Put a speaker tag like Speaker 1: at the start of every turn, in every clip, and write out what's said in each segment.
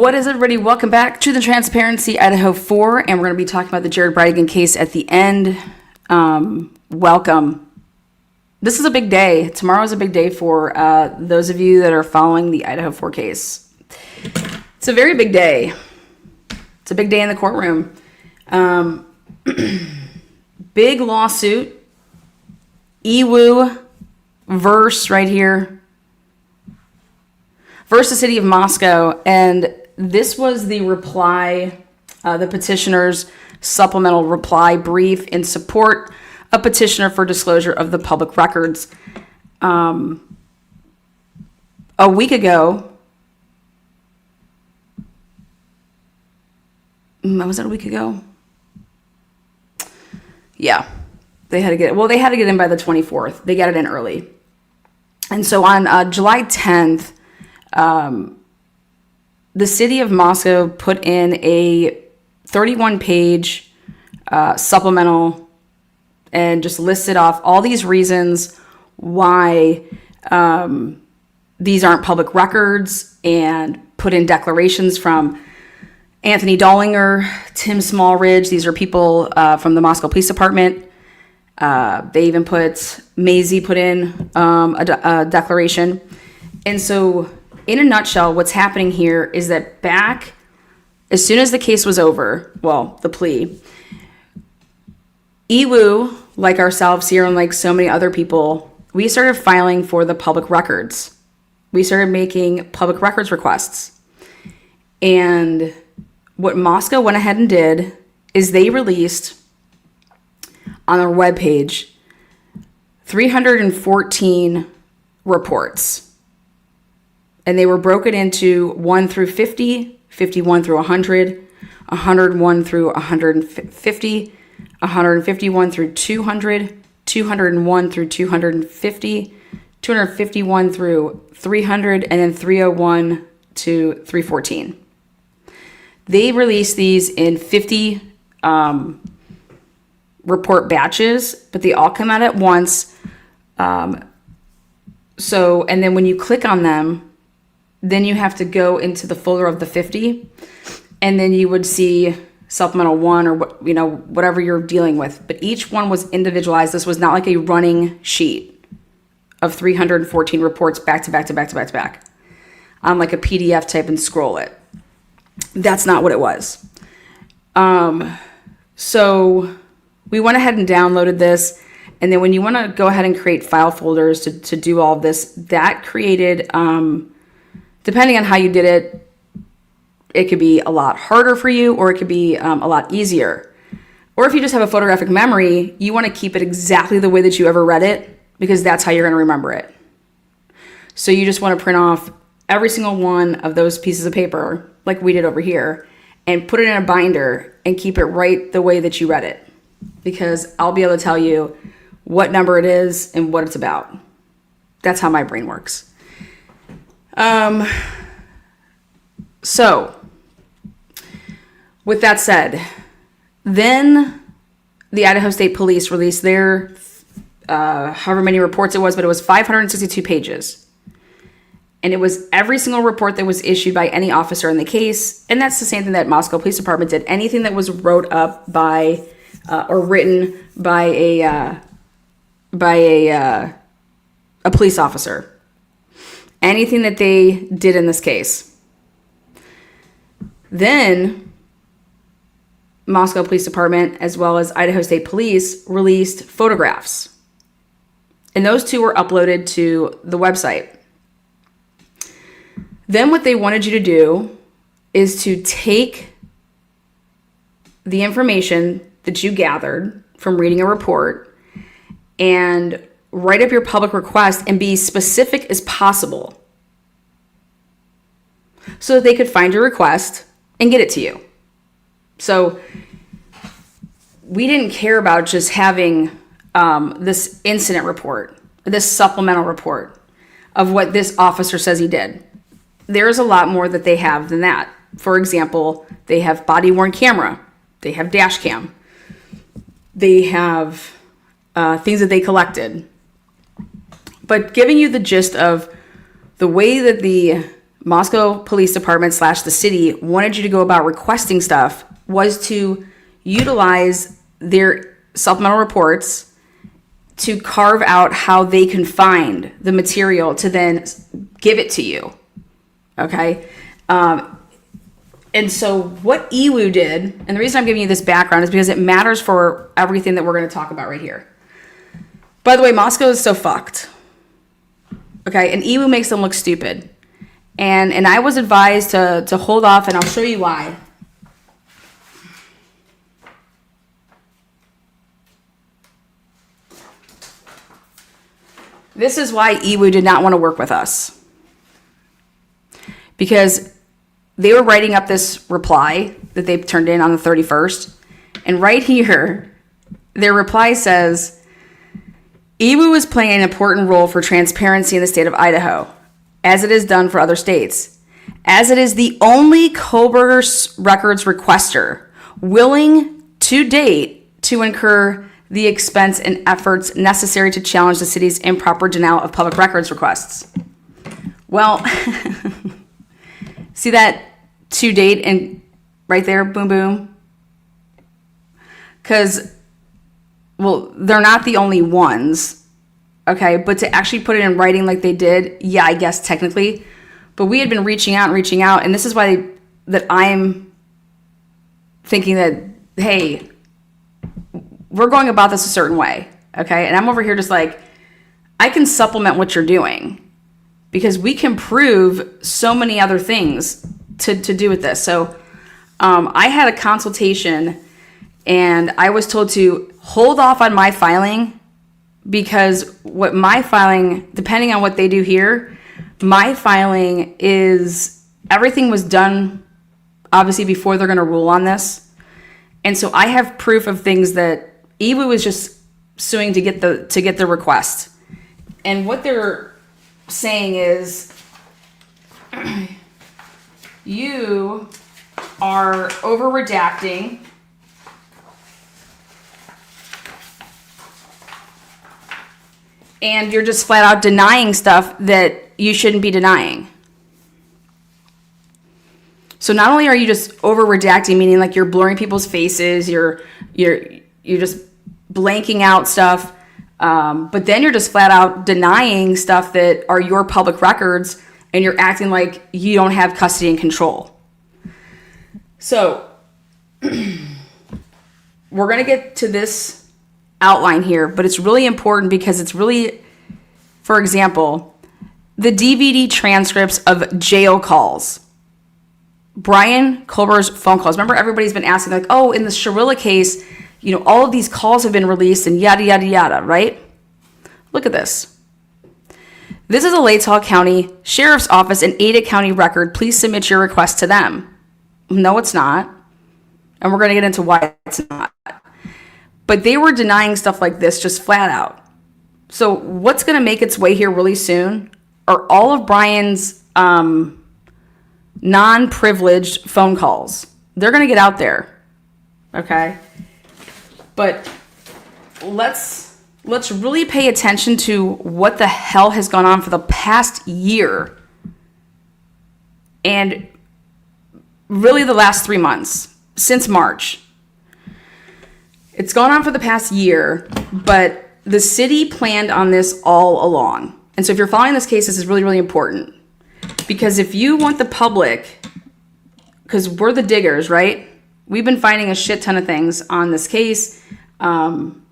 Speaker 1: What is everybody? Welcome back to the Transparency Idaho4, and we're going to be talking about the Jared Bridegan case at the end. Welcome. This is a big day. Tomorrow is a big day for those of you that are following the Idaho4 case. It's a very big day. It's a big day in the courtroom. Big lawsuit. EWU verse right here. Versus the city of Moscow, and this was the reply, the petitioner's supplemental reply brief in support of petitioner for disclosure of the public records. A week ago, was that a week ago? Yeah, they had to get it in by the 24th. They got it in early, and so on July 10th. The city of Moscow put in a 31-page supplemental and just listed off all these reasons why these aren't public records, and put in declarations from Anthony Dollinger, Tim Smallridge. These are people from the Moscow Police Department. They even Maisie put in a declaration. And so in a nutshell, what's happening here is that back as soon as the case was over, the plea, EWU, like ourselves here and like so many other people, we started filing for the public records. We started making public records requests. And what Moscow went ahead and did is they released on their webpage 314 reports. And they were broken into 1 through 50, 51 through 100, 101 through 150, 151 through 200, 201 through 250, 251 through 300, and then 301 to 314. They released these in 50 report batches, but they all come out at once. And then when you click on them, then you have to go into the folder of the 50, and then you would see supplemental 1 or whatever you're dealing with. But each one was individualized. This was not like a running sheet of 314 reports back to back to back to back to back on like a PDF type and scroll it. That's not what it was. So we went ahead and downloaded this. And then when you want to go ahead and create file folders to do all of this, that created, depending on how you did it, it could be a lot harder for you, or it could be a lot easier. Or if you just have a photographic memory, you want to keep it exactly the way that you ever read it, because that's how you're going to remember it. So you just want to print off every single one of those pieces of paper, like we did over here, and put it in a binder and keep it right the way that you read it, because I'll be able to tell you what number it is and what it's about. That's how my brain works. So with that said, then the Idaho State Police released their, however many reports it was, but it was 562 pages. And it was every single report that was issued by any officer in the case. And that's the same thing that Moscow Police Department did. Anything that was wrote up by, or written by a police officer. Anything that they did in this case. Then Moscow Police Department, as well as Idaho State Police, released photographs. And those two were uploaded to the website. Then what they wanted you to do is to take the information that you gathered from reading a report and write up your public request and be specific as possible so that they could find your request and get it to you. So we didn't care about just having this incident report, this supplemental report of what this officer says he did. There's a lot more that they have than that. For example, they have body-worn camera. They have dash cam. They have things that they collected. But giving you the gist of the way that the Moscow Police Department / the city wanted you to go about requesting stuff was to utilize their supplemental reports to carve out how they can find the material to then give it to you. Okay? And so what EWU did, and the reason I'm giving you this background is because it matters for everything that we're going to talk about right here. By the way, Moscow is so fucked. Okay? And EWU makes them look stupid. And I was advised to hold off, and I'll show you why. This is why EWU did not want to work with us. Because they were writing up this reply that they turned in on the 31st. And right here, their reply says, EWU is playing an important role for transparency in the state of Idaho, as it is done for other states, as it is the only Kohlberger records requester willing to date to incur the expense and efforts necessary to challenge the city's improper denial of public records requests. Well, see that to date and right there, boom, boom? Because, well, they're not the only ones. Okay, but to actually put it in writing like they did, yeah, I guess technically. But we had been reaching out, and this is why that I'm thinking that, hey, we're going about this a certain way, okay? And I'm over here just like, I can supplement what you're doing because we can prove so many other things to do with this. So I had a consultation, and I was told to hold off on my filing because what my filing, depending on what they do here, my filing is, everything was done obviously before they're going to rule on this. And so I have proof of things that EWU was just suing to get the request. And what they're saying is, you are over redacting and you're just flat out denying stuff that you shouldn't be denying. So not only are you just over redacting, meaning like you're blurring people's faces, you're just blanking out stuff, but then you're just flat out denying stuff that are your public records, and you're acting like you don't have custody and control. So we're going to get to this outline here, but it's really important because it's really, for example, the DVD transcripts of jail calls. Brian Kohlberger's phone calls. Remember, everybody's been asking, like, oh, in the Sharilla case, you know, all of these calls have been released and yada, yada, yada, right? Look at this. This is a Latah County Sheriff's Office and Ada County record. Please submit your request to them. No, it's not. And we're going to get into why it's not. But they were denying stuff like this just flat out. So what's going to make its way here really soon are all of Brian's non-privileged phone calls. They're going to get out there. Okay? But let's really pay attention to what the hell has gone on for the past year. And really the last 3 months, since March. It's gone on for the past year, but the city planned on this all along. And so if you're following this case, this is really, really important. Because if you want the public, because we're the diggers, right? We've been finding a shit ton of things on this case. And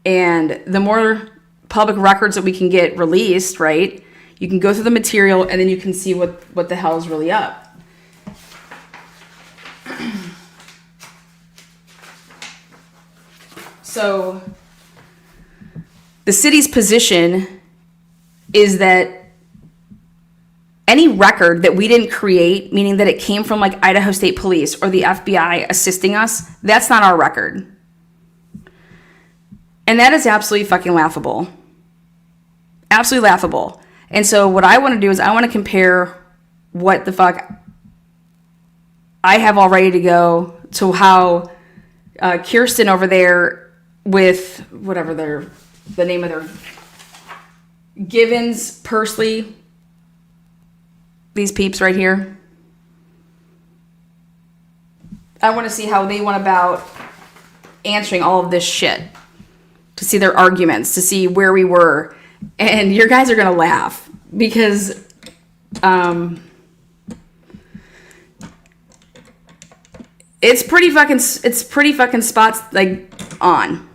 Speaker 1: the more public records that we can get released, right? You can go through the material and then you can see what the hell is really up. So the city's position is that any record that we didn't create, meaning that it came from like Idaho State Police or the FBI assisting us, that's not our record. And that is absolutely fucking laughable. Absolutely laughable. And so what I want to do is I want to compare what the fuck I have all ready to go to how Kirsten over there with whatever the name of their Givens, Pursley, these peeps right here. I want to see how they went about answering all of this shit. To see their arguments, to see where we were. And your guys are going to laugh. Because, it's pretty fucking spots, like, on.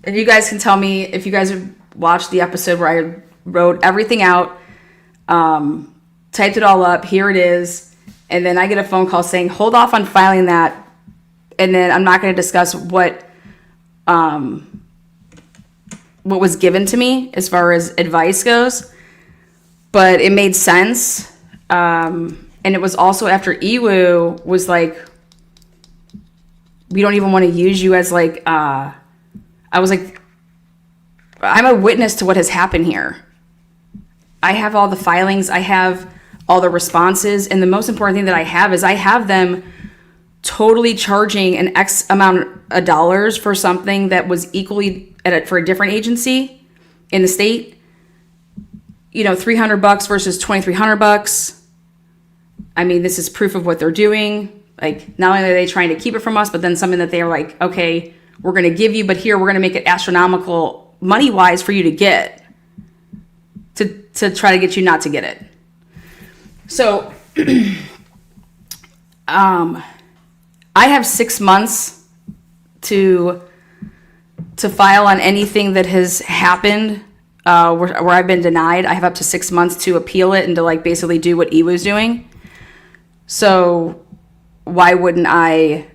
Speaker 1: And you guys can tell me if you guys have watched the episode where I wrote everything out, typed it all up, here it is, and then I get a phone call saying, hold off on filing that, and then I'm not going to discuss what was given to me as far as advice goes, but it made sense, and it was also after EWU was like, we don't even want to use you as like, I was like, I'm a witness to what has happened here. I have all the filings, I have all the responses, and the most important thing that I have is I have them totally charging an X amount of dollars for something that was equally for a different agency in the state. You know, $300 versus $2,300. I mean, this is proof of what they're doing. Like, not only are they trying to keep it from us, but then something that they're like, okay, we're going to give you, but here we're going to make it astronomical money-wise for you to get, to try to get you not to get it. So, I have 6 months to file on anything that has happened where I've been denied. I have up to 6 months to appeal it and to like basically do what EWU is doing. So why wouldn't I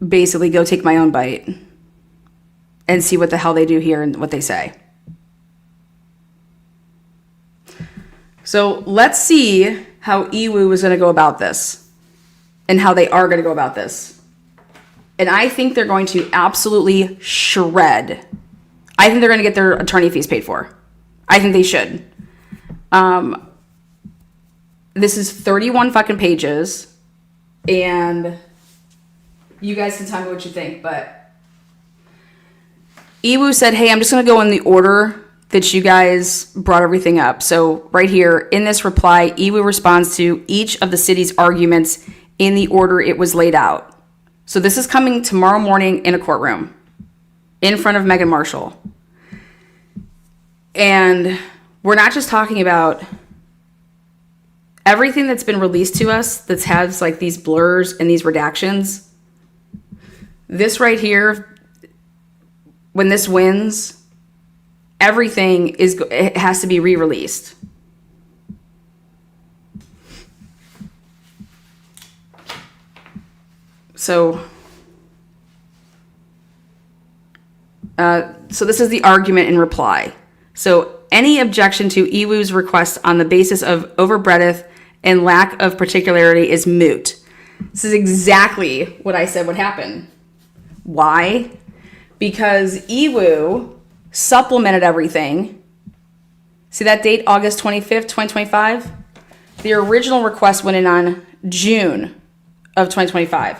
Speaker 1: basically go take my own bite and see what the hell they do here and what they say? So let's see how EWU is going to go about this and how they are going to go about this. And I think they're going to absolutely shred. I think they're going to get their attorney fees paid for. I think they should. This is 31 fucking pages, and you guys can tell me what you think, but EWU said, hey, I'm just going to go in the order that you guys brought everything up. So right here, in this reply, EWU responds to each of the city's arguments in the order it was laid out. So this is coming tomorrow morning in a courtroom in front of Meghan Marshall. And we're not just talking about everything that's been released to us that has like these blurs and these redactions. This right here, when this wins, everything it has to be re-released. So this is the argument in reply. So any objection to EWU's request on the basis of overbreadth and lack of particularity is moot. This is exactly what I said would happen. Why? Because EWU supplemented everything. See that date, August 25th, 2025? The original request went in on June of 2025.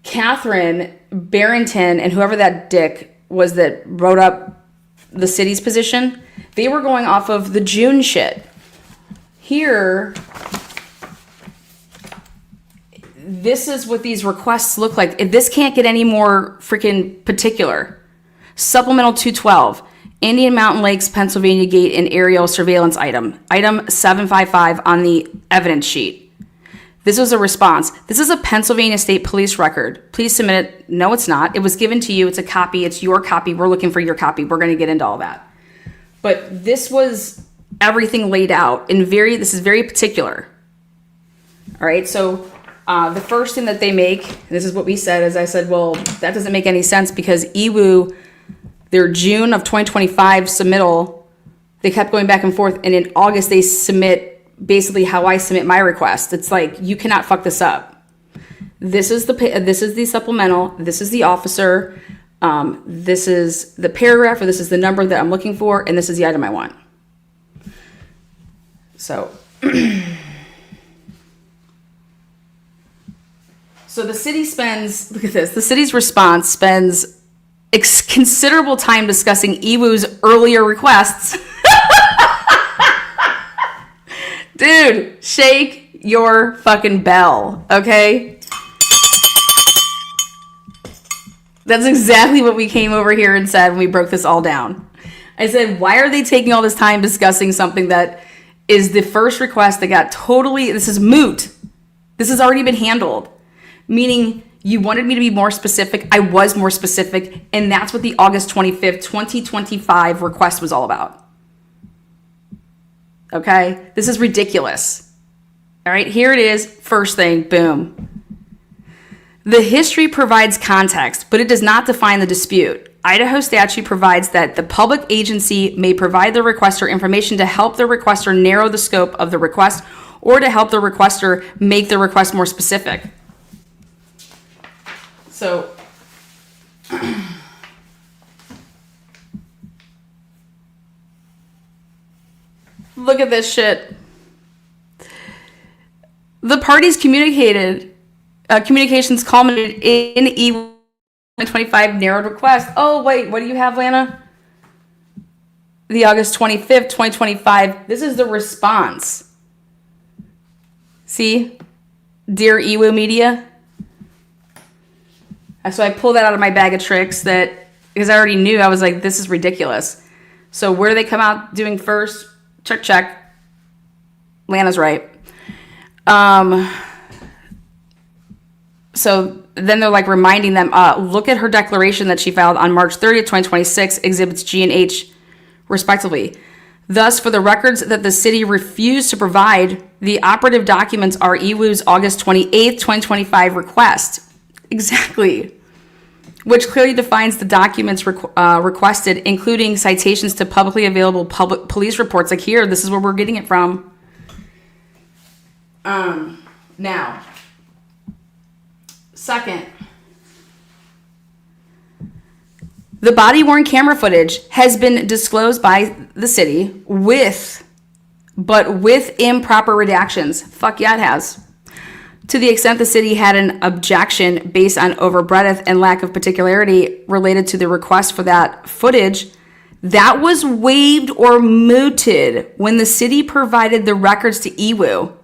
Speaker 1: Catherine Barrington and whoever that dick was that wrote up the city's position, they were going off of the June shit. Here, this is what these requests look like. If this can't get any more freaking particular. Supplemental 212, Indian Mountain Lakes, Pennsylvania Gate and aerial surveillance item. Item 755 on the evidence sheet. This was a response. This is a Pennsylvania State Police record. Please submit it. No, it's not. It was given to you. It's a copy. It's your copy. We're looking for your copy. We're going to get into all that. But this was everything laid out in this is very particular. All right. So the first thing that they make, this is what we said, is I said, well, that doesn't make any sense because EWU, their June of 2025 submittal, they kept going back and forth. And in August, they submit basically how I submit my request. It's like, you cannot fuck this up. This is the supplemental. This is the officer. This is the paragraph, or this is the number that I'm looking for, and this is the item I want. So, so the city spends, look at this, the city's response spends considerable time discussing EWU's earlier requests. Dude, shake your fucking bell, okay? That's exactly what we came over here and said when we broke this all down. I said, why are they taking all this time discussing something that is the first request that got totally, this is moot. This has already been handled. Meaning you wanted me to be more specific. I was more specific. And that's what the August 25th, 2025 request was all about. Okay? This is ridiculous. All right, here it is. First thing, boom. The history provides context, but it does not define the dispute. Idaho statute provides that the public agency may provide the requester information to help the requester narrow the scope of the request or to help the requester make the request more specific. So, look at this shit. The parties communications culminated in EWU 25 narrowed request. Oh, wait, what do you have, Lana? The August 25th, 2025. This is the response. See? Dear EWU Media. So I pulled that out of my bag of tricks because I already knew. I was like, this is ridiculous. So where do they come out doing first? Check. Lana's right. So then they're like reminding them, look at her declaration that she filed on March 30th, 2026, exhibits G and H, respectively. Thus, for the records that the city refused to provide, the operative documents are EWU's August 28th, 2025 request. Exactly. Which clearly defines the documents requested, including citations to publicly available public police reports. Like here, this is where we're getting it from. Now, second, the body-worn camera footage has been disclosed by the city with improper redactions. Fuck yeah, it has. To the extent the city had an objection based on overbreadth and lack of particularity related to the request for that footage, that was waived or mooted when the city provided the records to EWU.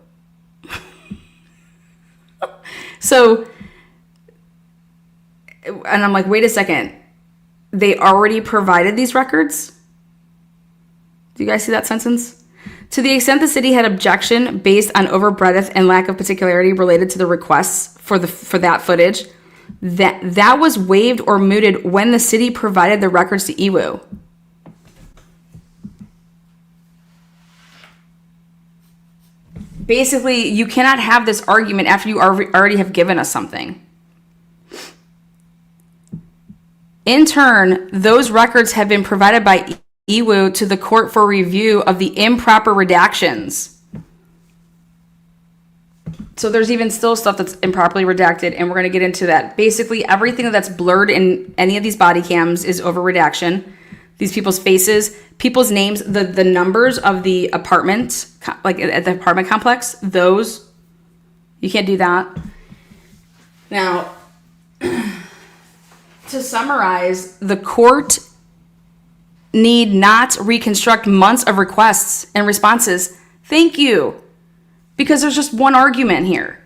Speaker 1: So, and I'm like, wait a second. They already provided these records? Do you guys see that sentence? To the extent the city had objection based on overbreadth and lack of particularity related to the requests for that footage, that was waived or mooted when the city provided the records to EWU. Basically, you cannot have this argument after you already have given us something. In turn, those records have been provided by EWU to the court for review of the improper redactions. So there's even still stuff that's improperly redacted, and we're going to get into that. Basically, everything that's blurred in any of these body cams is over redaction. These people's faces, people's names, the numbers of the apartment, like at the apartment complex, those, you can't do that. Now, to summarize, the court need not reconstruct months of requests and responses. Thank you. Because there's just one argument here.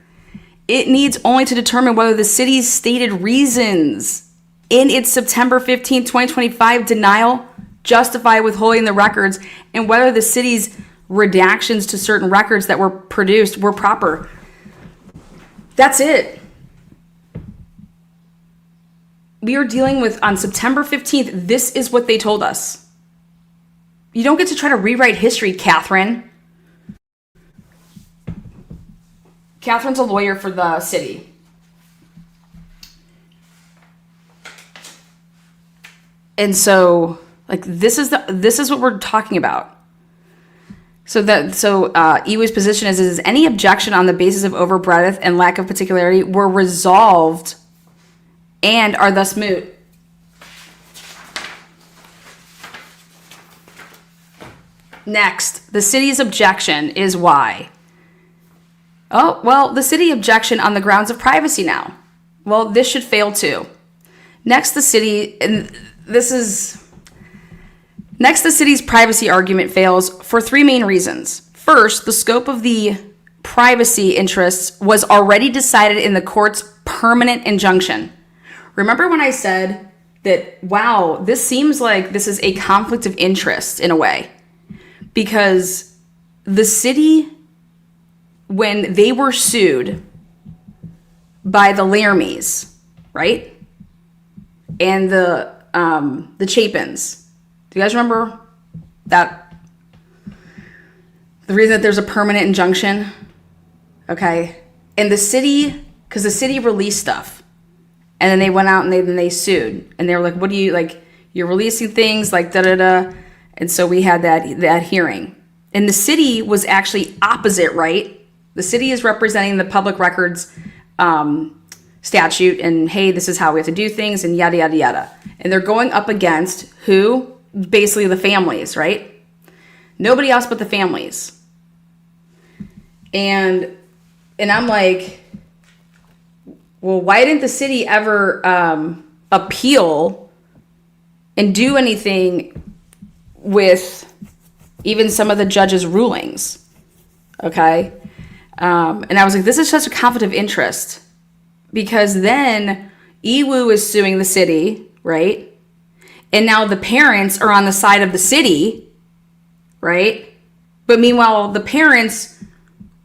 Speaker 1: It needs only to determine whether the city's stated reasons in its September 15, 2025 denial justify withholding the records and whether the city's redactions to certain records that were produced were proper. That's it. We are dealing with, on September 15th, this is what they told us. You don't get to try to rewrite history, Catherine. Catherine's a lawyer for the city. And so, like, this is what we're talking about. So EWU's position is any objection on the basis of overbreadth and lack of particularity were resolved and are thus moot. Next, the city's objection is why. Oh, well, the city objection on the grounds of privacy now. Well, this should fail too. Next, the city's privacy argument fails for three main reasons. First, the scope of the privacy interests was already decided in the court's permanent injunction. Remember when I said that, wow, this seems like this is a conflict of interest in a way, because the city, when they were sued by the Laramie's, right? And the Chapins. Do you guys remember that? The reason that there's a permanent injunction, okay? And the city, because the city released stuff, and then they went out and they sued, and they were like, "What do you like? You're releasing things like da da da," and so we had that hearing, and the city was actually opposite, right? The city is representing the public records statute, and hey, this is how we have to do things, and yada yada yada, and they're going up against who? Basically the families, right? Nobody else but the families. And I'm like, well, why didn't the city ever appeal and do anything with even some of the judge's rulings? Okay. And I was like, this is such a conflict of interest, because then EWU is suing the city, right? And now the parents are on the side of the city, right? But meanwhile, the parents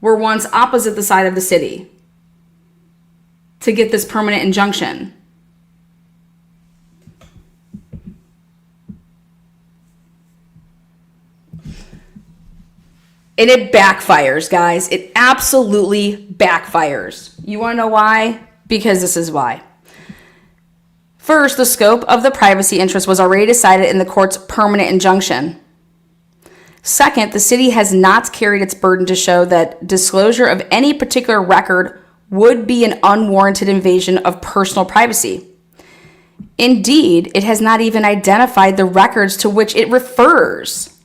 Speaker 1: were once opposite the side of the city to get this permanent injunction. And it backfires, guys. It absolutely backfires. You want to know why? Because this is why. First, the scope of the privacy interest was already decided in the court's permanent injunction. Second, the city has not carried its burden to show that disclosure of any particular record would be an unwarranted invasion of personal privacy. Indeed, it has not even identified the records to which it refers.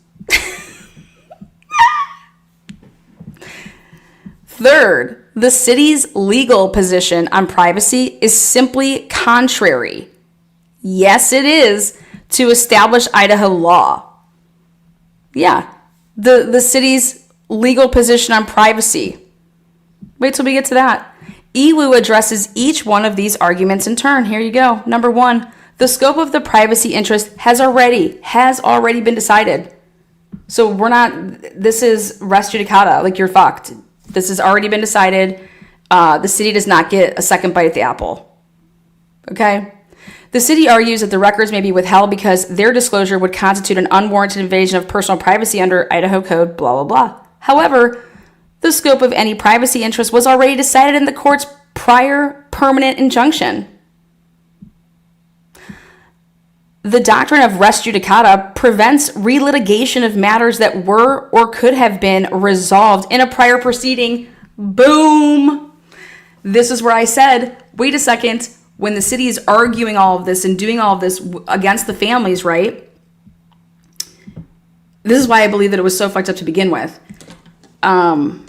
Speaker 1: Third, the city's legal position on privacy is simply contrary. Yes, it is, to established Idaho law. Yeah, the city's legal position on privacy. Wait till we get to that. EWU addresses each one of these arguments in turn. Here you go. Number one, the scope of the privacy interest has already been decided. So this is res judicata, like you're fucked. This has already been decided. The city does not get a second bite at the apple. Okay? The city argues that the records may be withheld because their disclosure would constitute an unwarranted invasion of personal privacy under Idaho code, blah, blah, blah. However, the scope of any privacy interest was already decided in the court's prior permanent injunction. The doctrine of res judicata prevents relitigation of matters that were or could have been resolved in a prior proceeding. Boom! This is where I said, wait a second, when the city is arguing all of this and doing all of this against the families, right? This is why I believe that it was so fucked up to begin with. The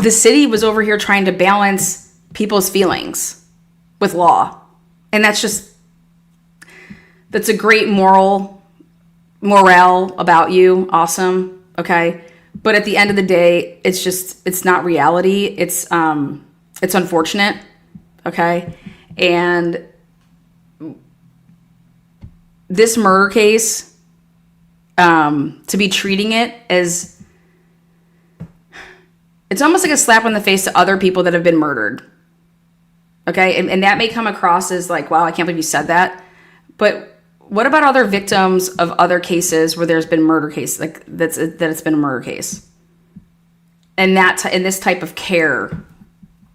Speaker 1: city was over here trying to balance people's feelings with law. And that's a great morale about you. Awesome. Okay. But at the end of the day, it's not reality. It's unfortunate. Okay. And this murder case, to be treating it as, it's almost like a slap on the face to other people that have been murdered. Okay. And that may come across as like, wow, I can't believe you said that. But what about other victims of other cases where there's been murder case, like that it's been a murder case, and this type of care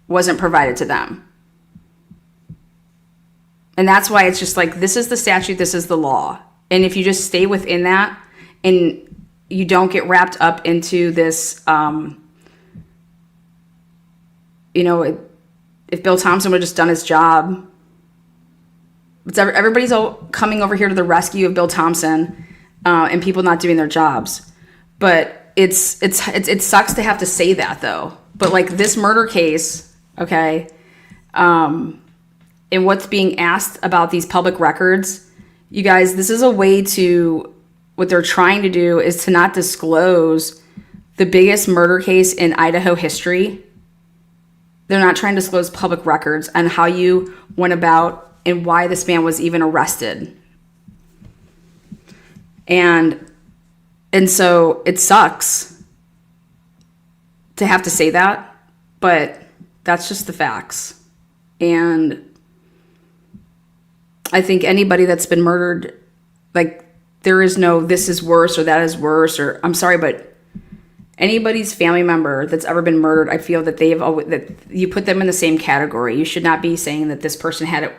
Speaker 1: wasn't provided to them? And that's why it's just like, this is the statute, this is the law, and if you just stay within that and you don't get wrapped up into this, if Bill Thompson would have just done his job. Everybody's all coming over here to the rescue of Bill Thompson, and people not doing their jobs. But it sucks to have to say that, though. But like this murder case, okay, and what's being asked about these public records, you guys, this is a way to what they're trying to do is to not disclose the biggest murder case in Idaho history. They're not trying to disclose public records on how you went about and why this man was even arrested. And so it sucks to have to say that, but that's just the facts. And I think anybody that's been murdered, like, there is no this is worse or that is worse, or I'm sorry, but anybody's family member that's ever been murdered, I feel that that you put them in the same category. You should not be saying that this person had it,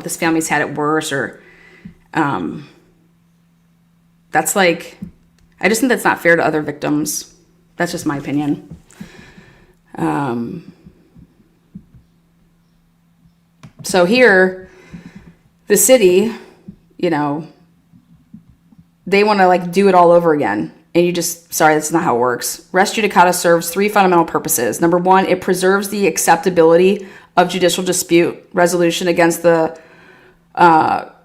Speaker 1: this family's had it worse, or that's like, I just think that's not fair to other victims. That's just my opinion. So here, the city, they want to like do it all over again. And sorry, that's not how it works. Res judicata serves three fundamental purposes. Number one, it preserves the acceptability of judicial dispute resolution against the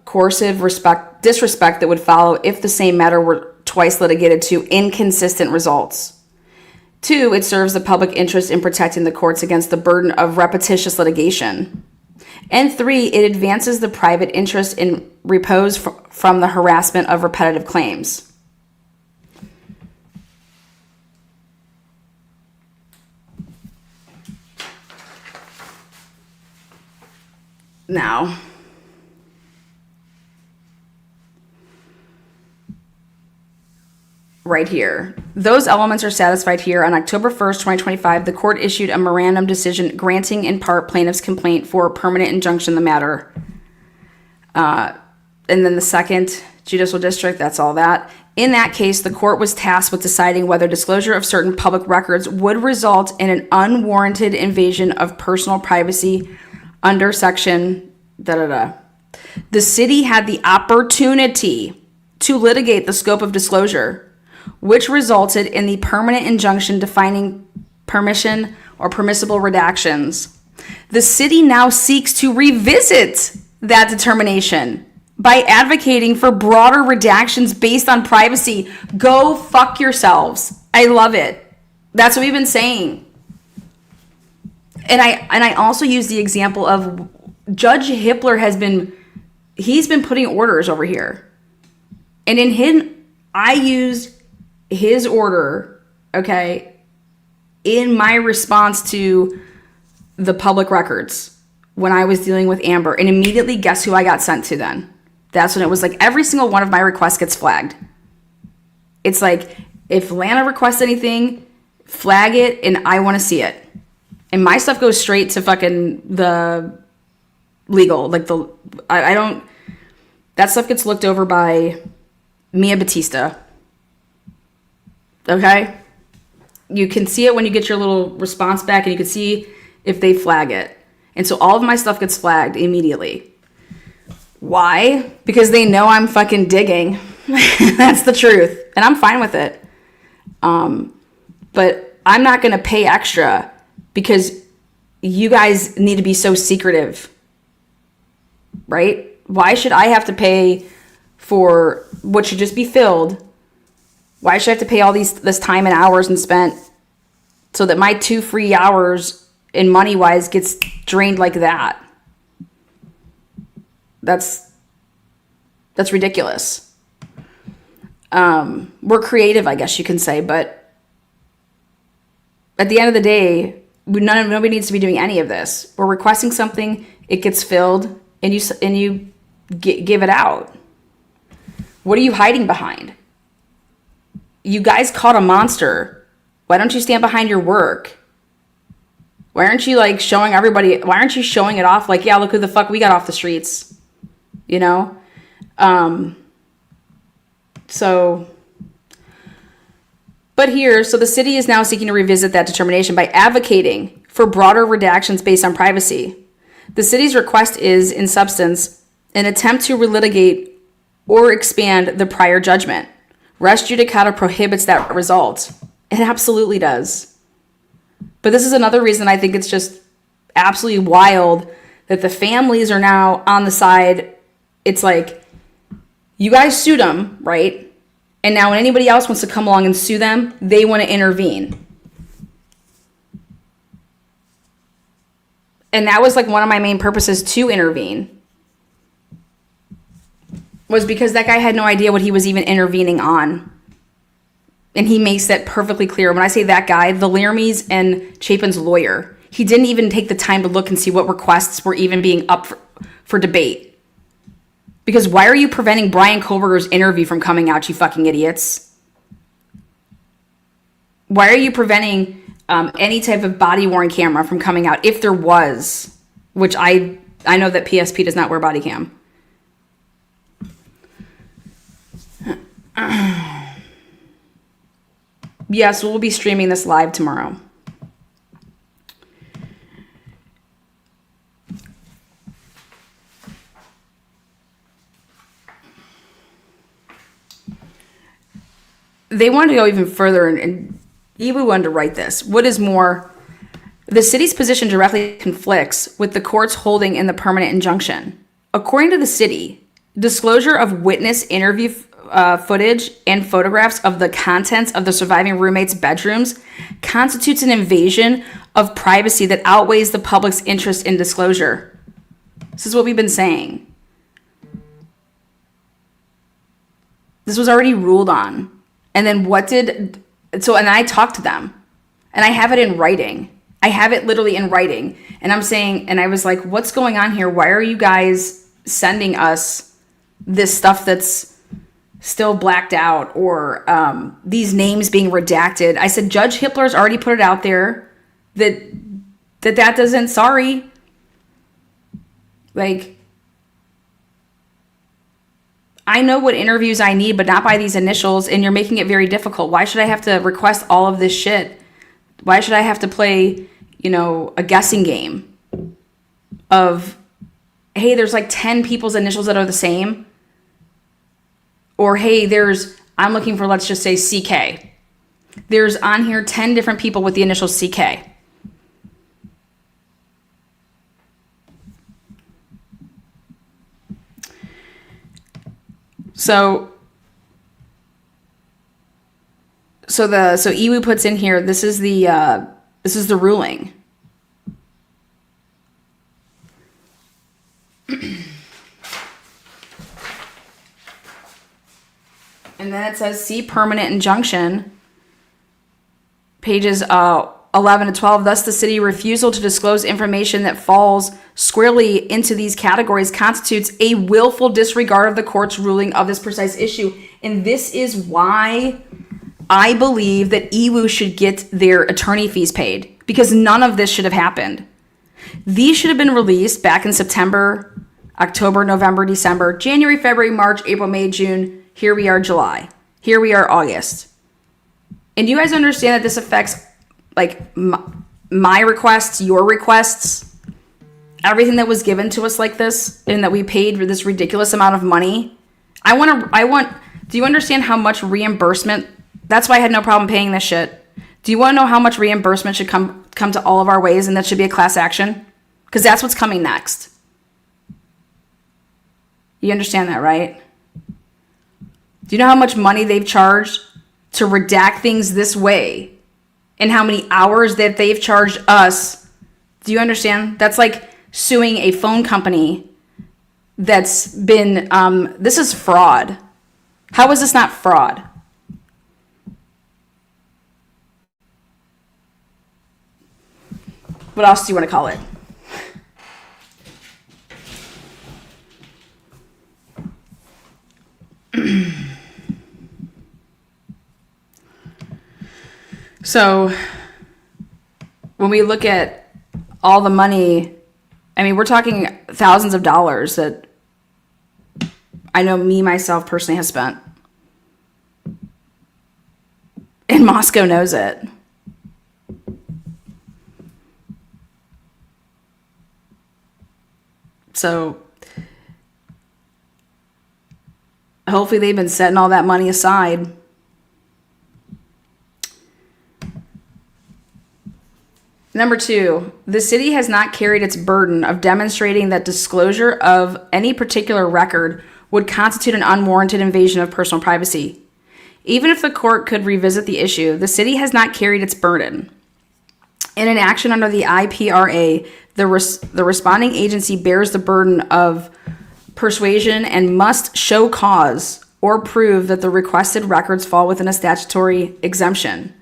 Speaker 1: coercive disrespect that would follow if the same matter were twice litigated to inconsistent results. Two, it serves the public interest in protecting the courts against the burden of repetitious litigation. And three, it advances the private interest in repose from the harassment of repetitive claims. Now, right here, those elements are satisfied here. On October 1st, 2025, the court issued a memorandum decision granting in part plaintiff's complaint for a permanent injunction in the matter. And then the second judicial district, that's all that. In that case, the court was tasked with deciding whether disclosure of certain public records would result in an unwarranted invasion of personal privacy under section da-da-da. The city had the opportunity to litigate the scope of disclosure, which resulted in the permanent injunction defining permission or permissible redactions. The city now seeks to revisit that determination by advocating for broader redactions based on privacy. Go fuck yourselves. I love it. That's what we've been saying. And I also use the example of Judge Hippler he's been putting orders over here. And in him, I used his order, okay, in my response to the public records when I was dealing with Amber. And immediately, guess who I got sent to then? That's when it was like every single one of my requests gets flagged. It's like, if Lana requests anything, flag it, and I want to see it. And my stuff goes straight to fucking the legal. Like, I don't, that stuff gets looked over by Mia Batista. Okay? You can see it when you get your little response back, and you can see if they flag it. And so all of my stuff gets flagged immediately. Why? Because they know I'm fucking digging. That's the truth. And I'm fine with it. But I'm not going to pay extra because you guys need to be so secretive. Right? Why should I have to pay for what should just be filled? Why should I have to pay all this time and hours and spent so that my 2 free hours in money-wise gets drained like that? That's ridiculous. We're creative, I guess you can say, but at the end of the day, nobody needs to be doing any of this. We're requesting something, it gets filled, and you give it out. What are you hiding behind? You guys caught a monster. Why don't you stand behind your work? Why aren't you like showing everybody? Why aren't you showing it off? Like, yeah, look who the fuck we got off the streets. But the city is now seeking to revisit that determination by advocating for broader redactions based on privacy. The city's request is, in substance, an attempt to relitigate or expand the prior judgment. Res judicata prohibits that result. It absolutely does. But this is another reason I think it's just absolutely wild that the families are now on the side. It's like, you guys sued them, right? And now when anybody else wants to come along and sue them, they want to intervene. And that was like one of my main purposes to intervene, was because that guy had no idea what he was even intervening on. And he makes that perfectly clear. When I say that guy, the Laramie's and Chapin's lawyer, he didn't even take the time to look and see what requests were even being up for debate. Because why are you preventing Brian Kohlberger's interview from coming out, you fucking idiots? Why are you preventing any type of body-worn camera from coming out, if there was, which I know that PSP does not wear body cam. Yes, we'll be streaming this live tomorrow. They wanted to go even further, and EWU wanted to write this. What is more, the city's position directly conflicts with the court's holding in the permanent injunction. According to the city, disclosure of witness interview footage and photographs of the contents of the surviving roommates' bedrooms constitutes an invasion of privacy that outweighs the public's interest in disclosure. This is what we've been saying. This was already ruled on. And then and I talked to them, and I have it in writing. I have it literally in writing. And I'm saying, and I was like, what's going on here? Why are you guys sending us this stuff that's still blacked out, or these names being redacted? I said, Judge Hippler's already put it out there that doesn't, sorry. Like, I know what interviews I need, but not by these initials, and you're making it very difficult. Why should I have to request all of this shit? Why should I have to play, a guessing game of, hey, there's like 10 people's initials that are the same? Or, hey, I'm looking for, let's just say, CK. There's on here 10 different people with the initial CK. So EWU puts in here, this is the ruling. And then it says, see permanent injunction, pages 11 to 12. Thus, the city refusal to disclose information that falls squarely into these categories constitutes a willful disregard of the court's ruling of this precise issue. And this is why I believe that EWU should get their attorney fees paid, because none of this should have happened. These should have been released back in September, October, November, December, January, February, March, April, May, June. Here we are, July. Here we are, August. And you guys understand that this affects like my requests, your requests, everything that was given to us like this, and that we paid for this ridiculous amount of money. Do you understand how much reimbursement? That's why I had no problem paying this shit. Do you want to know how much reimbursement should come to all of our ways, and that should be a class action? Because that's what's coming next. You understand that, right? Do you know how much money they've charged to redact things this way? And how many hours that they've charged us? Do you understand? That's like suing a phone company that's been, this is fraud. How is this not fraud? What else do you want to call it? So when we look at all the money, I mean, we're talking thousands of dollars that I know myself personally has spent. And Moscow knows it. So hopefully they've been setting all that money aside. Number 2, the city has not carried its burden of demonstrating that disclosure of any particular record would constitute an unwarranted invasion of personal privacy. Even if the court could revisit the issue, the city has not carried its burden. In an action under the IPRA, the responding agency bears the burden of persuasion and must show cause or prove that the requested records fall within a statutory exemption.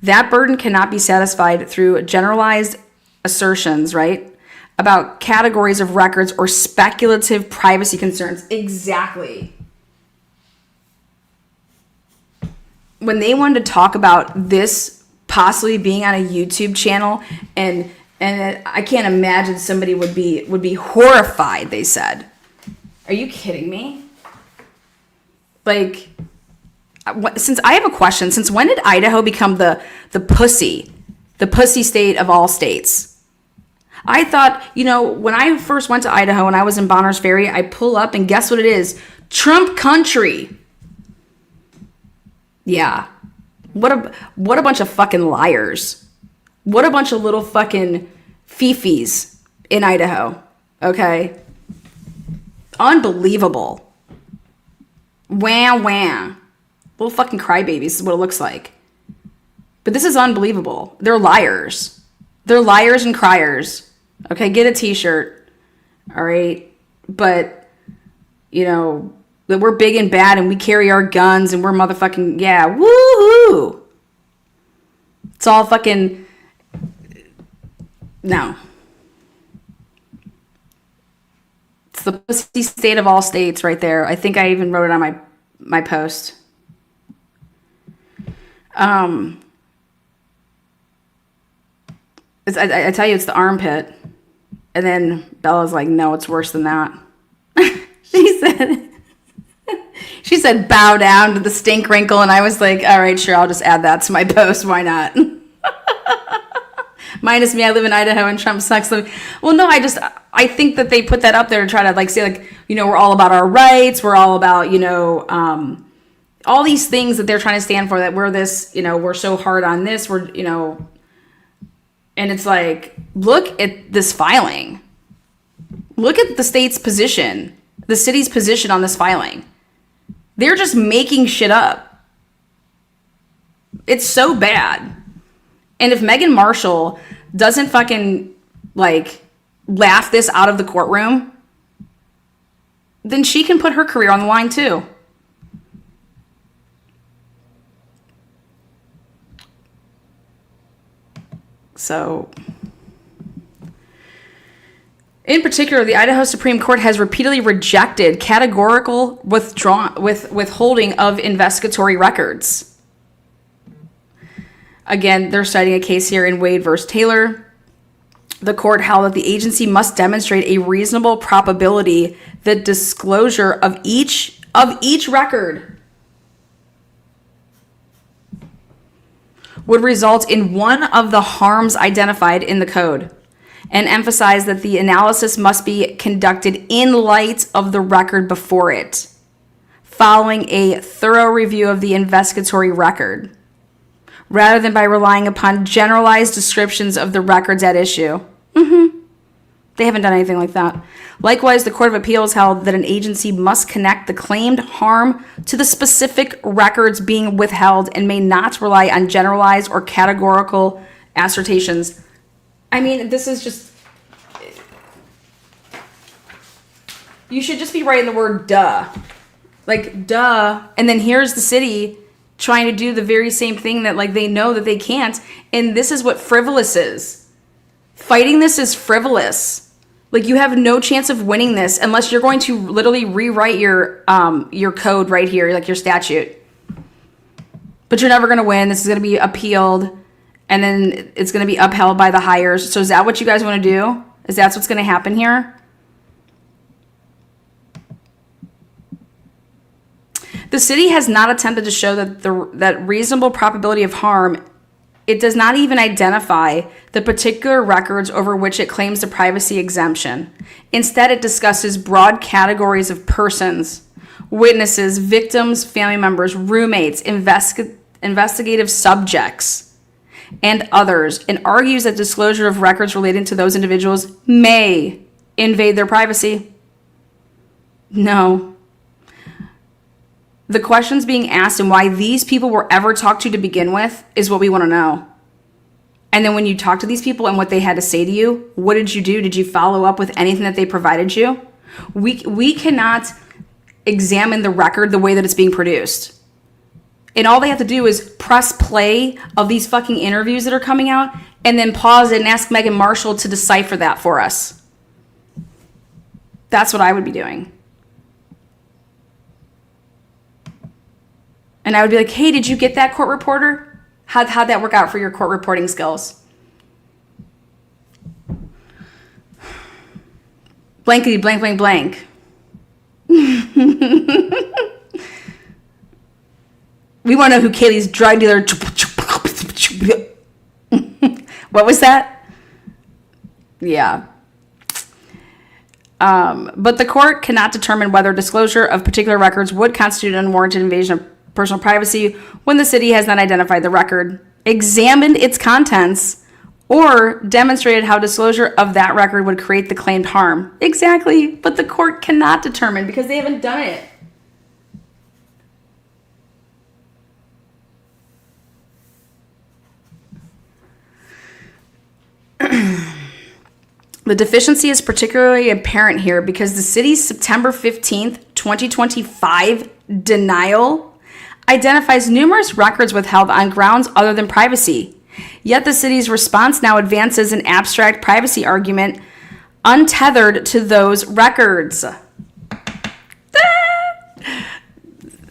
Speaker 1: That burden cannot be satisfied through generalized assertions, right, about categories of records or speculative privacy concerns. Exactly. When they wanted to talk about this possibly being on a YouTube channel, and I can't imagine somebody would be horrified, they said. Are you kidding me? Like, since I have a question, since when did Idaho become the pussy state of all states? I thought, when I first went to Idaho and I was in Bonners Ferry, I pull up and guess what it is? Trump country. Yeah. What a bunch of fucking liars. What a bunch of little fucking fifis in Idaho. Okay? Unbelievable. Wah, wah. Little fucking crybabies is what it looks like. But this is unbelievable. They're liars. They're liars and criers. Okay, get a t-shirt. All right? But, that we're big and bad and we carry our guns and we're motherfucking, yeah, woohoo! It's all fucking, no. It's the pussy state of all states right there. I think I even wrote it on my post. I tell you, it's the armpit. And then Bella's like, no, it's worse than that. She said, bow down to the stink wrinkle. And I was like, all right, sure, I'll just add that to my post. Why not? Minus me, I live in Idaho and Trump sucks. Well, no, I think that they put that up there to try to say we're all about our rights. We're all about, all these things that they're trying to stand for, that we're this, we're so hard on this. We're, and it's like, look at this filing. Look at the state's position, the city's position on this filing. They're just making shit up. It's so bad. And if Meghan Marshall doesn't fucking laugh this out of the courtroom, then she can put her career on the line too. So, in particular, the Idaho Supreme Court has repeatedly rejected categorical withholding of investigatory records. Again, they're citing a case here in Wade versus Taylor. The court held that the agency must demonstrate a reasonable probability that disclosure of each record would result in one of the harms identified in the code, and emphasize that the analysis must be conducted in light of the record before it, following a thorough review of the investigatory record, rather than by relying upon generalized descriptions of the records at issue. They haven't done anything like that. Likewise, the Court of Appeals held that an agency must connect the claimed harm to the specific records being withheld and may not rely on generalized or categorical assertions. I mean, this is just... You should just be writing the word duh. Duh. And then here's the city trying to do the very same thing that, they know that they can't. And this is what frivolous is. Fighting this is frivolous. You have no chance of winning this unless you're going to literally rewrite your code right here, your statute. But you're never going to win. This is going to be appealed, and then it's going to be upheld by the hires. So is that what you guys want to do? Is that what's going to happen here? The city has not attempted to show that reasonable probability of harm. It does not even identify the particular records over which it claims the privacy exemption. Instead, it discusses broad categories of persons, witnesses, victims, family members, roommates, investigative subjects, and others, and argues that disclosure of records relating to those individuals may invade their privacy. No. The questions being asked and why these people were ever talked to begin with is what we want to know. And then when you talk to these people and what they had to say to you, what did you do? Did you follow up with anything that they provided you? We cannot examine the record the way that it's being produced. And all they have to do is press play of these fucking interviews that are coming out and then pause it and ask Meghan Marshall to decipher that for us. That's what I would be doing. And I would be like, hey, did you get that, court reporter? How'd that work out for your court reporting skills? Blankety blank blank blank. We want to know who Kaylee's drug dealer. What was that? Yeah. But the court cannot determine whether disclosure of particular records would constitute an unwarranted invasion of personal privacy when the city has not identified the record, examined its contents, or demonstrated how disclosure of that record would create the claimed harm. Exactly, but the court cannot determine because they haven't done it. The deficiency is particularly apparent here because the city's September 15th, 2025 denial identifies numerous records withheld on grounds other than privacy. Yet the city's response now advances an abstract privacy argument untethered to those records.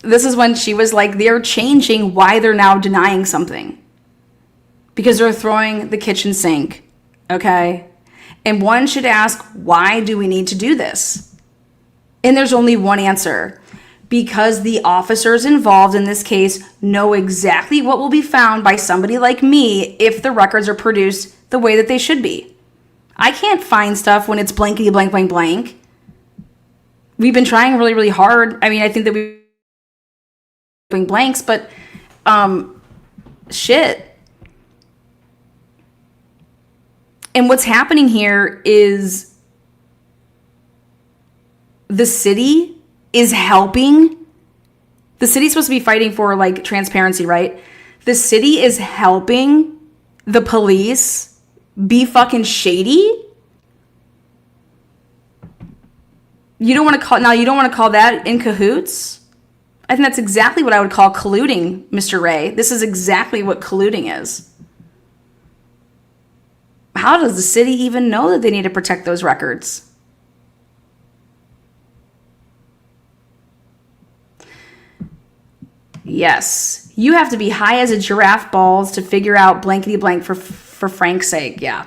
Speaker 1: This is when she was like, they're changing why they're now denying something. Because they're throwing the kitchen sink, okay? And one should ask, why do we need to do this? And there's only one answer. Because the officers involved in this case know exactly what will be found by somebody like me if the records are produced the way that they should be. I can't find stuff when it's blankety blank blank blank. We've been trying really, really hard. I mean, I think that we blank blanks, but shit. And what's happening here is the city is helping. The city's supposed to be fighting for like transparency, right? The city is helping the police be fucking shady. You don't want to call that in cahoots? I think that's exactly what I would call colluding, Mr. Ray. This is exactly what colluding is. How does the city even know that they need to protect those records? Yes, you have to be high as a giraffe balls to figure out blankety blank for Frank's sake. Yeah,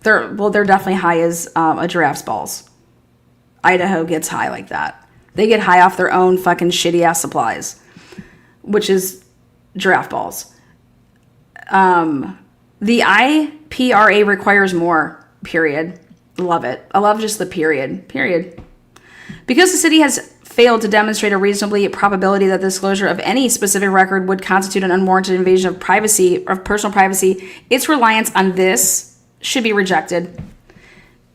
Speaker 1: they're definitely high as a giraffe's balls. Idaho gets high like that. They get high off their own fucking shitty ass supplies, which is giraffe balls. The IPRA requires more. Period. Love it. I love just the period. Period. Because the city has failed to demonstrate a reasonably probability that the disclosure of any specific record would constitute an unwarranted invasion of privacy, of personal privacy, its reliance on this should be rejected.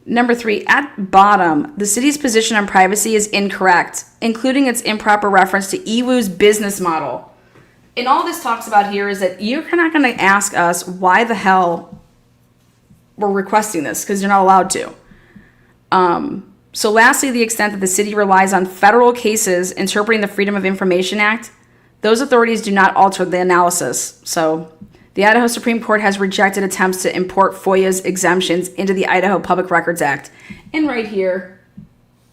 Speaker 1: Number 3, at bottom, the city's position on privacy is incorrect, including its improper reference to EWU's business model. And all this talks about here is that you're not going to ask us why the hell we're requesting this, because you're not allowed to. So lastly, the extent that the city relies on federal cases interpreting the Freedom of Information Act, those authorities do not alter the analysis. So the Idaho Supreme Court has rejected attempts to import FOIA's exemptions into the Idaho Public Records Act. And right here,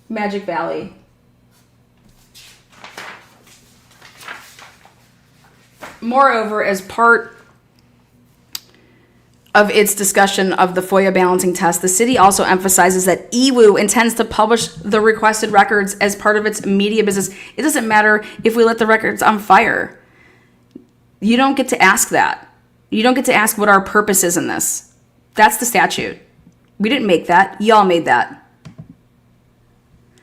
Speaker 1: Magic Valley. Moreover, as part of its discussion of the FOIA balancing test, the city also emphasizes that EWU intends to publish the requested records as part of its media business. It doesn't matter if we let the records on fire. You don't get to ask that. You don't get to ask what our purpose is in this. That's the statute. We didn't make that. Y'all made that.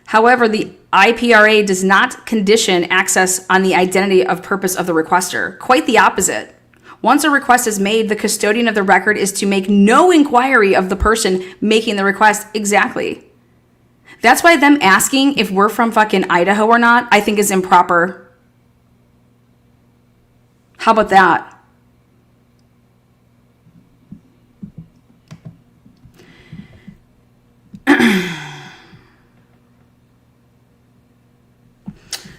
Speaker 1: However, the IPRA does not condition access on the identity of purpose of the requester. Quite the opposite. Once a request is made, the custodian of the record is to make no inquiry of the person making the request. Exactly. That's why them asking if we're from fucking Idaho or not, I think is improper. How about that?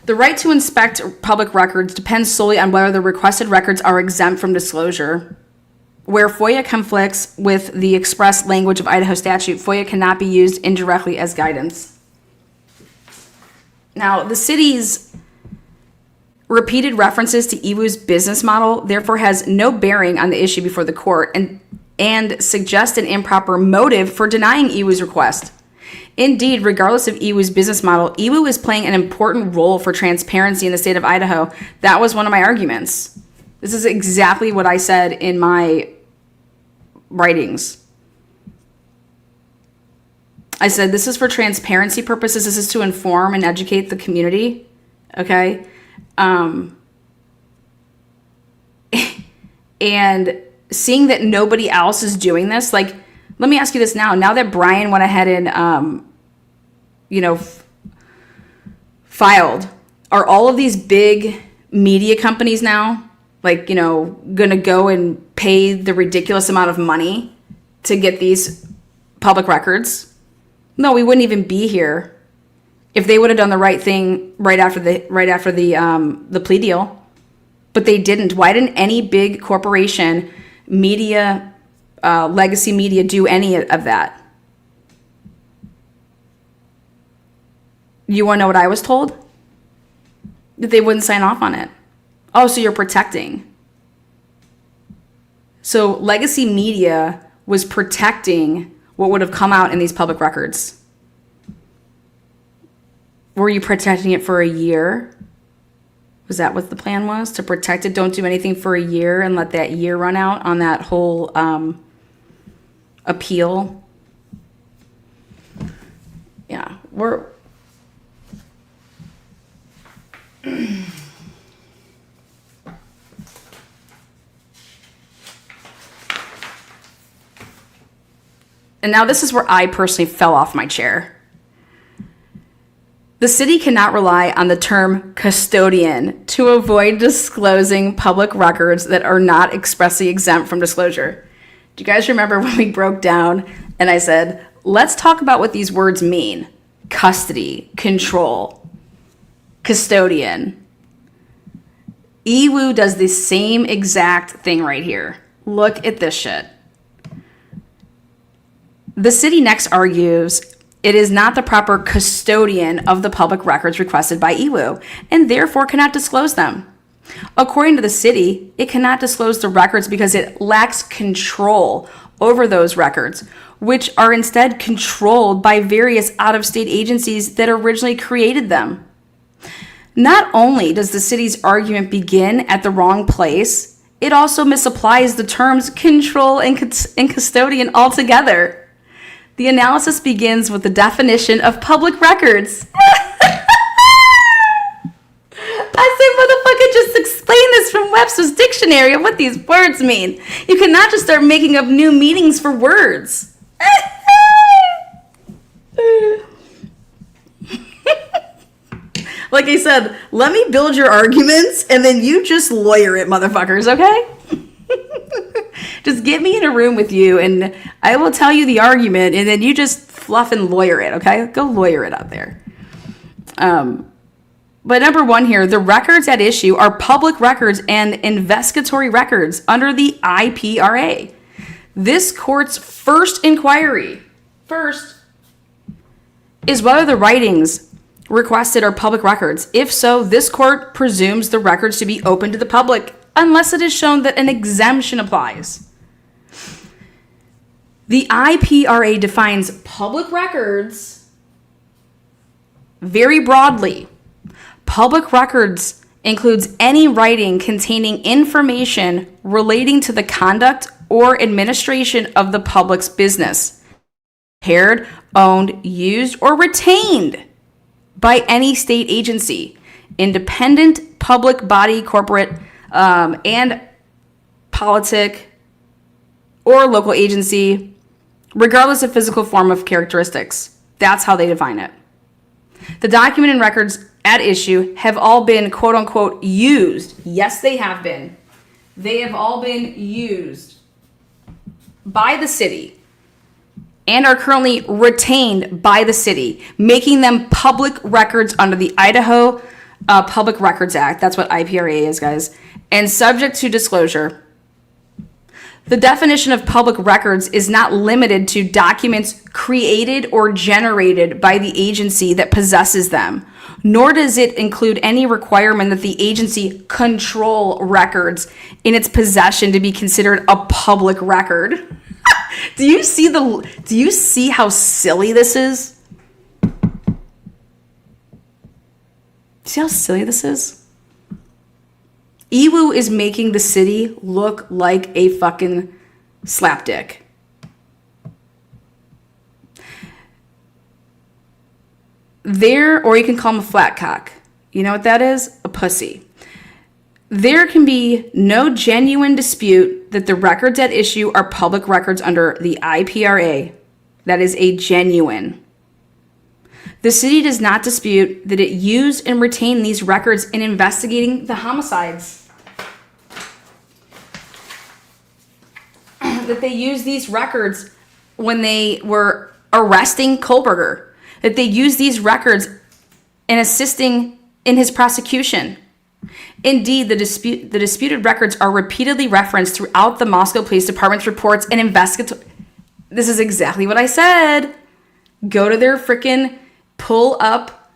Speaker 1: The right to inspect public records depends solely on whether the requested records are exempt from disclosure. Where FOIA conflicts with the express language of Idaho statute, FOIA cannot be used indirectly as guidance. Now, the city's repeated references to EWU's business model therefore has no bearing on the issue before the court and suggest an improper motive for denying EWU's request. Indeed, regardless of EWU's business model, EWU is playing an important role for transparency in the state of Idaho. That was one of my arguments. This is exactly what I said in my writings. I said, this is for transparency purposes. This is to inform and educate the community. Okay? And seeing that nobody else is doing this, like, let me ask you this now. Now that Brian went ahead and, filed, are all of these big media companies now, like, going to go and pay the ridiculous amount of money to get these public records? No, we wouldn't even be here if they would have done the right thing right after the plea deal. But they didn't. Why didn't any big corporation, media, legacy media, do any of that? You want to know what I was told? That they wouldn't sign off on it. Oh, so you're protecting. So legacy media was protecting what would have come out in these public records. Were you protecting it for a year? Was that what the plan was? To protect it, don't do anything for a year and let that year run out on that whole appeal? Yeah, we're... And now this is where I personally fell off my chair. The city cannot rely on the term custodian to avoid disclosing public records that are not expressly exempt from disclosure. Do you guys remember when we broke down and I said, let's talk about what these words mean? Custody, control, custodian. EWU does the same exact thing right here. Look at this shit. The city next argues it is not the proper custodian of the public records requested by EWU and therefore cannot disclose them. According to the city, it cannot disclose the records because it lacks control over those records, which are instead controlled by various out-of-state agencies that originally created them. Not only does the city's argument begin at the wrong place, it also misapplies the terms control and custodian altogether. The analysis begins with the definition of public records. I said, motherfucker, just explain this from Webster's dictionary of what these words mean. You cannot just start making up new meanings for words. Like I said, let me build your arguments and then you just lawyer it, motherfuckers, okay? Just get me in a room with you and I will tell you the argument and then you just fluff and lawyer it, okay? Go lawyer it out there. But number one here, the records at issue are public records and investigatory records under the IPRA. This court's first inquiry, is whether the writings requested are public records. If so, this court presumes the records to be open to the public unless it is shown that an exemption applies. The IPRA defines public records very broadly. Public records includes any writing containing information relating to the conduct or administration of the public's business, prepared, owned, used, or retained by any state agency, independent public body, corporate, and politic, or local agency, regardless of physical form of characteristics. That's how they define it. The document and records at issue have all been, quote unquote, used. Yes, they have been. They have all been used by the city and are currently retained by the city, making them public records under the Idaho Public Records Act. That's what IPRA is, guys. And subject to disclosure. The definition of public records is not limited to documents created or generated by the agency that possesses them, nor does it include any requirement that the agency control records in its possession to be considered a public record. Do you see how silly this is? See how silly this is? EWU is making the city look like a fucking slapdick. Or you can call him a flat cock. You know what that is? A pussy. There can be no genuine dispute that the records at issue are public records under the IPRA. That is a genuine. The city does not dispute that it used and retained these records in investigating the homicides. That they used these records when they were arresting Kohlberger. That they used these records in assisting in his prosecution. Indeed, the disputed records are repeatedly referenced throughout the Moscow Police Department's reports and investigatory. This is exactly what I said. Go to their freaking, pull up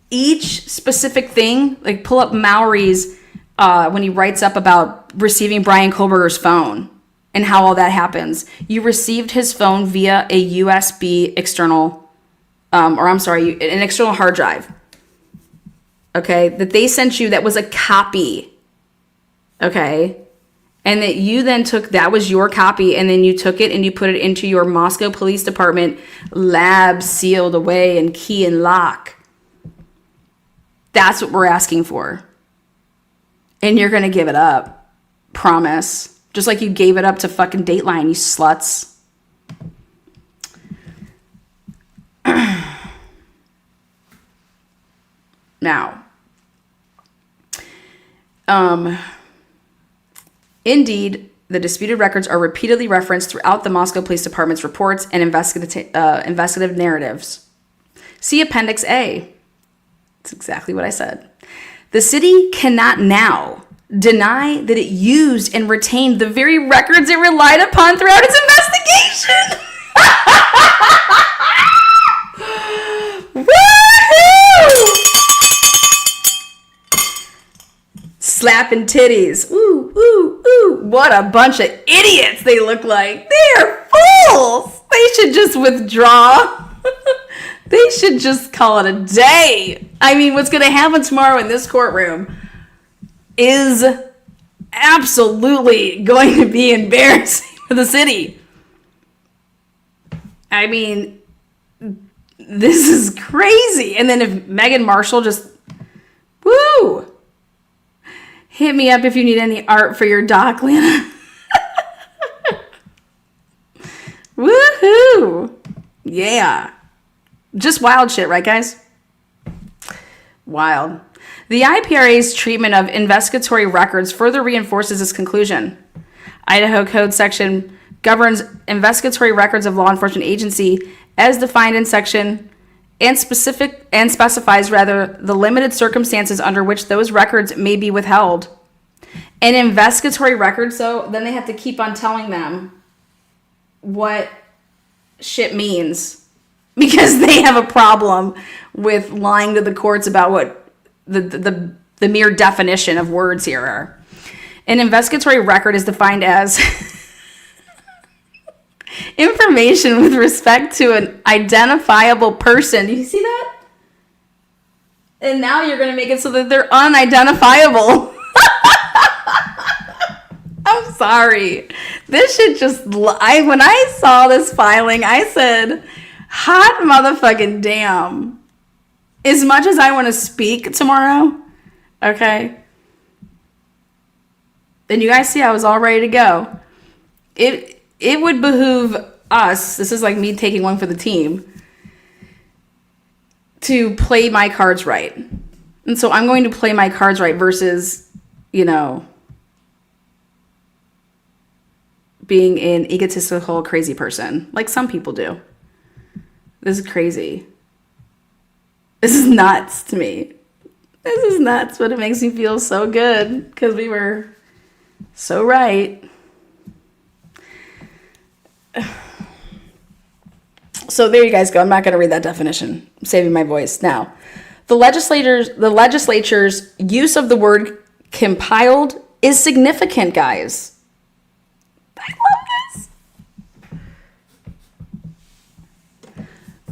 Speaker 1: each specific thing, like pull up Maury's when he writes up about receiving Brian Kohlberger's phone and how all that happens. You received his phone via a USB external, an external hard drive. Okay, that they sent you that was a copy. Okay, and that you then that was your copy, and then you took it and you put it into your Moscow Police Department lab, sealed away and key and lock. That's what we're asking for. And you're going to give it up. Promise. Just like you gave it up to fucking Dateline, you sluts. Now, indeed, the disputed records are repeatedly referenced throughout the Moscow Police Department's reports and investigative narratives. See Appendix A. That's exactly what I said. The city cannot now deny that it used and retained the very records it relied upon throughout its investigation. Woohoo! Slapping titties. Ooh, ooh, ooh. What a bunch of idiots they look like. They are fools. They should just withdraw. They should just call it a day. I mean, what's going to happen tomorrow in this courtroom is absolutely going to be embarrassing for the city. I mean, this is crazy. And then if Meghan Marshall just, woo, hit me up if you need any art for your doc, Lana. Woohoo. Yeah. Just wild shit, right, guys? Wild. The IPRA's treatment of investigatory records further reinforces this conclusion. Idaho Code section governs investigatory records of law enforcement agency as defined in section and specifies the limited circumstances under which those records may be withheld. An investigatory record, so then they have to keep on telling them what shit means. Because they have a problem with lying to the courts about what the mere definition of words here are. An investigatory record is defined as information with respect to an identifiable person. Do you see that? And now you're going to make it so that they're unidentifiable. I'm sorry. This shit just... when I saw this filing, I said... hot motherfucking damn. As much as I want to speak tomorrow, okay? And you guys see I was all ready to go. It would behoove us, this is like me taking one for the team, to play my cards right. And so I'm going to play my cards right versus, being an egotistical, crazy person, like some people do. This is crazy. This is nuts to me. This is nuts, but it makes me feel so good because we were so right. So there you guys go. I'm not going to read that definition. I'm saving my voice. Now, the legislature's use of the word compiled is significant, guys. I love this.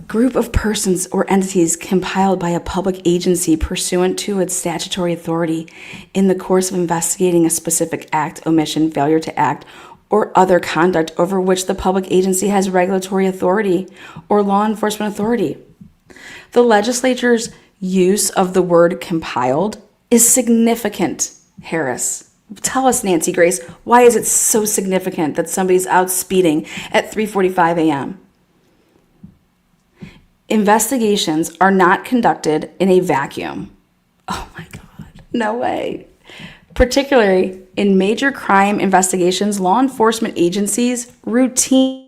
Speaker 1: Group of persons or entities compiled by a public agency pursuant to its statutory authority in the course of investigating a specific act, omission, failure to act, or other conduct over which the public agency has regulatory authority or law enforcement authority. The legislature's use of the word compiled is significant, Harris. Tell us, Nancy Grace, why is it so significant that somebody's out speeding at 3:45 a.m.? Investigations are not conducted in a vacuum. Oh my God, no way. Particularly in major crime investigations, law enforcement agencies routinely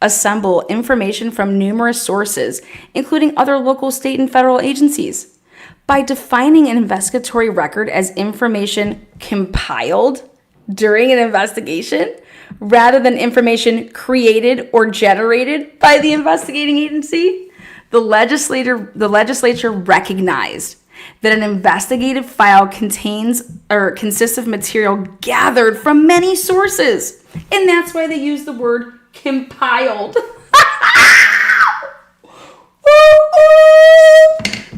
Speaker 1: assemble information from numerous sources, including other local, state, and federal agencies. By defining an investigatory record as information compiled during an investigation, rather than information created or generated by the investigating agency, the legislature recognized that an investigative file consists of material gathered from many sources. And that's why they use the word compiled.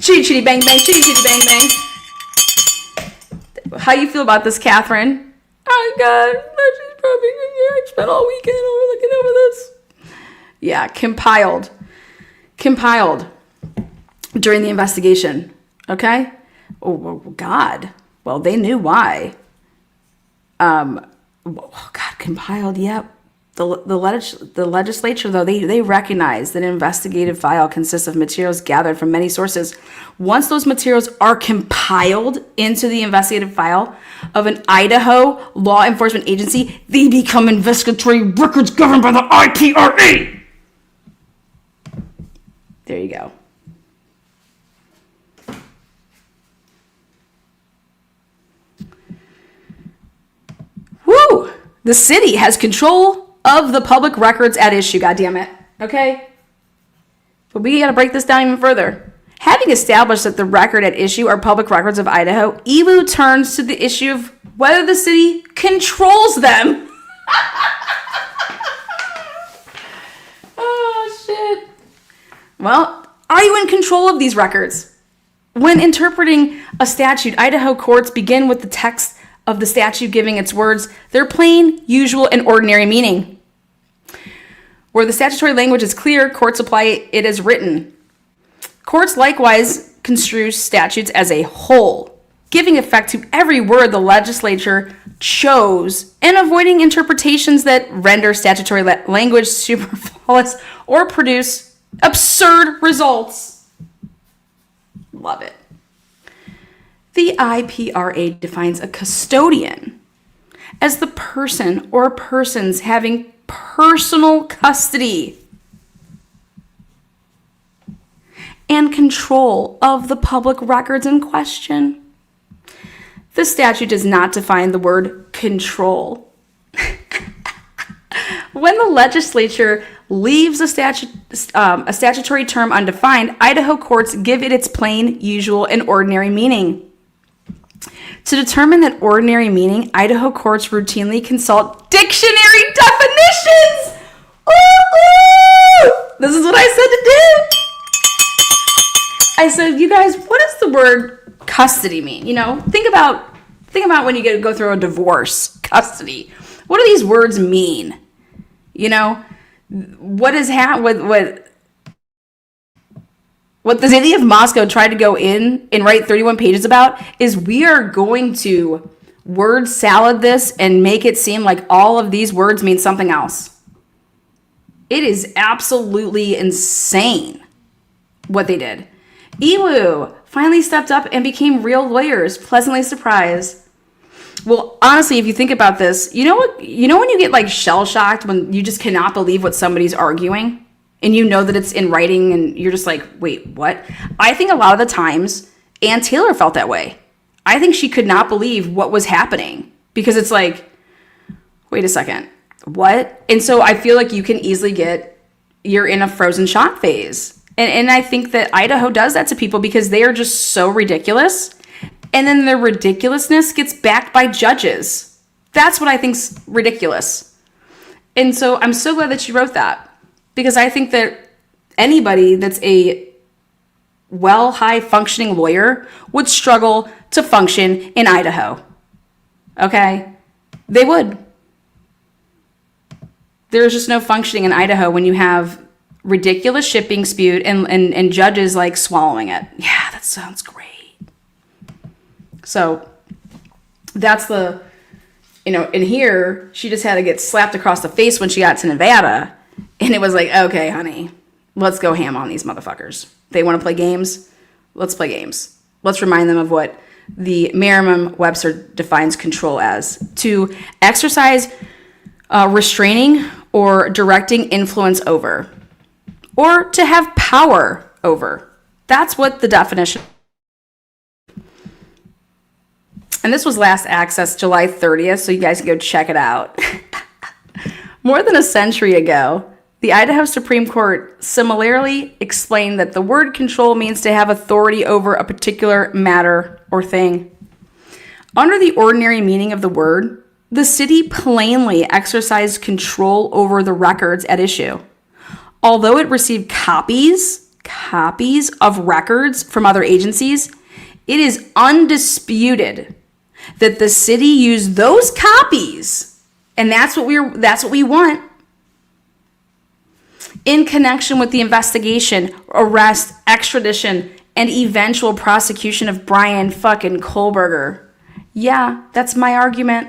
Speaker 1: Chitty chitty bang bang, chitty chitty bang bang. How you feel about this, Catherine? Oh God, she's probably I spent all weekend looking over this. Yeah, compiled during the investigation. Okay. Oh God. Well, they knew why. Oh God, compiled. Yep. The legislature, though, they recognize that an investigative file consists of materials gathered from many sources. Once those materials are compiled into the investigative file of an Idaho law enforcement agency, they become investigatory records governed by the IPRA. There you go. Woo! The city has control of the public records at issue, goddammit. Okay? But we gotta break this down even further. Having established that the record at issue are public records of Idaho, EWU turns to the issue of whether the city controls them. Oh, shit. Well, are you in control of these records? When interpreting a statute, Idaho courts begin with the text of the statute giving its words their plain, usual, and ordinary meaning. Where the statutory language is clear, courts apply it as written. Courts likewise construe statutes as a whole, giving effect to every word the legislature chose and avoiding interpretations that render statutory language superfluous or produce absurd results. Love it. The IPRA defines a custodian as the person or persons having personal custody and control of the public records in question. The statute does not define the word control. When the legislature leaves a statutory term undefined, Idaho courts give it its plain, usual, and ordinary meaning. To determine that ordinary meaning, Idaho courts routinely consult dictionary definitions. Ooh! This is what I said to do. I said, you guys, what does the word custody mean? You know, think about when you go through a divorce, custody. What do these words mean? You know, what the city of Moscow tried to go in and write 31 pages about is we are going to word salad this and make it seem like all of these words mean something else. It is absolutely insane what they did. EWU finally stepped up and became real lawyers, pleasantly surprised. Well, honestly, if you think about this, you know what? You know when you get like shell shocked when you just cannot believe what somebody's arguing, and you know that it's in writing, and you're just like, wait, what? I think a lot of the times, Ann Taylor felt that way. I think she could not believe what was happening because it's like, wait a second, what? And so I feel like you can easily you're in a frozen shock phase. And I think that Idaho does that to people because they are just so ridiculous. And then their ridiculousness gets backed by judges. That's what I think's ridiculous. And so I'm so glad that you wrote that because I think that anybody that's a high functioning lawyer would struggle to function in Idaho. Okay? They would. There's just no functioning in Idaho when you have ridiculous shit being spewed and judges like swallowing it. Yeah, that sounds great. So that's and here she just had to get slapped across the face when she got to Nevada. And it was like, okay, honey, let's go ham on these motherfuckers. They want to play games. Let's play games. Let's remind them of what the Merriam-Webster defines control as: to exercise restraining or directing influence over, or to have power over. That's what the definition. And this was last accessed July 30th, so you guys can go check it out. More than a century ago, the Idaho Supreme Court similarly explained that the word control means to have authority over a particular matter or thing. Under the ordinary meaning of the word, the city plainly exercised control over the records at issue. Although it received copies of records from other agencies, it is undisputed that the city used those copies, and that's what we want, in connection with the investigation, arrest, extradition, and eventual prosecution of Brian fucking Kohlberger. Yeah, that's my argument.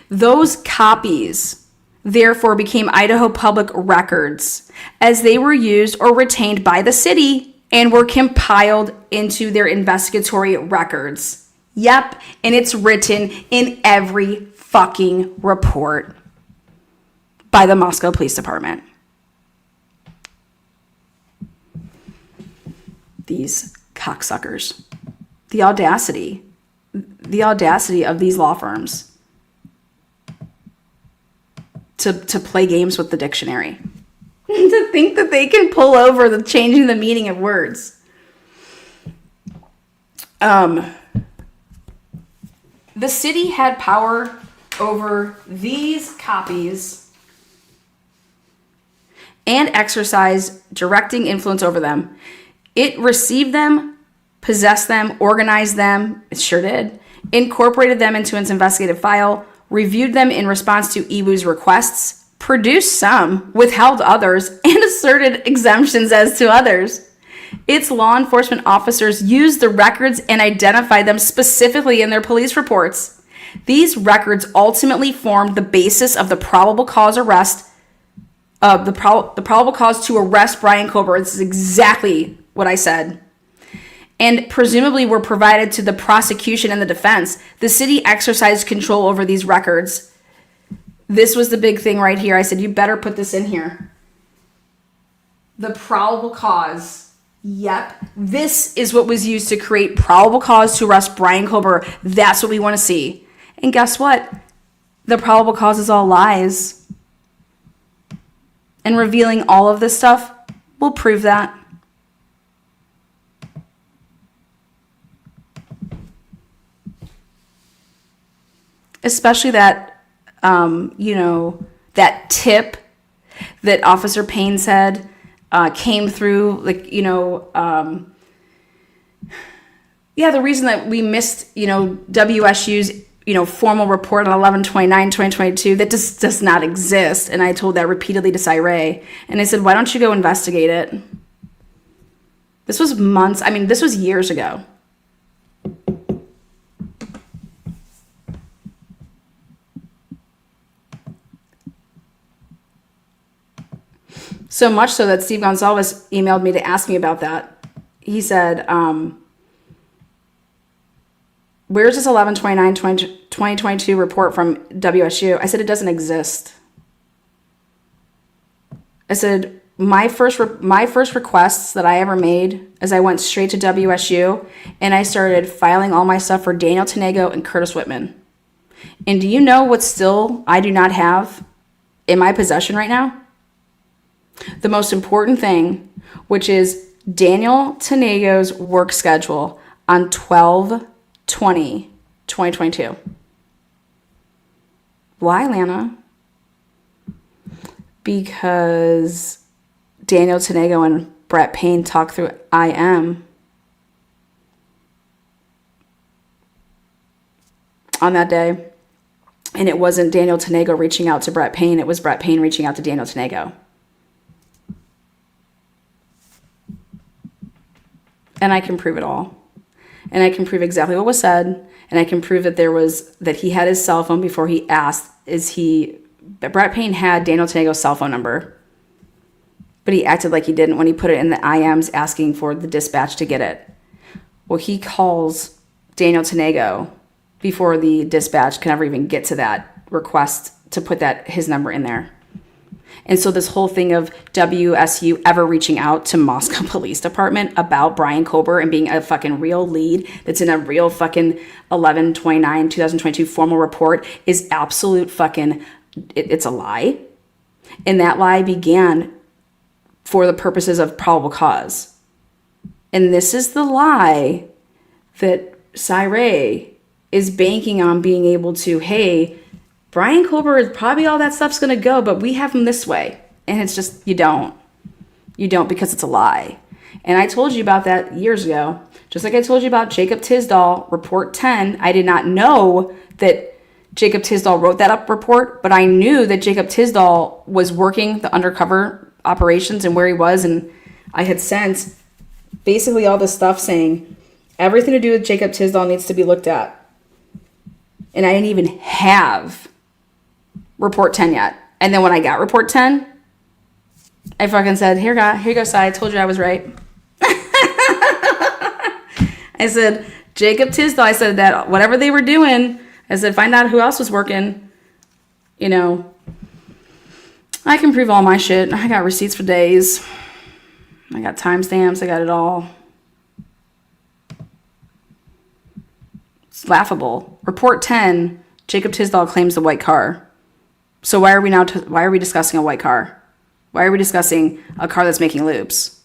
Speaker 1: Those copies therefore became Idaho public records as they were used or retained by the city and were compiled into their investigatory records. Yep, and it's written in every fucking report by the Moscow Police Department. These cocksuckers. The audacity of these law firms to play games with the dictionary. To think that they can pull over the changing the meaning of words. The city had power over these copies and exercised directing influence over them. It received them, possessed them, organized them, it sure did, incorporated them into its investigative file, reviewed them in response to EWU's requests, produced some, withheld others, and asserted exemptions as to others. Its law enforcement officers used the records and identified them specifically in their police reports. These records ultimately formed the basis of the probable cause the probable cause to arrest Brian Kohlberger. This is exactly what I said. And presumably were provided to the prosecution and the defense. The city exercised control over these records. This was the big thing right here. I said, you better put this in here. The probable cause. Yep. This is what was used to create probable cause to arrest Brian Kohlberger. That's what we want to see. And guess what? The probable cause is all lies. And revealing all of this stuff will prove that. Especially that, that tip that Officer Payne said came through, the reason that we missed, WSU's, formal report on 11/29/2022, that just does not exist. And I told that repeatedly to Cyree. And I said, why don't you go investigate it? This was this was years ago. So much so that Steve Gonsalves emailed me to ask me about that. He said, where's this 11/29/2022 report from WSU? I said, it doesn't exist. I said, my first requests that I ever made is I went straight to WSU and I started filing all my stuff for Daniel Tanego and Curtis Whitman. And do you know what still I do not have in my possession right now? The most important thing, which is Daniel Tanego's work schedule on 12/20/2022. Why, Lana? Because Daniel Tanego and Brett Payne talked through IM on that day. And it wasn't Daniel Tanego reaching out to Brett Payne. It was Brett Payne reaching out to Daniel Tanego. And I can prove it all. And I can prove exactly what was said. And I can prove that that he had his cell phone before he asked, Brett Payne had Daniel Tanego's cell phone number. But he acted like he didn't when he put it in the IMs asking for the dispatch to get it. Well, he calls Daniel Tanego before the dispatch can ever even get to that request to put his number in there. And so this whole thing of WSU ever reaching out to Moscow Police Department about Brian Kober and being a fucking real lead that's in a real fucking 11/29/2022 formal report is absolute fucking, it's a lie. And that lie began for the purposes of probable cause. And this is the lie that Cyray is banking on being able to, hey, Brian Kober is probably all that stuff's going to go, but we have him this way. And it's just, you don't. You don't, because it's a lie. And I told you about that years ago. Just like I told you about Jacob Tisdall, Report 10. I did not know that Jacob Tisdall wrote that up report, but I knew that Jacob Tisdall was working the undercover operations and where he was. And I had sent basically all this stuff saying everything to do with Jacob Tisdall needs to be looked at. And I didn't even have Report 10 yet. And then when I got Report 10, I fucking said, here you go, Cy. I told you I was right. I said, Jacob Tisdall, I said that whatever they were doing, I said, find out who else was working. You know, I can prove all my shit. I got receipts for days. I got timestamps. I got it all. It's laughable. Report 10, Jacob Tisdall claims the white car. So why are we discussing a white car? Why are we discussing a car that's making loops?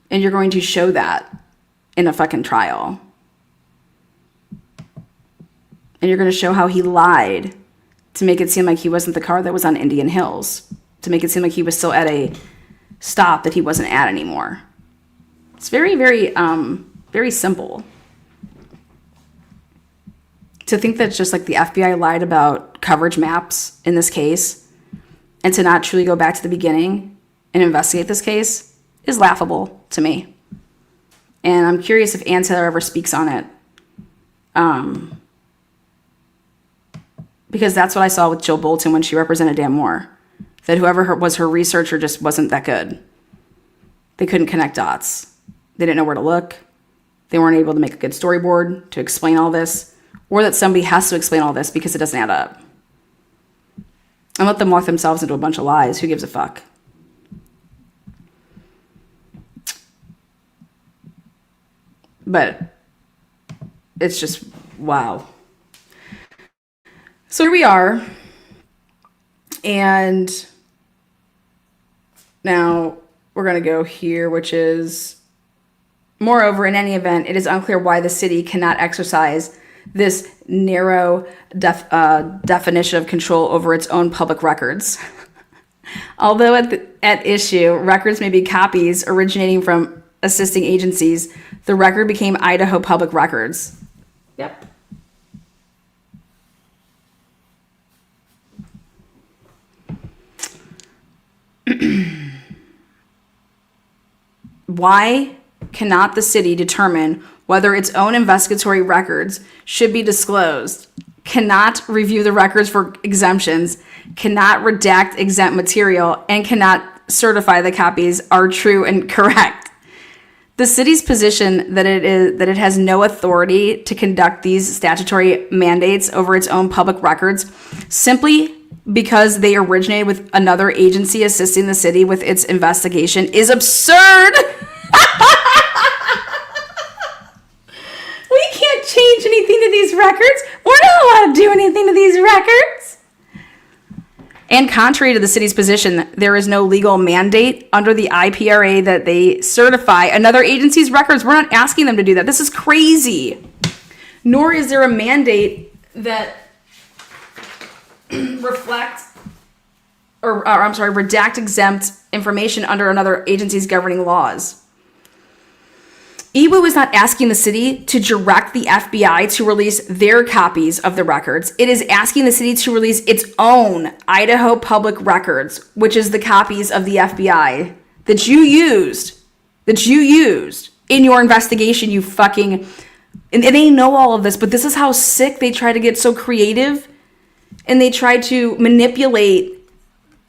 Speaker 1: And you're going to show that in a fucking trial. And you're going to show how he lied to make it seem like he wasn't the car that was on Indian Hills. To make it seem like he was still at a stop that he wasn't at anymore. It's very, very, very simple. To think that just like the FBI lied about coverage maps in this case and to not truly go back to the beginning and investigate this case is laughable to me. And I'm curious if Ann Taylor ever speaks on it. Because that's what I saw with Jill Bolton when she represented Dan Moore. That whoever was her researcher just wasn't that good. They couldn't connect dots. They didn't know where to look. They weren't able to make a good storyboard to explain all this. Or that somebody has to explain all this because it doesn't add up. And let them walk themselves into a bunch of lies. Who gives a fuck? But it's just, wow. So here we are. And now we're going to go here, which is, moreover, in any event, it is unclear why the city cannot exercise this narrow definition of control over its own public records. Although at issue, records may be copies originating from assisting agencies, the record became Idaho Public Records. Yep. Why cannot the city determine whether its own investigatory records should be disclosed, cannot review the records for exemptions, cannot redact exempt material, and cannot certify the copies are true and correct? The city's position that it has no authority to conduct these statutory mandates over its own public records simply because they originated with another agency assisting the city with its investigation is absurd. We can't change anything to these records. We're not allowed to do anything to these records. And contrary to the city's position, there is no legal mandate under the IPRA that they certify another agency's records. We're not asking them to do that. This is crazy. Nor is there a mandate that redact exempt information under another agency's governing laws. EWU is not asking the city to direct the FBI to release their copies of the records. It is asking the city to release its own Idaho public records, which is the copies of the FBI that you used in your investigation, you fucking... And they know all of this, but this is how sick they try to get so creative, and they try to manipulate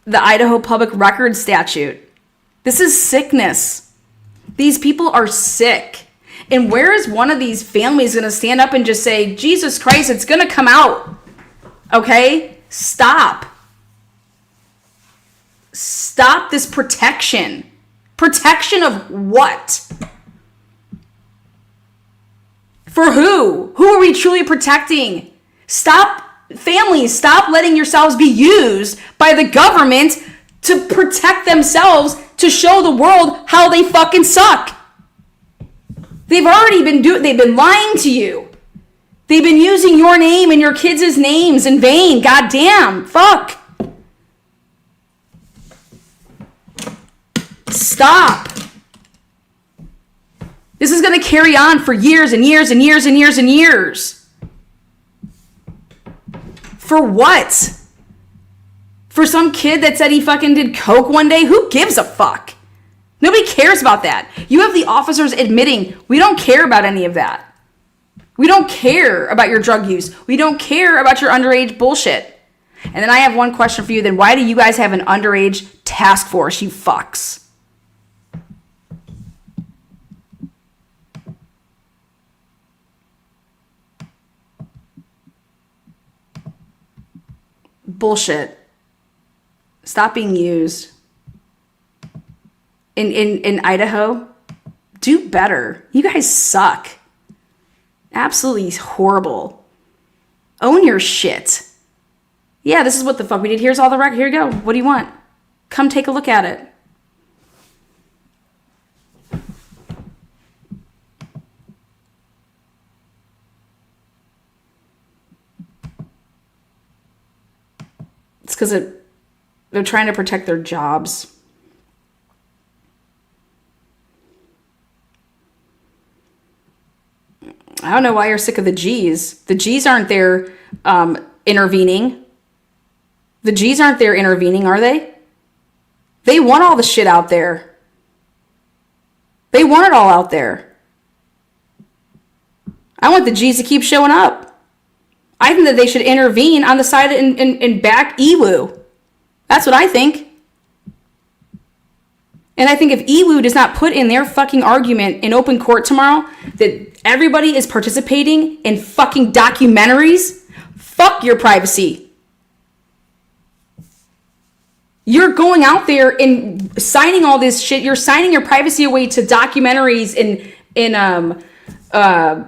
Speaker 1: the Idaho public records statute. This is sickness. These people are sick. And where is one of these families going to stand up and just say, Jesus Christ, it's going to come out. Okay? Stop. Stop this protection. Protection of what? For who? Who are we truly protecting? Stop, families, stop letting yourselves be used by the government to protect themselves, to show the world how they fucking suck. They've been lying to you. They've been using your name and your kids' names in vain. Goddamn. Fuck. Stop. This is going to carry on for years and years and years and years and years. For what? For some kid that said he fucking did coke one day? Who gives a fuck? Nobody cares about that. You have the officers admitting, we don't care about any of that. We don't care about your drug use. We don't care about your underage bullshit. And then I have one question for you. Then why do you guys have an underage task force, you fucks? Bullshit. Stop being used. In Idaho, do better. You guys suck. Absolutely horrible. Own your shit. Yeah, this is what the fuck we did. Here's all the record. Here you go. What do you want? Come take a look at it. It's because they're trying to protect their jobs. I don't know why you're sick of the G's. The G's aren't there intervening. The G's aren't there intervening, are they? They want all the shit out there. They want it all out there. I want the G's to keep showing up. I think that they should intervene on the side and back EWU. That's what I think. And I think if EWU does not put in their fucking argument in open court tomorrow that everybody is participating in fucking documentaries, fuck your privacy. You're going out there and signing all this shit. You're signing your privacy away to documentaries and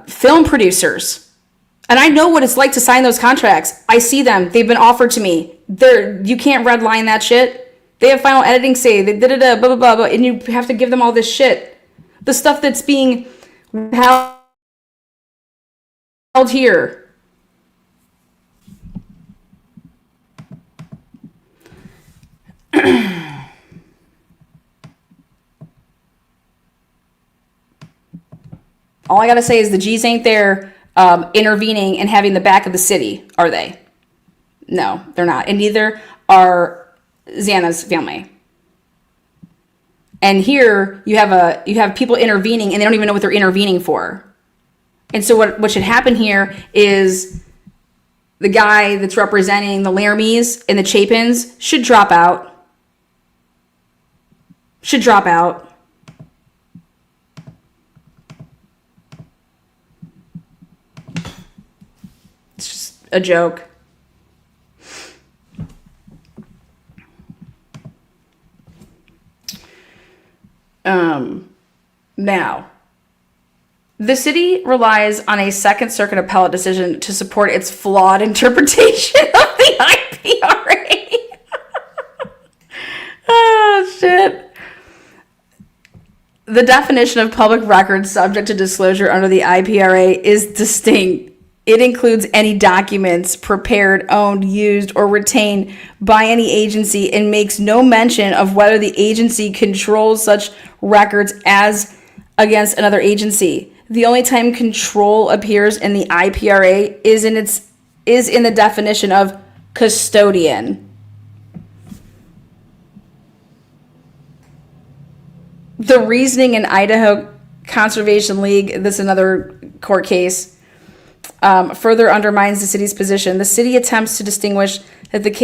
Speaker 1: film producers. And I know what it's like to sign those contracts. I see them. They've been offered to me. You can't redline that shit. They have final editing say, they did it, blah, blah, blah, blah, and you have to give them all this shit. The stuff that's being held here. All I gotta say is the G's ain't there intervening and having the back of the city, are they? No, they're not. And neither are Xana's family. And here you have people intervening and they don't even know what they're intervening for. And so what should happen here is the guy that's representing the Laramies and the Chapins should drop out. a joke. Now, the city relies on a Second Circuit appellate decision to support its flawed interpretation of the IPRA. Oh, shit. The definition of public records subject to disclosure under the IPRA is distinct. It includes any documents prepared, owned, used, or retained by any agency and makes no mention of whether the agency controls such records as against another agency. The only time control appears in the IPRA is in the definition of custodian. The reasoning in Idaho Conservation League, this is another court case, further undermines the city's position. The city attempts to distinguish that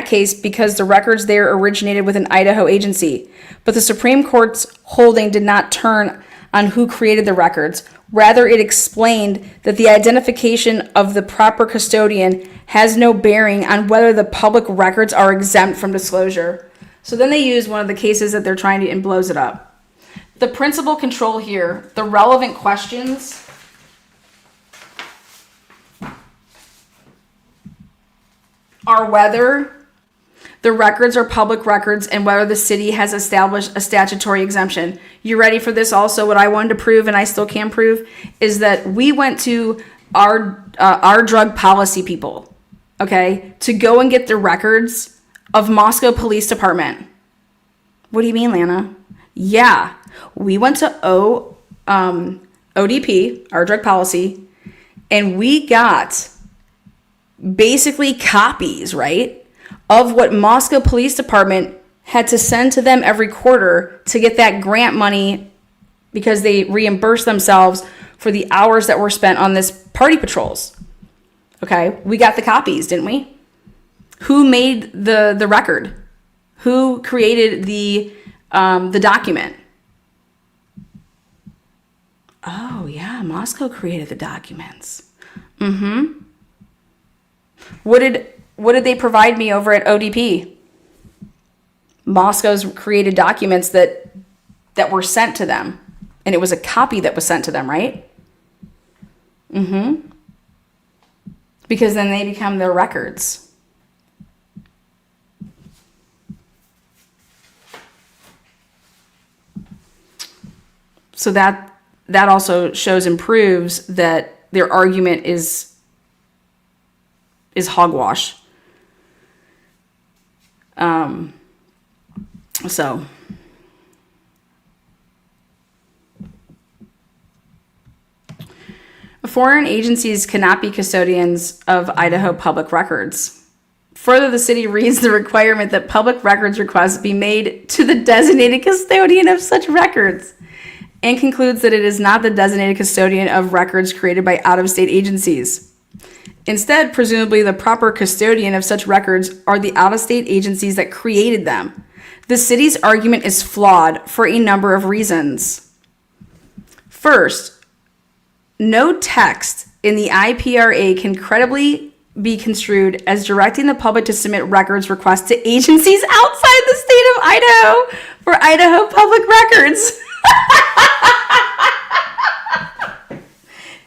Speaker 1: case because the records there originated with an Idaho agency. But the Supreme Court's holding did not turn on who created the records. Rather, it explained that the identification of the proper custodian has no bearing on whether the public records are exempt from disclosure. So then they use one of the cases that they're trying to, and blows it up. The principal control here, the relevant questions are whether the records are public records and whether the city has established a statutory exemption. You ready for this also? What I wanted to prove, and I still can prove, is that we went to our drug policy people, okay, to go and get the records of Moscow Police Department. What do you mean, Lana? Yeah, we went to ODP, our drug policy, and we got basically copies, right, of what Moscow Police Department had to send to them every quarter to get that grant money because they reimbursed themselves for the hours that were spent on this party patrols. Okay, we got the copies, didn't we? Who made the record? Who created the document? Oh yeah, Moscow created the documents. Mm-hmm. What did they provide me over at ODP? Moscow's created documents that were sent to them. And it was a copy that was sent to them, right? Mm-hmm. Because then they become their records. So that also shows and proves that their argument is hogwash. So foreign agencies cannot be custodians of Idaho public records. Further, the city reads the requirement that public records requests be made to the designated custodian of such records, and concludes that it is not the designated custodian of records created by out-of-state agencies. Instead, presumably the proper custodian of such records are the out-of-state agencies that created them. The city's argument is flawed for a number of reasons. First, no text in the IPRA can credibly be construed as directing the public to submit records requests to agencies outside the state of Idaho for Idaho public records.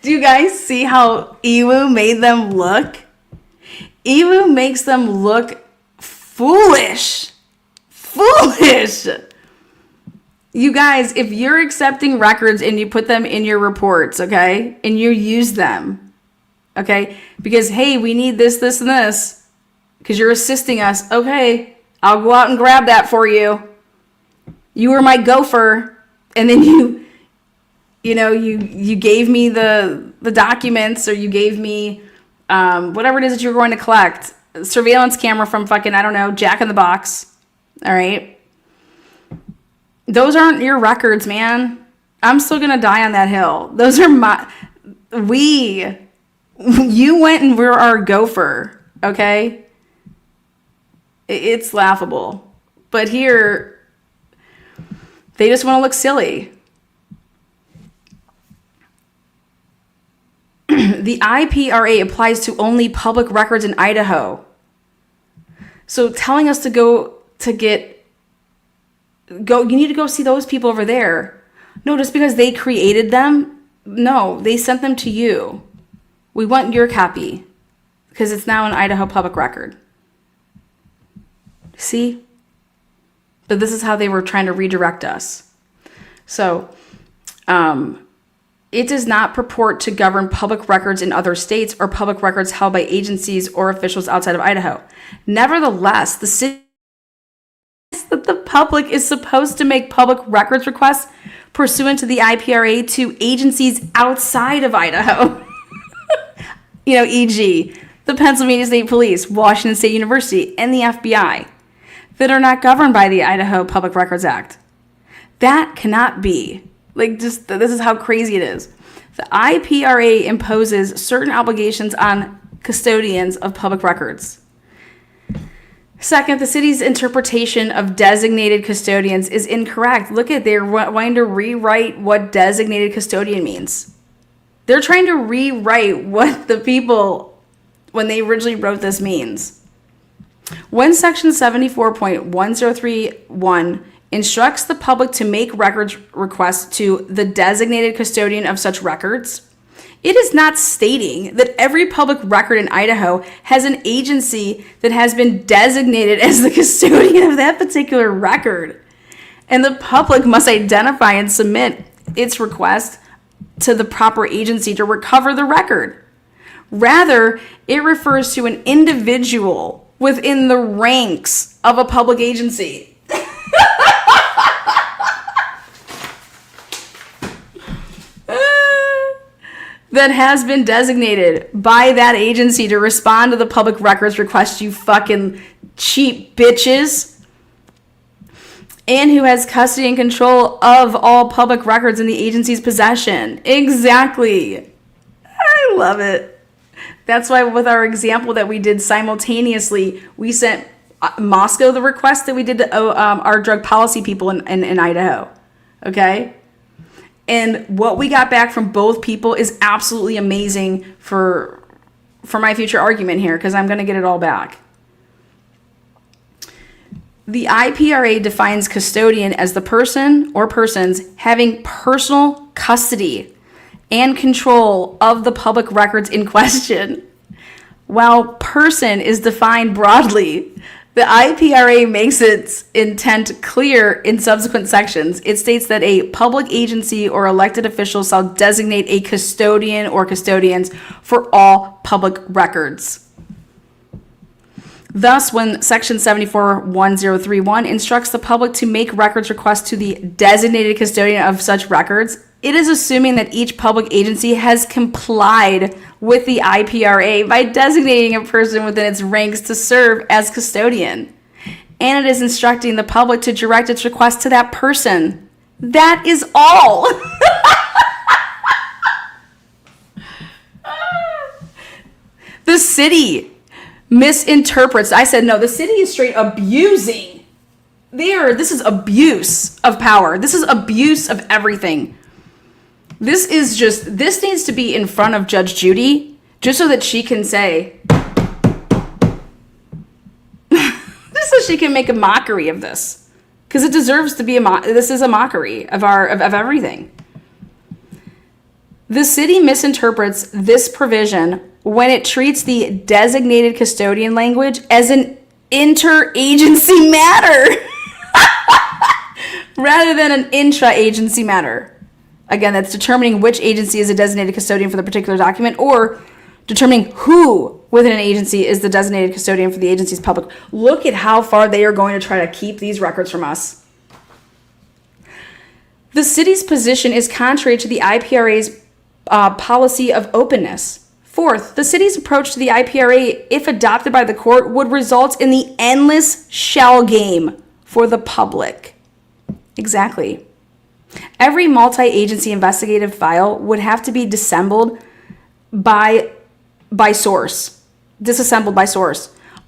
Speaker 1: Do you guys see how EWU made them look? EWU makes them look foolish. Foolish. You guys, if you're accepting records and you put them in your reports, okay, and you use them, okay, because, hey, we need this, this, and this, because you're assisting us, okay, I'll go out and grab that for you. You were my gopher, and then you gave me the documents, or you gave me whatever it is that you're going to collect. Surveillance camera from fucking, I don't know, Jack in the Box. All right. Those aren't your records, man. I'm still going to die on that hill. Those are you went and were our gopher. Okay. It's laughable. But here, they just want to look silly. The IPRA applies to only public records in Idaho. So telling us to you need to go see those people over there. No, just because they created them, no, they sent them to you. We want your copy because it's now an Idaho public record. See? But this is how they were trying to redirect us. So, it does not purport to govern public records in other states or public records held by agencies or officials outside of Idaho. Nevertheless, the city that the public is supposed to make public records requests pursuant to the IPRA to agencies outside of Idaho. E.g., the Pennsylvania State Police, Washington State University, and the FBI that are not governed by the Idaho Public Records Act. That cannot be. This is how crazy it is. The IPRA imposes certain obligations on custodians of public records. Second, the city's interpretation of designated custodians is incorrect. Look at, they're wanting to rewrite what designated custodian means. They're trying to rewrite what the people, when they originally wrote this, means. When Section 74.1031 instructs the public to make records requests to the designated custodian of such records, it is not stating that every public record in Idaho has an agency that has been designated as the custodian of that particular record. And the public must identify and submit its request to the proper agency to recover the record. Rather, it refers to an individual within the ranks of a public agency. That has been designated by that agency to respond to the public records request, you fucking cheap bitches. And who has custody and control of all public records in the agency's possession. Exactly. I love it. That's why with our example that we did simultaneously, we sent Moscow the request that we did to our drug policy people in Idaho. Okay? And what we got back from both people is absolutely amazing for my future argument here, because I'm going to get it all back. The IPRA defines custodian as the person or persons having personal custody and control of the public records in question. While person is defined broadly, the IPRA makes its intent clear in subsequent sections. It states that a public agency or elected official shall designate a custodian or custodians for all public records. Thus, when Section 74.1031 instructs the public to make records requests to the designated custodian of such records, it is assuming that each public agency has complied with the IPRA by designating a person within its ranks to serve as custodian. And it is instructing the public to direct its request to that person. That is all. The city misinterprets. I said, no, the city is straight abusing. This is abuse of power. This is abuse of everything. This needs to be in front of Judge Judy, just so that she can say, just so she can make a mockery of this. Because it deserves to be this is a mockery of everything. The city misinterprets this provision when it treats the designated custodian language as an interagency matter rather than an intra-agency matter. Again, that's determining which agency is a designated custodian for the particular document, or determining who within an agency is the designated custodian for the agency's public. Look at how far they are going to try to keep these records from us. The city's position is contrary to the IPRA's policy of openness. Fourth, the city's approach to the IPRA, if adopted by the court, would result in the endless shell game for the public. Exactly. Every multi-agency investigative file would have to be disassembled by source.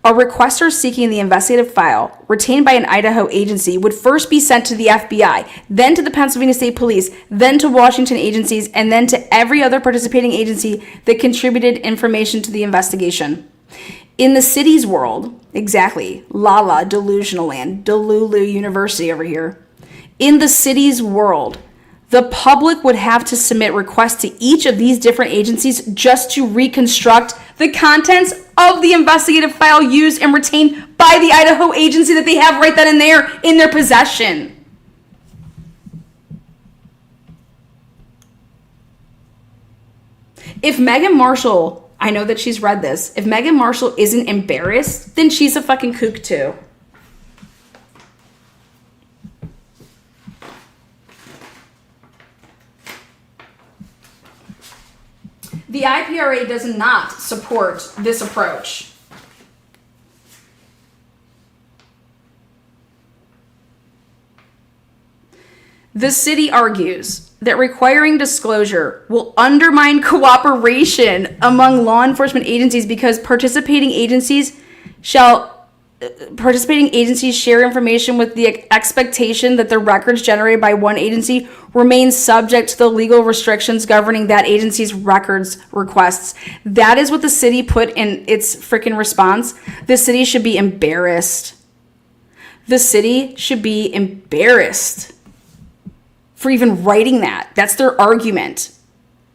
Speaker 1: A requester seeking the investigative file retained by an Idaho agency would first be sent to the FBI, then to the Pennsylvania State Police, then to Washington agencies, and then to every other participating agency that contributed information to the investigation. In the city's world, exactly, la delusional land, Delulu University over here. In the city's world, the public would have to submit requests to each of these different agencies just to reconstruct the contents of the investigative file used and retained by the Idaho agency that they have right then and there in their possession. If Megan Marshall, I know that she's read this, if Megan Marshall isn't embarrassed, then she's a fucking kook too. The IPRA does not support this approach. The city argues that requiring disclosure will undermine cooperation among law enforcement agencies because participating agencies share information with the expectation that the records generated by one agency remain subject to the legal restrictions governing that agency's records requests. That is what the city put in its freaking response. The city should be embarrassed. The city should be embarrassed for even writing that. That's their argument.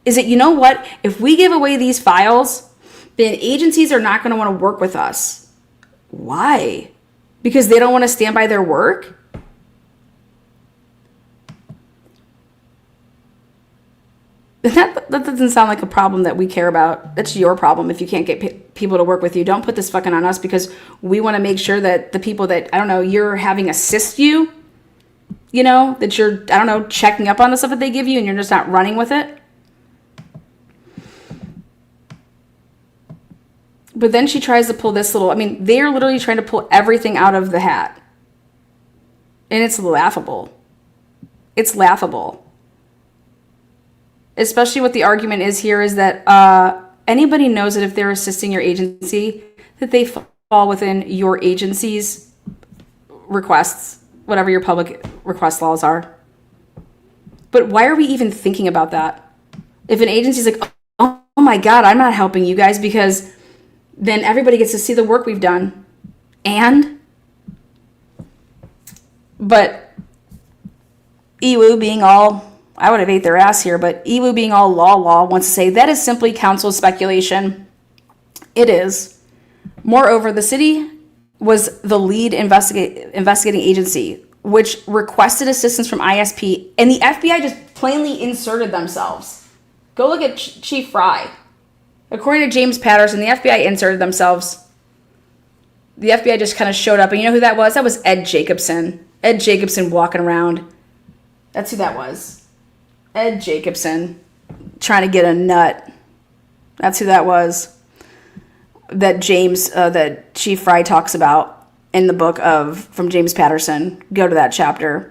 Speaker 1: Is it, you know what? If we give away these files, then agencies are not going to want to work with us. Why? Because they don't want to stand by their work? That doesn't sound like a problem that we care about. That's your problem if you can't get people to work with you. Don't put this fucking on us because we want to make sure that the people that, I don't know, you're having assist you, you know, that you're, I don't know, checking up on the stuff that they give you and you're just not running with it. But then she tries to pull this little, I mean, they're literally trying to pull everything out of the hat. And it's laughable. It's laughable. Especially what the argument is here is that anybody knows that if they're assisting your agency, that they fall within your agency's requests, whatever your public request laws are. But why are we even thinking about that? If an agency's like, oh my God, I'm not helping you guys because then everybody gets to see the work we've done. But EWU being all, I would have ate their ass here, but EWU being all law wants to say that is simply counsel's speculation. It is. Moreover, the city was the lead investigating agency, which requested assistance from ISP, and the FBI just plainly inserted themselves. Go look at Chief Fry. According to James Patterson, the FBI inserted themselves. The FBI just kind of showed up. And you know who that was? That was Ed Jacobson. Ed Jacobson walking around. That's who that was. Ed Jacobson trying to get a nut. That's who that was. That that Chief Fry talks about in the book from James Patterson. Go to that chapter.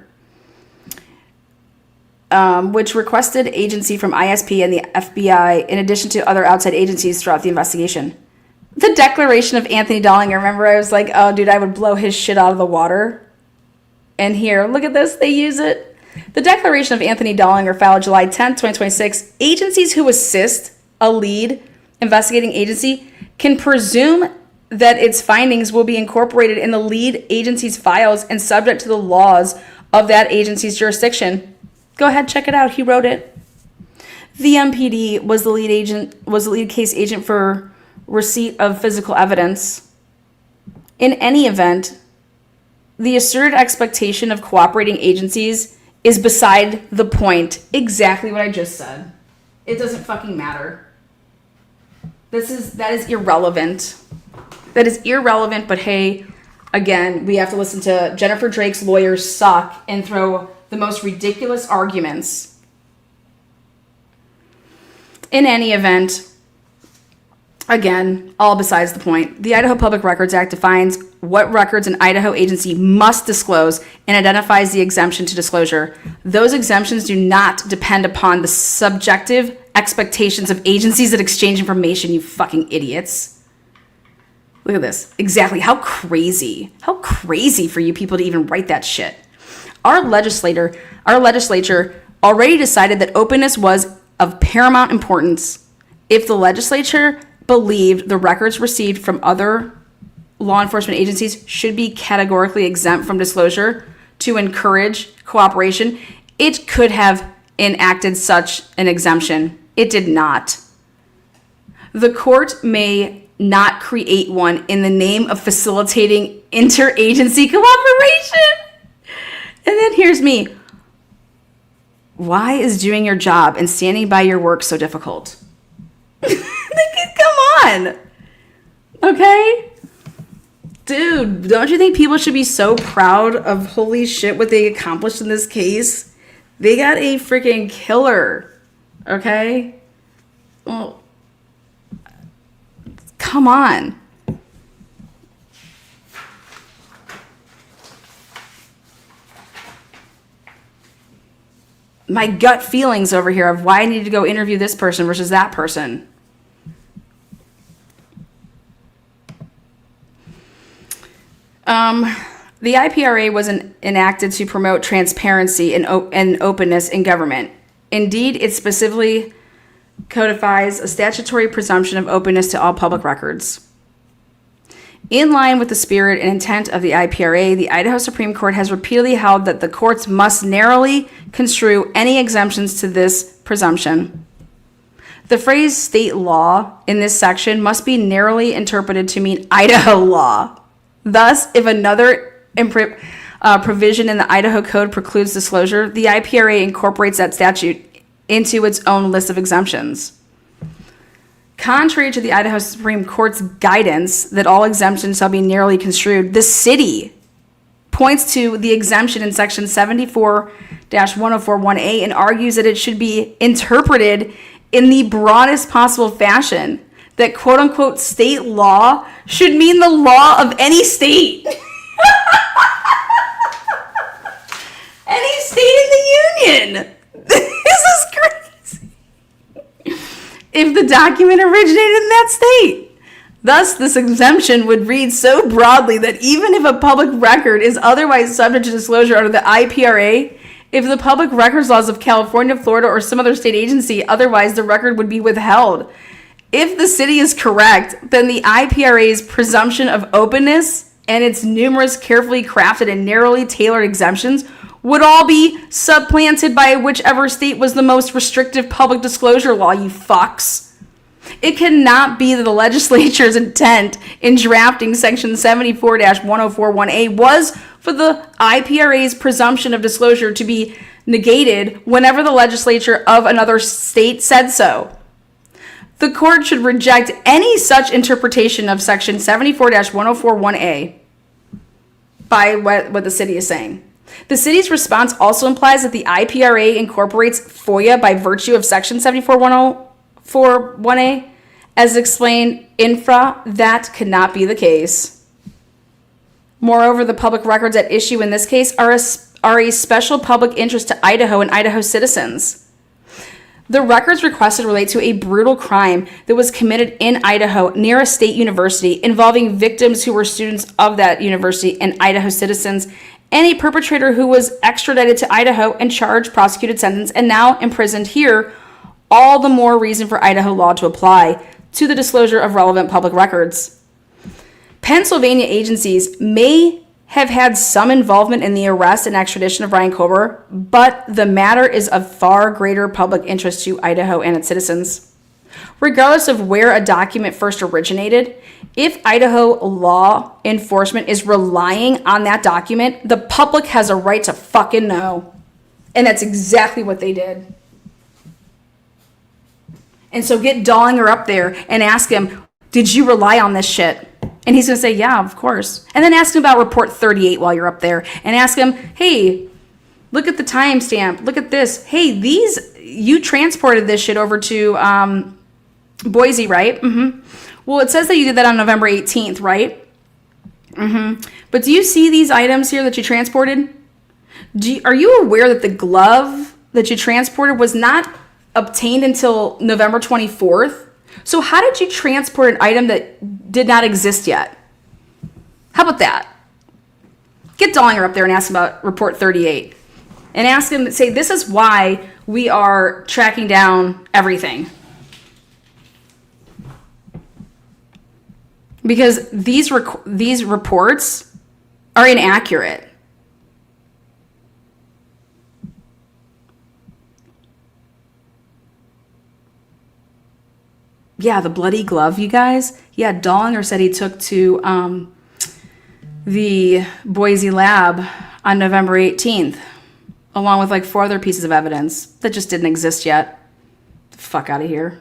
Speaker 1: Which requested agency from ISP and the FBI in addition to other outside agencies throughout the investigation. The declaration of Anthony Dollinger, remember I was like, oh dude, I would blow his shit out of the water. And here, look at this, they use it. The declaration of Anthony Dollinger filed July 10th, 2026. Agencies who assist a lead investigating agency can presume that its findings will be incorporated in the lead agency's files and subject to the laws of that agency's jurisdiction. Go ahead, check it out. He wrote it. The MPD was the lead case agent for receipt of physical evidence. In any event, the asserted expectation of cooperating agencies is beside the point. Exactly what I just said. It doesn't fucking matter. That is irrelevant. That is irrelevant, but hey, again, we have to listen to Jennifer Drake's lawyers suck and throw the most ridiculous arguments. In any event, again, all besides the point, the Idaho Public Records Act defines what records an Idaho agency must disclose and identifies the exemption to disclosure. Those exemptions do not depend upon the subjective expectations of agencies that exchange information, you fucking idiots. Look at this. Exactly. How crazy. How crazy for you people to even write that shit. Our legislature already decided that openness was of paramount importance. If the legislature believed the records received from other law enforcement agencies should be categorically exempt from disclosure to encourage cooperation, it could have enacted such an exemption. It did not. The court may not create one in the name of facilitating interagency cooperation. And then here's me. Why is doing your job and standing by your work so difficult? Come on. Okay? Dude, don't you think people should be so proud of holy shit what they accomplished in this case? They got a freaking killer. Okay? Well, come on. My gut feelings over here of why I need to go interview this person versus that person. The IPRA was enacted to promote transparency and openness in government. Indeed, it specifically codifies a statutory presumption of openness to all public records. In line with the spirit and intent of the IPRA, the Idaho Supreme Court has repeatedly held that the courts must narrowly construe any exemptions to this presumption. The phrase state law in this section must be narrowly interpreted to mean Idaho law. Thus, if another provision in the Idaho Code precludes disclosure, the IPRA incorporates that statute into its own list of exemptions. Contrary to the Idaho Supreme Court's guidance that all exemptions shall be narrowly construed, the city points to the exemption in section 74-1041A and argues that it should be interpreted in the broadest possible fashion, that quote-unquote state law should mean the law of any state. Any state in the union. This is crazy. If the document originated in that state. Thus, this exemption would read so broadly that even if a public record is otherwise subject to disclosure under the IPRA, if the public records laws of California, Florida, or some other state agency, otherwise the record would be withheld. If the city is correct, then the IPRA's presumption of openness and its numerous carefully crafted and narrowly tailored exemptions would all be supplanted by whichever state was the most restrictive public disclosure law, you fucks. It cannot be that the legislature's intent in drafting section 74-1041A was for the IPRA's presumption of disclosure to be negated whenever the legislature of another state said so. The court should reject any such interpretation of section 74-1041A by what the city is saying. The city's response also implies that the IPRA incorporates FOIA by virtue of section 74-1041A. As explained infra, that could not be the case. Moreover, the public records at issue in this case are a special public interest to Idaho and Idaho citizens. The records requested relate to a brutal crime that was committed in Idaho near a state university involving victims who were students of that university and Idaho citizens, and a perpetrator who was extradited to Idaho and charged, prosecuted, sentenced, and now imprisoned here. All the more reason for Idaho law to apply to the disclosure of relevant public records. Pennsylvania agencies may have had some involvement in the arrest and extradition of Ryan Kober, but the matter is of far greater public interest to Idaho and its citizens. Regardless of where a document first originated, if Idaho law enforcement is relying on that document, the public has a right to fucking know. And that's exactly what they did. And so get Dollinger up there and ask him, did you rely on this shit? And he's going to say, yeah, of course. And then ask him about report 38 while you're up there. And ask him, hey, look at the timestamp. Look at this. Hey, you transported this shit over to Boise, right? Mm-hmm. Well, it says that you did that on November 18th, right? Mm-hmm. But do you see these items here that you transported? Are you aware that the glove that you transported was not obtained until November 24th? So how did you transport an item that did not exist yet. How about that? Get Dollinger up there and ask him about Report 38. And ask him, say, this is why we are tracking down everything. Because these reports are inaccurate. Yeah, the bloody glove, you guys. Yeah, Dollinger said he took to the Boise lab on November 18th, along with like 4 other pieces of evidence that just didn't exist yet. The fuck out of here.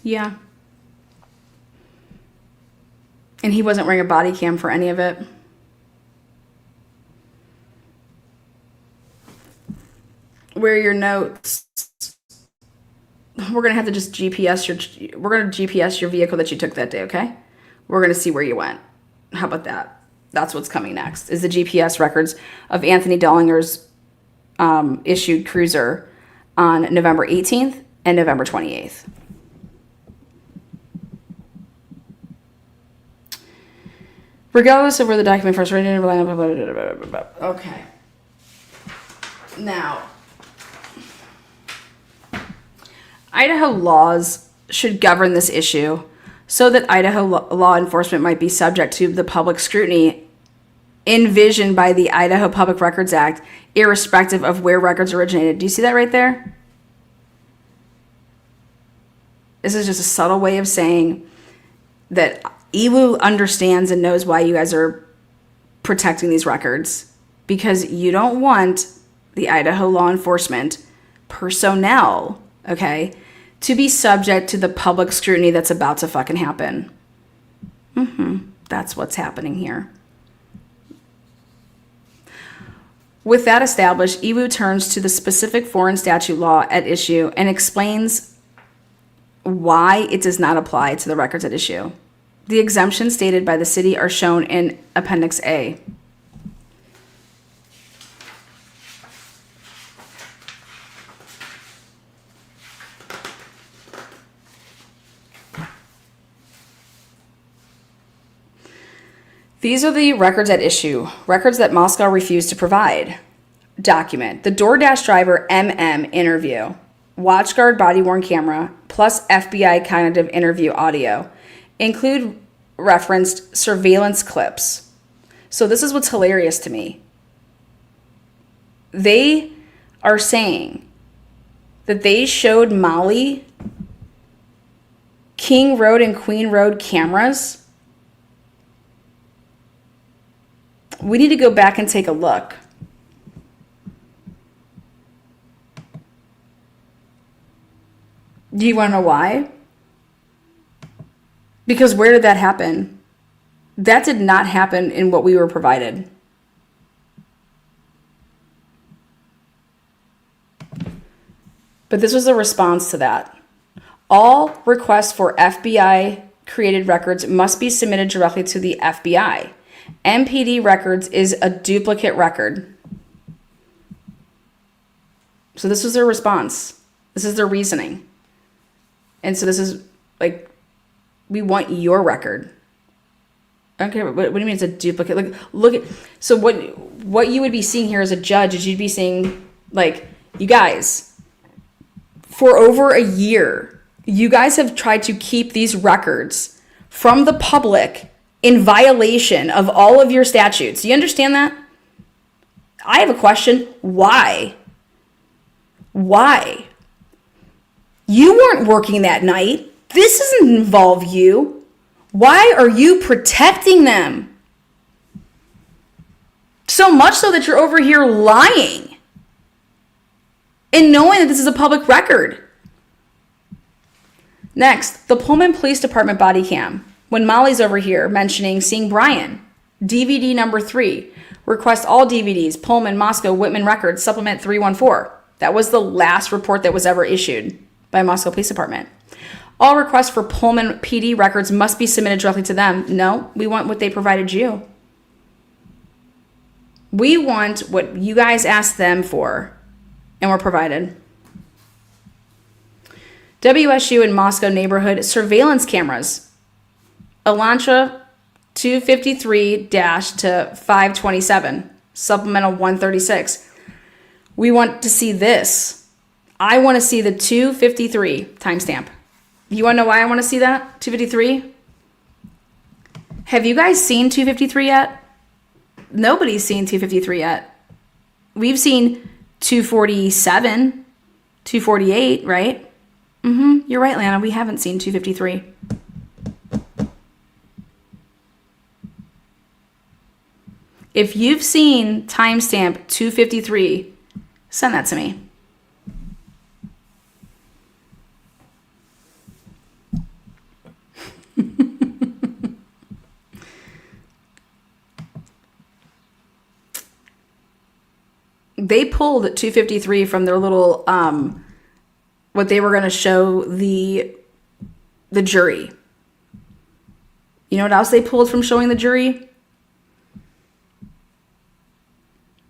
Speaker 1: Yeah. And he wasn't wearing a body cam for any of it. Where are your notes? We're gonna have to just GPS your vehicle that you took that day, okay? We're gonna see where you went. How about that? That's what's coming next, is the GPS records of Anthony Dollinger's issued cruiser on November 18th and November 28th. Regardless of where the document first written, okay. Now, Idaho laws should govern this issue so that Idaho law enforcement might be subject to the public scrutiny envisioned by the Idaho Public Records Act, irrespective of where records originated. Do you see that right there? This is just a subtle way of saying that EWU understands and knows why you guys are protecting these records, because you don't want the Idaho law enforcement personnel, okay, to be subject to the public scrutiny that's about to fucking happen. That's what's happening here. With that established, EWU turns to the specific foreign statute law at issue and explains why it does not apply to the records at issue. The exemptions stated by the city are shown in Appendix A. These are the records at issue, records that Moscow refused to provide. Document: the DoorDash driver MM interview, WatchGuard body-worn camera, plus FBI cognitive interview audio. Include referenced surveillance clips. So this is what's hilarious to me. They are saying that they showed Molly King Road and Queen Road cameras. We need to go back and take a look. Do you want to know why? Because where did that happen? That did not happen in what we were provided. But this was a response to that. All requests for FBI created records must be submitted directly to the FBI. MPD records is a duplicate record. So this was their response. This is their reasoning. And so this is like, we want your record. I don't care. What do you mean it's a duplicate? Like, look at, so what you would be seeing here as a judge is you'd be seeing, like, you guys, for over a year, you guys have tried to keep these records from the public in violation of all of your statutes. Do you understand that? I have a question. Why? Why? You weren't working that night. This doesn't involve you. Why are you protecting them? So much so that you're over here lying and knowing that this is a public record. Next, the Pullman Police Department body cam. When Molly's over here mentioning seeing Brian, DVD number 3, request all DVDs, Pullman, Moscow, Whitman Records, supplement 314. That was the last report that was ever issued by Moscow Police Department. All requests for Pullman PD records must be submitted directly to them. No, we want what they provided you. We want what you guys asked them for, and we're provided. WSU in Moscow neighborhood surveillance cameras. Elantra 253-527, supplemental 136. We want to see this. I want to see the 253 timestamp. You want to know why I want to see that? 253? Have you guys seen 253 yet? Nobody's seen 253 yet. We've seen 247, 248, right? You're right, Lana. We haven't seen 253. If you've seen timestamp 253, send that to me. They pulled 253 from their little, what they were going to show the jury. You know what else they pulled from showing the jury?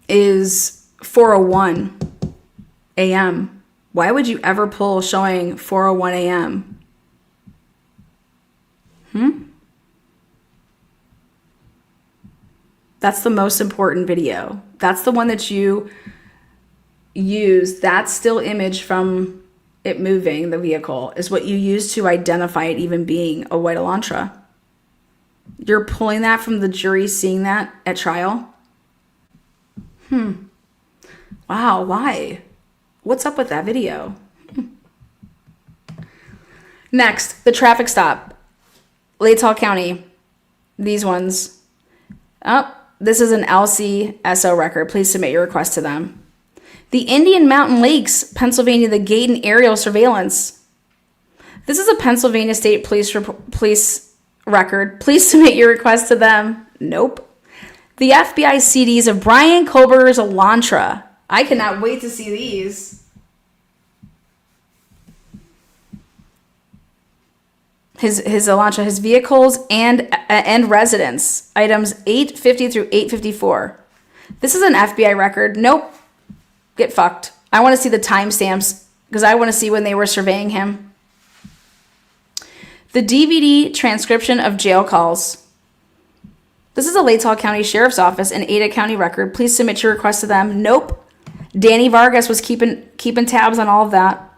Speaker 1: Is 4:01 a.m. Why would you ever pull showing 4:01 a.m.? That's the most important video. That's the one that you use. That still image from it moving, the vehicle, is what you use to identify it even being a white Elantra. You're pulling that from the jury seeing that at trial? Wow, why? What's up with that video? Next, the traffic stop. Latah County. These ones. Oh, this is an LCSO record. Please submit your request to them. The Indian Mountain Lakes, Pennsylvania, the Gaydon aerial surveillance. This is a Pennsylvania State Police record. Please submit your request to them. Nope. The FBI CDs of Brian Kohlberger's Elantra. I cannot wait to see these. His Elantra, his vehicles and residence. Items 850 through 854. This is an FBI record. Nope. Get fucked. I want to see the timestamps because I want to see when they were surveying him. The DVD transcription of jail calls. This is a Latah County Sheriff's Office and Ada County record. Please submit your request to them. Nope. Danny Vargas was keeping tabs on all of that.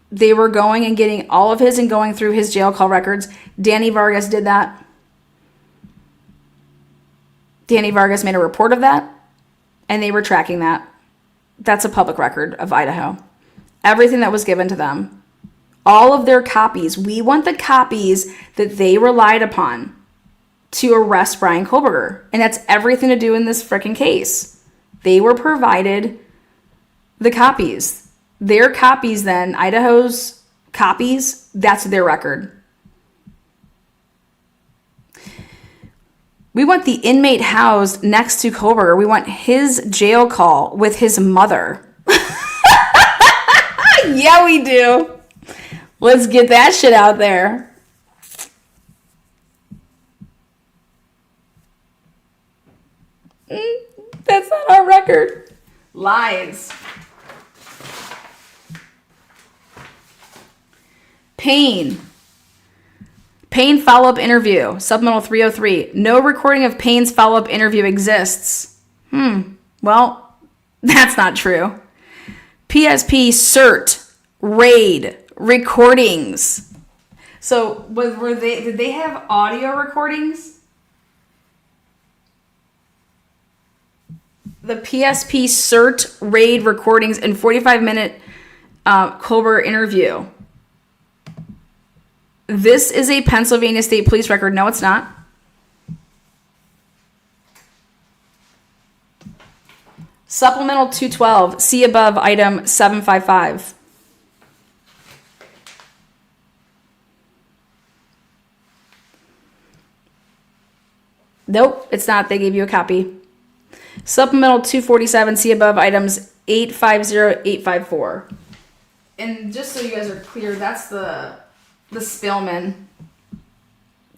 Speaker 1: They were going and getting all of his and going through his jail call records. Danny Vargas did that. Danny Vargas made a report of that, and they were tracking that. That's a public record of Idaho. Everything that was given to them. All of their copies. We want the copies that they relied upon to arrest Brian Kohlberger. And that's everything to do in this freaking case. They were provided the copies. Their copies then, Idaho's copies, that's their record. We want the inmate housed next to Kohlberger. We want his jail call with his mother. Yeah, we do. Let's get that shit out there. That's not our record. Lies. Payne follow-up interview. Supplemental 303. No recording of Payne's follow-up interview exists. Well, that's not true. PSP cert raid recordings. So did they have audio recordings? The PSP cert raid recordings and 45-minute Kohlberger interview. This is a Pennsylvania State Police record. No, it's not. Supplemental 212. See above item 755. Nope, it's not. They gave you a copy. Supplemental 247, see above items 850, 854. And just so you guys are clear, that's the Spillman.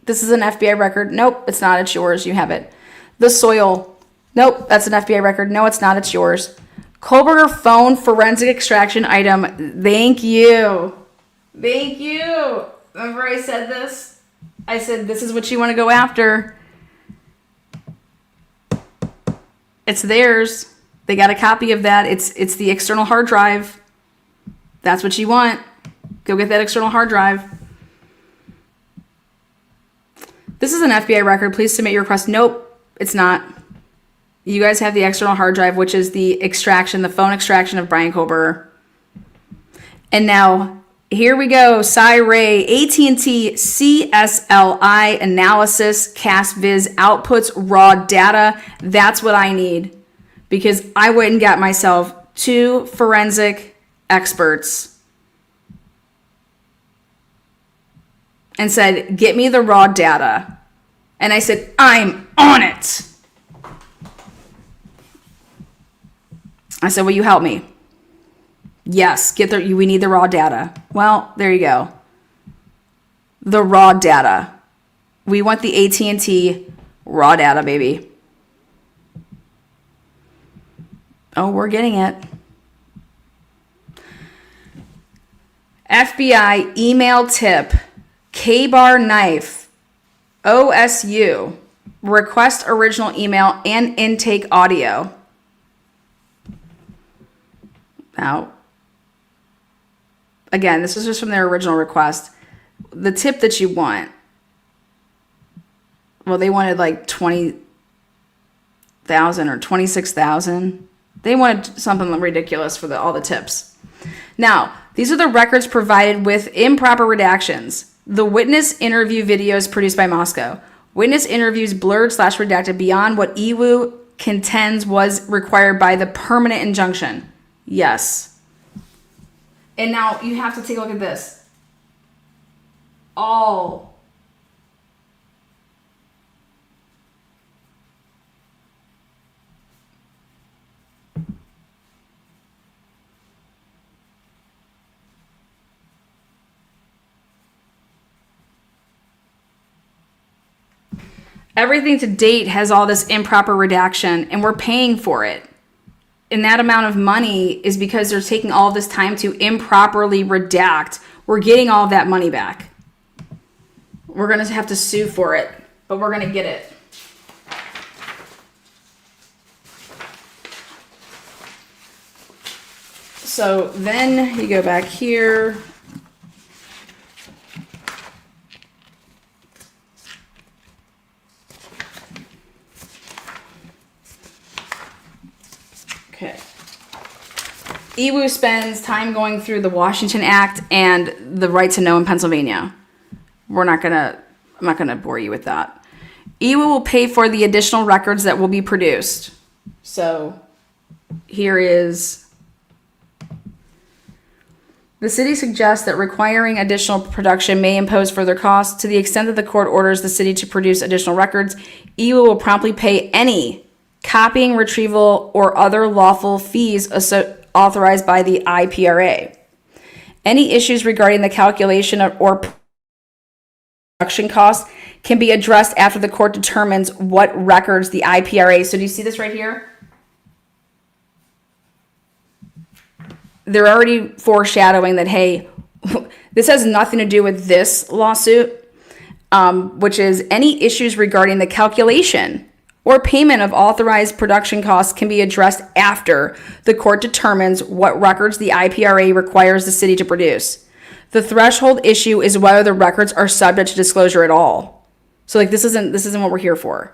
Speaker 1: This is an FBI record. Nope, it's not. It's yours. You have it. The soil. Nope, that's an FBI record. No, it's not. It's yours. Kohlberger phone forensic extraction item. Thank you. Thank you. Remember I said this? I said, this is what you want to go after. It's theirs. They got a copy of that. It's the external hard drive. That's what you want. Go get that external hard drive. This is an FBI record. Please submit your request. Nope, it's not. You guys have the external hard drive, which is the extraction, the phone extraction of Brian Kober. And now, here we go. Cy-Ray, AT&T CSLI analysis, CastViz outputs, raw data. That's what I need. Because I went and got myself 2 forensic experts and said, get me the raw data. And I said, I'm on it. I said, will you help me? Yes, we need the raw data. Well, there you go. The raw data. We want the AT&T raw data, baby. Oh, we're getting it. FBI email tip, K-Bar knife, OSU, request original email and intake audio. Now, again, this is just from their original request. The tip that you want, well, they wanted like 20,000 or 26,000. They wanted something ridiculous for all the tips. Now, these are the records provided with improper redactions. The witness interview videos produced by Moscow. Witness interviews blurred/redacted beyond what EWU contends was required by the permanent injunction. Yes. And now you have to take a look at this. All everything to date has all this improper redaction, and we're paying for it. And that amount of money is because they're taking all this time to improperly redact. We're getting all of that money back. We're going to have to sue for it, but we're going to get it. So then you go back here. Okay. EWU spends time going through the Washington Act and the right to know in Pennsylvania. I'm not gonna bore you with that. EWU will pay for the additional records that will be produced. So here is, the city suggests that requiring additional production may impose further costs. To the extent that the court orders the city to produce additional records, EWU will promptly pay any copying, retrieval, or other lawful fees authorized by the IPRA. Any issues regarding the calculation or production costs can be addressed after the court determines what records the IPRA. So do you see this right here? They're already foreshadowing that, hey, this has nothing to do with this lawsuit, which is any issues regarding the calculation or payment of authorized production costs can be addressed after the court determines what records the IPRA requires the city to produce. The threshold issue is whether the records are subject to disclosure at all. So like this isn't what we're here for.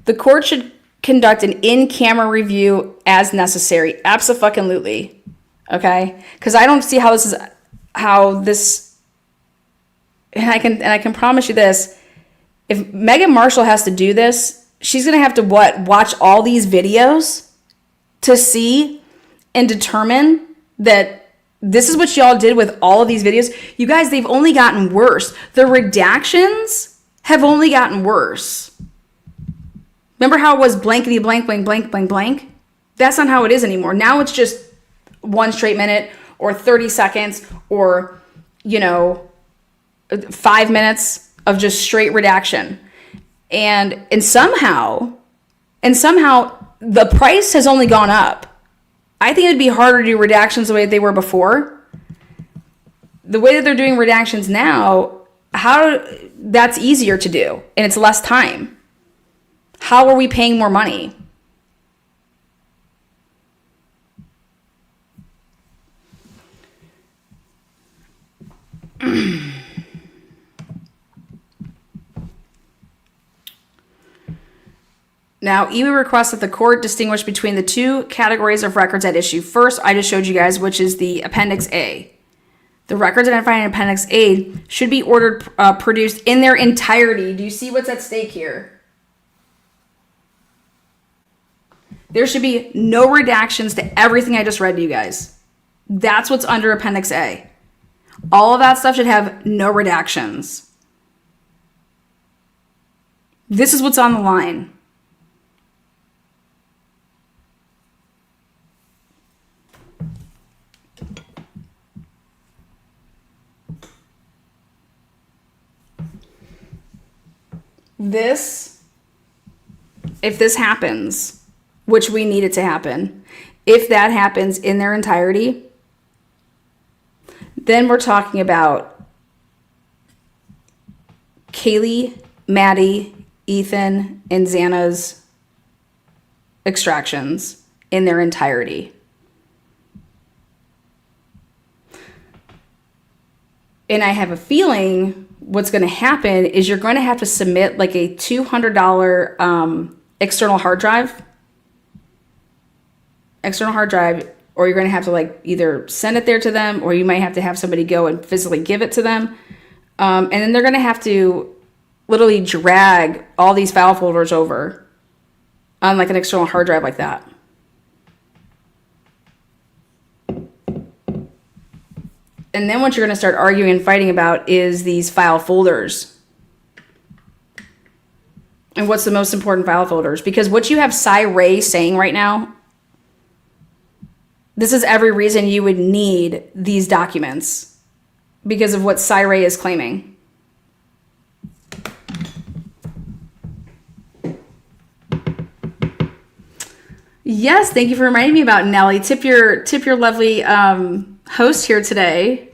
Speaker 1: The court should conduct an in-camera review as necessary. Abso-fucking-lutely. Okay? Because I don't see how this and I can promise you this. If Megan Marshall has to do this, she's going to have to watch all these videos to see and determine that this is what y'all did with all of these videos. You guys, they've only gotten worse. The redactions have only gotten worse. Remember how it was blankety blank, blank, blank, blank, blank? That's not how it is anymore. Now it's just 1 straight minute or 30 seconds or, 5 minutes of just straight redaction. And somehow the price has only gone up. I think it'd be harder to do redactions the way they were before. the way that they're doing redactions now, how that's easier to do and it's less time. How are we paying more money? Now, EWU requests that the court distinguish between the two categories of records at issue. First, I just showed you guys, which is the Appendix A. The records identified in Appendix A should be ordered produced in their entirety. Do you see what's at stake here? There should be no redactions to everything I just read to you guys. That's what's under Appendix A. All of that stuff should have no redactions. This is what's on the line. This, if this happens, which we need it to happen, if that happens in their entirety, then we're talking about Kaylee, Maddie, Ethan, and Xana's extractions in their entirety. And I have a feeling what's going to happen is you're going to have to submit like a $200 external hard drive, or you're going to have to like either send it there to them, or you might have to have somebody go and physically give it to them. And then they're going to have to literally drag all these file folders over on like an external hard drive like that. And then what you're going to start arguing and fighting about is these file folders. And what's the most important file folders? Because what you have Cy Ray saying right now, this is every reason you would need these documents because of what Cy Ray is claiming. Yes, thank you for reminding me about Nelly. Tip your lovely host here today.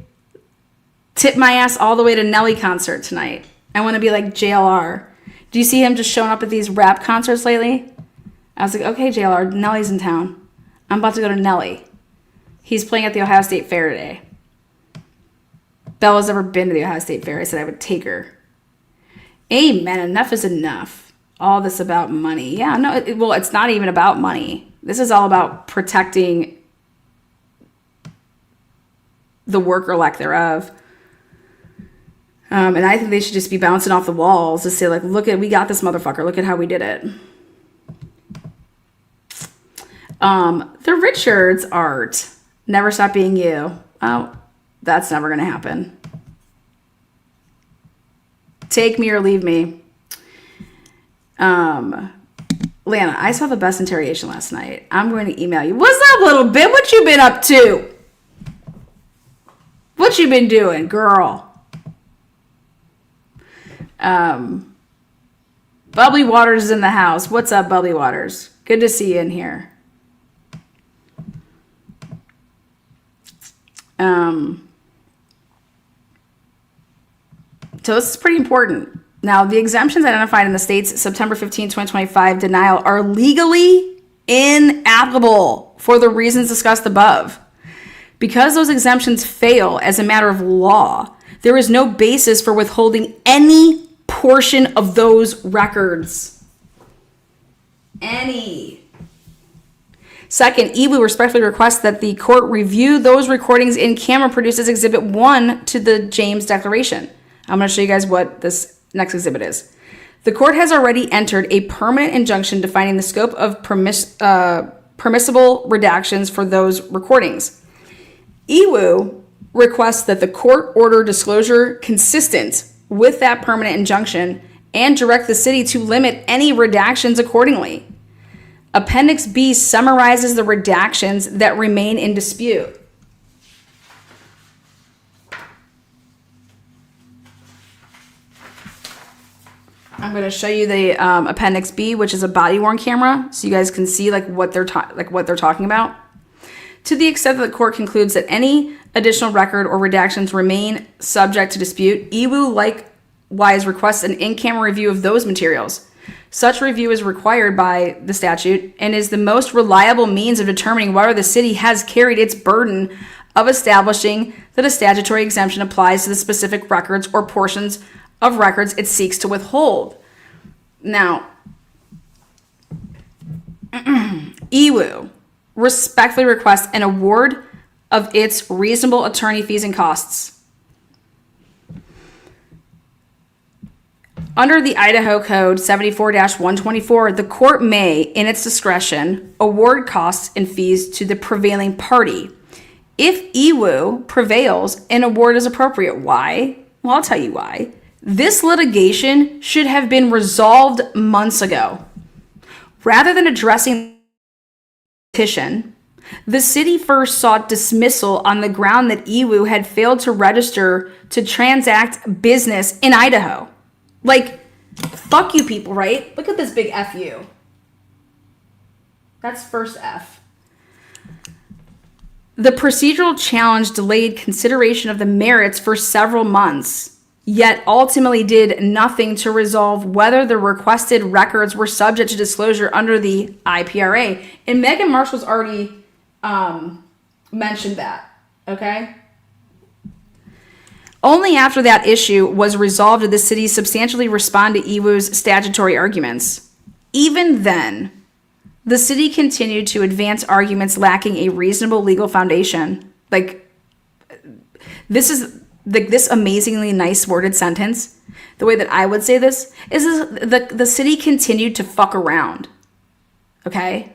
Speaker 1: Tip my ass all the way to Nelly concert tonight. I want to be like JLR. Do you see him just showing up at these rap concerts lately? I was like, okay, JLR, Nelly's in town. I'm about to go to Nelly. He's playing at the Ohio State Fair today. Bella's never been to the Ohio State Fair. I said I would take her. Amen. Enough is enough. All this about money. Yeah, no, it's not even about money. This is all about protecting the work or lack thereof. And I think they should just be bouncing off the walls to say, like, we got this motherfucker. Look at how we did it. The Richards art. Never Stop Being You. Oh, that's never going to happen. Take me or leave me. Lana, I saw the best interrogation last night. I'm going to email you. What's up, little bit? What you been up to? What you been doing, girl? Bubbly Waters is in the house. What's up, Bubbly Waters? Good to see you in here. So this is pretty important. Now, the exemptions identified in the state's September 15, 2025 denial are legally inapplicable for the reasons discussed above. Because those exemptions fail as a matter of law, there is no basis for withholding any portion of those records. Any. Second, EWU respectfully requests that the court review those recordings in camera produced as Exhibit 1 to the James Declaration. I'm going to show you guys what this next exhibit is. The court has already entered a permanent injunction defining the scope of permissible redactions for those recordings. EWU requests that the court order disclosure consistent with that permanent injunction and direct the city to limit any redactions accordingly. Appendix B summarizes the redactions that remain in dispute. I'm going to show you the Appendix B, which is a body-worn camera, so you guys can see like what they're talking about. To the extent that the court concludes that any additional record or redactions remain subject to dispute, EWU likewise requests an in-camera review of those materials. Such review is required by the statute and is the most reliable means of determining whether the city has carried its burden of establishing that a statutory exemption applies to the specific records or portions of records it seeks to withhold. Now, EWU respectfully requests an award of its reasonable attorney fees and costs. Under the Idaho Code 74-124, the court may, in its discretion, award costs and fees to the prevailing party. If EWU prevails, an award is appropriate. Why? Well, I'll tell you why. This litigation should have been resolved months ago. Rather than addressing the petition, the city first sought dismissal on the ground that EWU had failed to register to transact business in Idaho. Like, fuck you people, right? Look at this big FU. That's first F. The procedural challenge delayed consideration of the merits for several months, yet ultimately did nothing to resolve whether the requested records were subject to disclosure under the IPRA. And Megan Marshall's already mentioned that, okay? Only after that issue was resolved did the city substantially respond to EWU's statutory arguments. Even then, the city continued to advance arguments lacking a reasonable legal foundation. Like, this is this amazingly nice worded sentence. The way that I would say this is the city continued to fuck around. Okay?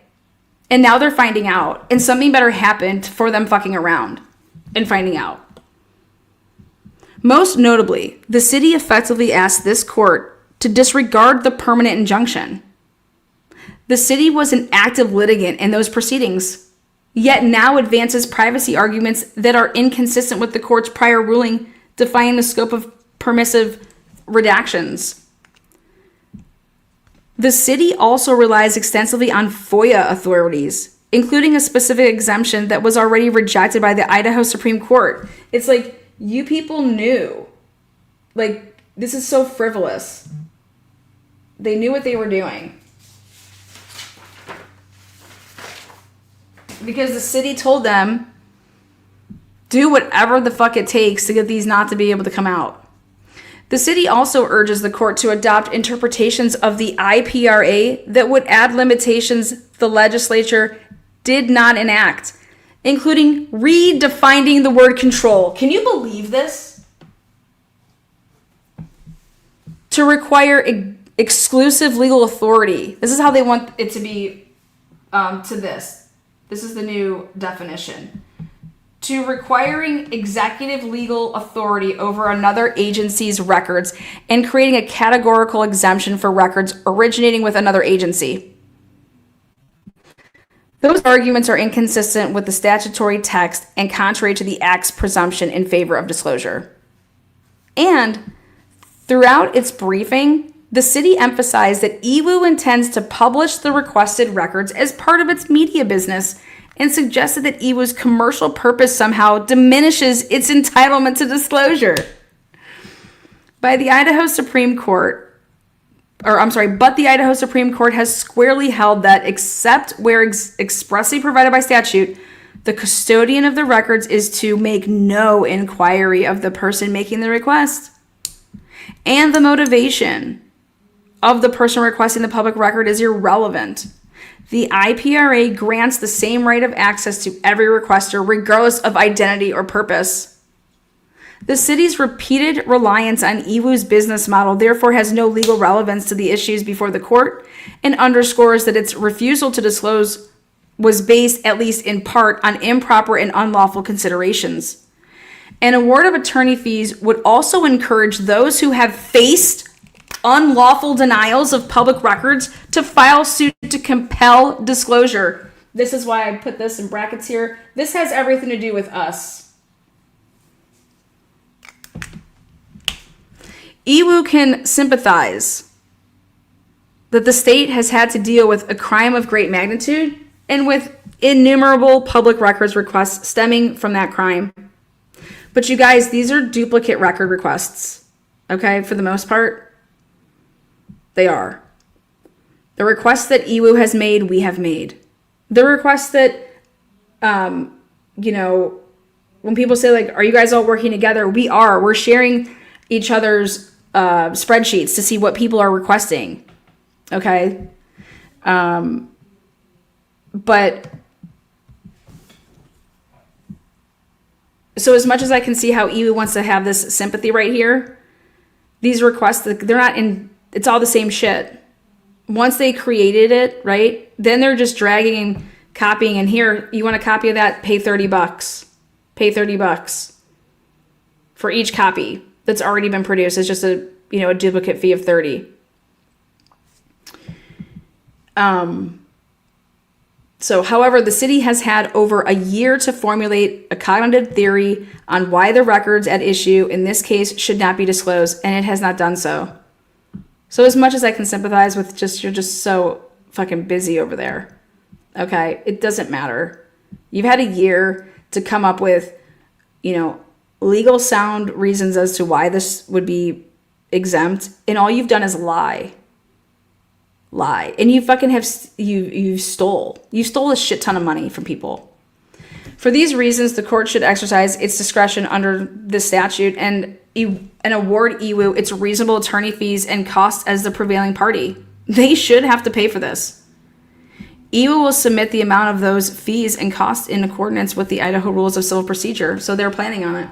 Speaker 1: And now they're finding out. And something better happened for them fucking around and finding out. Most notably, the city effectively asked this court to disregard the permanent injunction. The city was an active litigant in those proceedings, yet now advances privacy arguments that are inconsistent with the court's prior ruling defining the scope of permissive redactions. The city also relies extensively on FOIA authorities, including a specific exemption that was already rejected by the Idaho Supreme Court. It's like, you people knew. Like, this is so frivolous. They knew what they were doing. Because the city told them, do whatever the fuck it takes to get these not to be able to come out. The city also urges the court to adopt interpretations of the IPRA that would add limitations the legislature did not enact, including redefining the word control. Can you believe this? To require exclusive legal authority. This is how they want it to be to this. This is the new definition. To requiring executive legal authority over another agency's records and creating a categorical exemption for records originating with another agency. Those arguments are inconsistent with the statutory text and contrary to the Act's presumption in favor of disclosure. And throughout its briefing, the city emphasized that EWU intends to publish the requested records as part of its media business and suggested that EWU's commercial purpose somehow diminishes its entitlement to disclosure. But the Idaho Supreme Court has squarely held that except where expressly provided by statute, the custodian of the records is to make no inquiry of the person making the request. And the motivation of the person requesting the public record is irrelevant. The IPRA grants the same right of access to every requester, regardless of identity or purpose. The city's repeated reliance on EWU's business model therefore has no legal relevance to the issues before the court and underscores that its refusal to disclose was based, at least in part, on improper and unlawful considerations. An award of attorney fees would also encourage those who have faced unlawful denials of public records to file suit to compel disclosure. This is why I put this in brackets here. This has everything to do with us. EWU can sympathize that the state has had to deal with a crime of great magnitude and with innumerable public records requests stemming from that crime. But you guys, these are duplicate record requests. Okay, for the most part, they are. The requests that EWU has made, we have made. The requests that, you know, when people say, like, are you guys all working together? We are. We're sharing each other's spreadsheets to see what people are requesting. Okay? But so as much as I can see how EWU wants to have this sympathy right here, these requests, they're not in, it's all the same shit. Once they created it, right, then they're just dragging and copying. And here, you want a copy of that? Pay $30. Pay $30 for each copy that's already been produced. It's just a, you know, a duplicate fee of $30. So, however, the city has had over a year to formulate a cognitive theory on why the records at issue in this case should not be disclosed, and it has not done so. So as much as I can sympathize with you're just so fucking busy over there. Okay, it doesn't matter. You've had a year to come up with, you know, legal sound reasons as to why this would be exempt, and all you've done is lie. And you fucking have, you stole a shit ton of money from people. For these reasons, the court should exercise its discretion under this statute and award EWU its reasonable attorney fees and costs as the prevailing party. They should have to pay for this. EWU will submit the amount of those fees and costs in accordance with the Idaho Rules of Civil Procedure, so they're planning on it.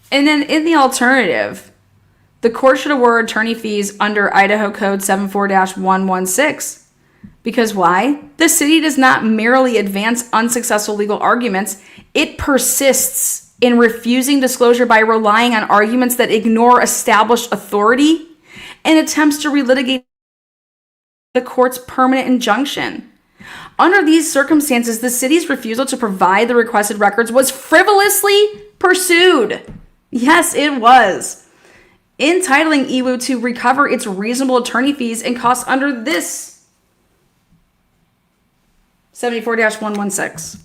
Speaker 1: And then in the alternative, the court should award attorney fees under Idaho Code 74-116. Because why? The city does not merely advance unsuccessful legal arguments. It persists in refusing disclosure by relying on arguments that ignore established authority and attempts to relitigate the court's permanent injunction. Under these circumstances, the city's refusal to provide the requested records was frivolously pursued. Yes, it was. Entitling EWU to recover its reasonable attorney fees and costs under this 74-116.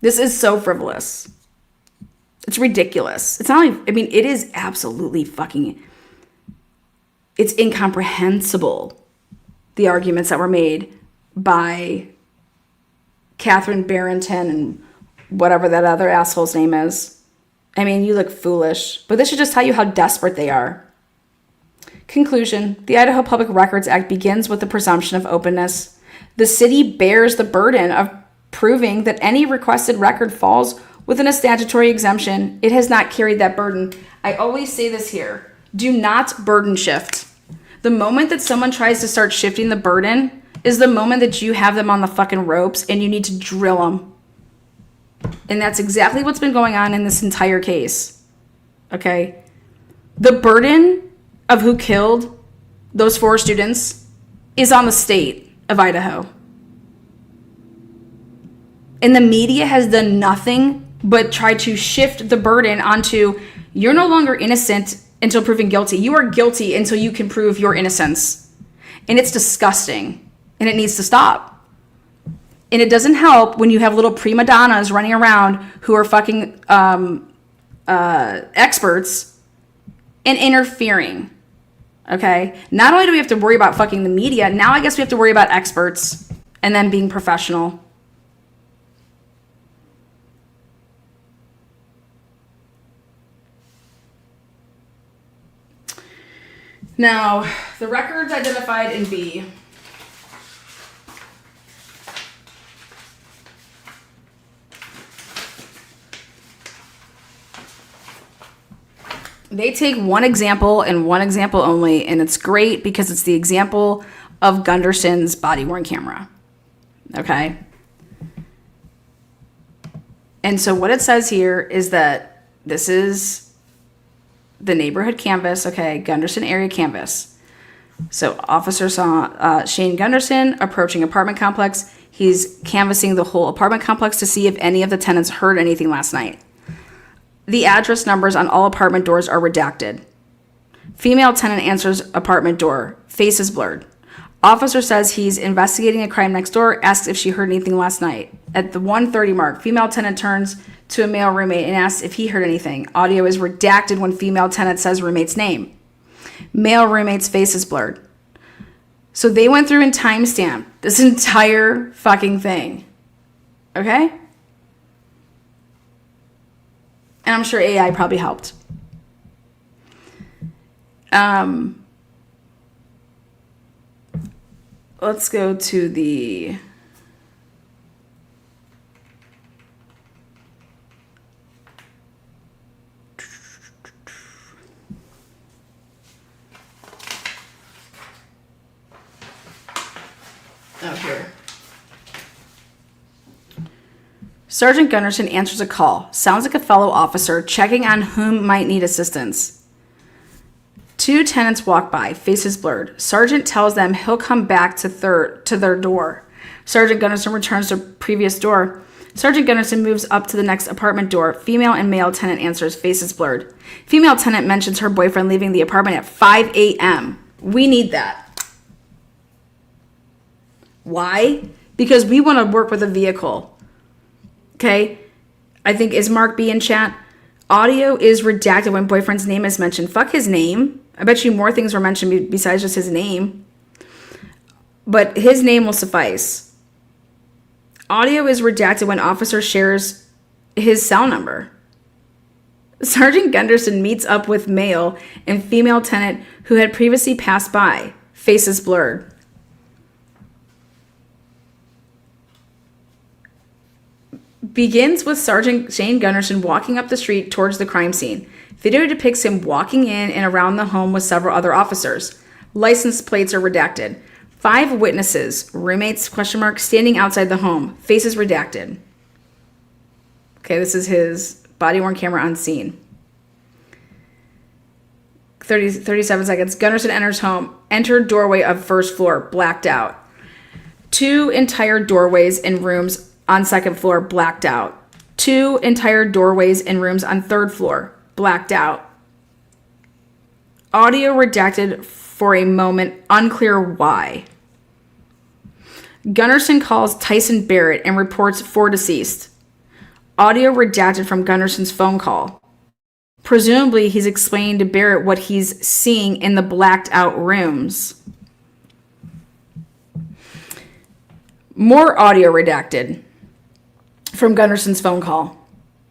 Speaker 1: This is so frivolous. It's ridiculous. It's not even, I mean, it is absolutely fucking, it's incomprehensible, the arguments that were made by Catherine Barrington and whatever that other asshole's name is. I mean, you look foolish, but this should just tell you how desperate they are. Conclusion: the Idaho Public Records Act begins with the presumption of openness. The city bears the burden of proving that any requested record falls within a statutory exemption. It has not carried that burden. I always say this here: do not burden shift. The moment that someone tries to start shifting the burden is the moment that you have them on the fucking ropes and you need to drill them. And that's exactly what's been going on in this entire case. Okay? The burden of who killed those 4 students is on the state of Idaho. And the media has done nothing but try to shift the burden onto, you're no longer innocent until proven guilty. You are guilty until you can prove your innocence. And it's disgusting. And it needs to stop. And it doesn't help when you have little prima donnas running around who are fucking experts and interfering. Okay? Not only do we have to worry about fucking the media, now I guess we have to worry about experts and them being professional. Now, the records identified in B. They take one example and one example only, and it's great because it's the example of Gunderson's body-worn camera. Okay? And so what it says here is that this is the neighborhood canvas, okay, Gunderson area canvas. So officer saw Shane Gunderson approaching apartment complex. He's canvassing the whole apartment complex to see if any of the tenants heard anything last night. The address numbers on all apartment doors are redacted. Female tenant answers apartment door. Face is blurred. Officer says he's investigating a crime next door, asks if she heard anything last night. At the 1:30 mark, female tenant turns to a male roommate and asks if he heard anything. Audio is redacted when female tenant says roommate's name. Male roommate's face is blurred. So they went through and timestamped this entire fucking thing. Okay? And I'm sure AI probably helped. Let's go to the... Oh, here. Sergeant Gunderson answers a call. Sounds like a fellow officer checking on whom might need assistance. Two tenants walk by, faces blurred. Sergeant tells them he'll come back to their door. Sergeant Gunderson returns to previous door. Sergeant Gunderson moves up to the next apartment door. Female and male tenant answers, faces blurred. Female tenant mentions her boyfriend leaving the apartment at 5 a.m. We need that. Why? Because we want to work with a vehicle. Okay? I think, is Mark B in chat? Audio is redacted when boyfriend's name is mentioned. Fuck his name. I bet you more things were mentioned besides just his name. But his name will suffice. Audio is redacted when officer shares his cell number. Sergeant Gunderson meets up with male and female tenant who had previously passed by. Faces blurred. Begins with Sergeant Shane Gunderson walking up the street towards the crime scene. Video depicts him walking in and around the home with several other officers. License plates are redacted. 5 witnesses, roommates, ? Standing outside the home. Faces redacted. Okay, this is his body-worn camera on scene. 37 seconds. Gunderson enters home. Entered doorway of first floor. Blacked out. 2 entire doorways and rooms on second floor, blacked out. 2 entire doorways and rooms on third floor, blacked out. Audio redacted for a moment, unclear why. Gunderson calls Tyson Barrett and reports 4 deceased. Audio redacted from Gunderson's phone call. Presumably, he's explaining to Barrett what he's seeing in the blacked out rooms. More audio redacted from Gunderson's phone call.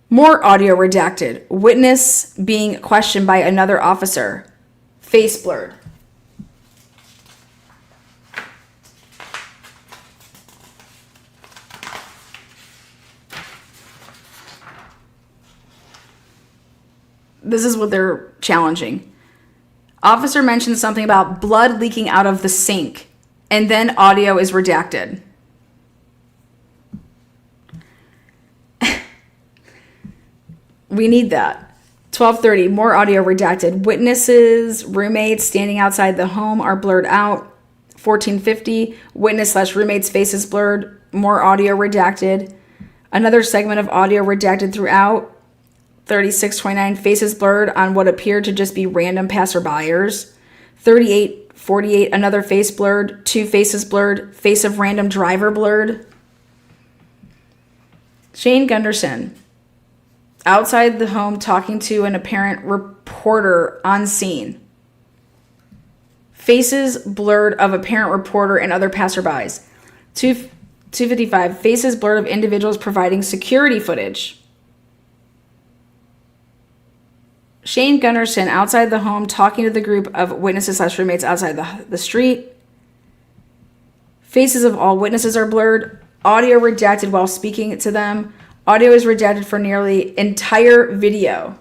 Speaker 1: More audio redacted. Witness being questioned by another officer. Face blurred. This is what they're challenging. Officer mentions something about blood leaking out of the sink, and then audio is redacted. We need that. 12:30, more audio redacted. Witnesses, roommates standing outside the home are blurred out. 14:50, witness/roommate's face is blurred. More audio redacted. Another segment of audio redacted throughout. 36:29, faces blurred on what appeared to just be random passerbyers. 38:48, another face blurred. 2 faces blurred. Face of random driver blurred. Shane Gunderson, outside the home talking to an apparent reporter on scene. Faces blurred of apparent reporter and other passerbys. 2:55, faces blurred of individuals providing security footage. Shane Gunderson outside the home talking to the group of witnesses/roommates outside the street. Faces of all witnesses are blurred. Audio redacted while speaking to them. Audio is redacted for nearly entire video.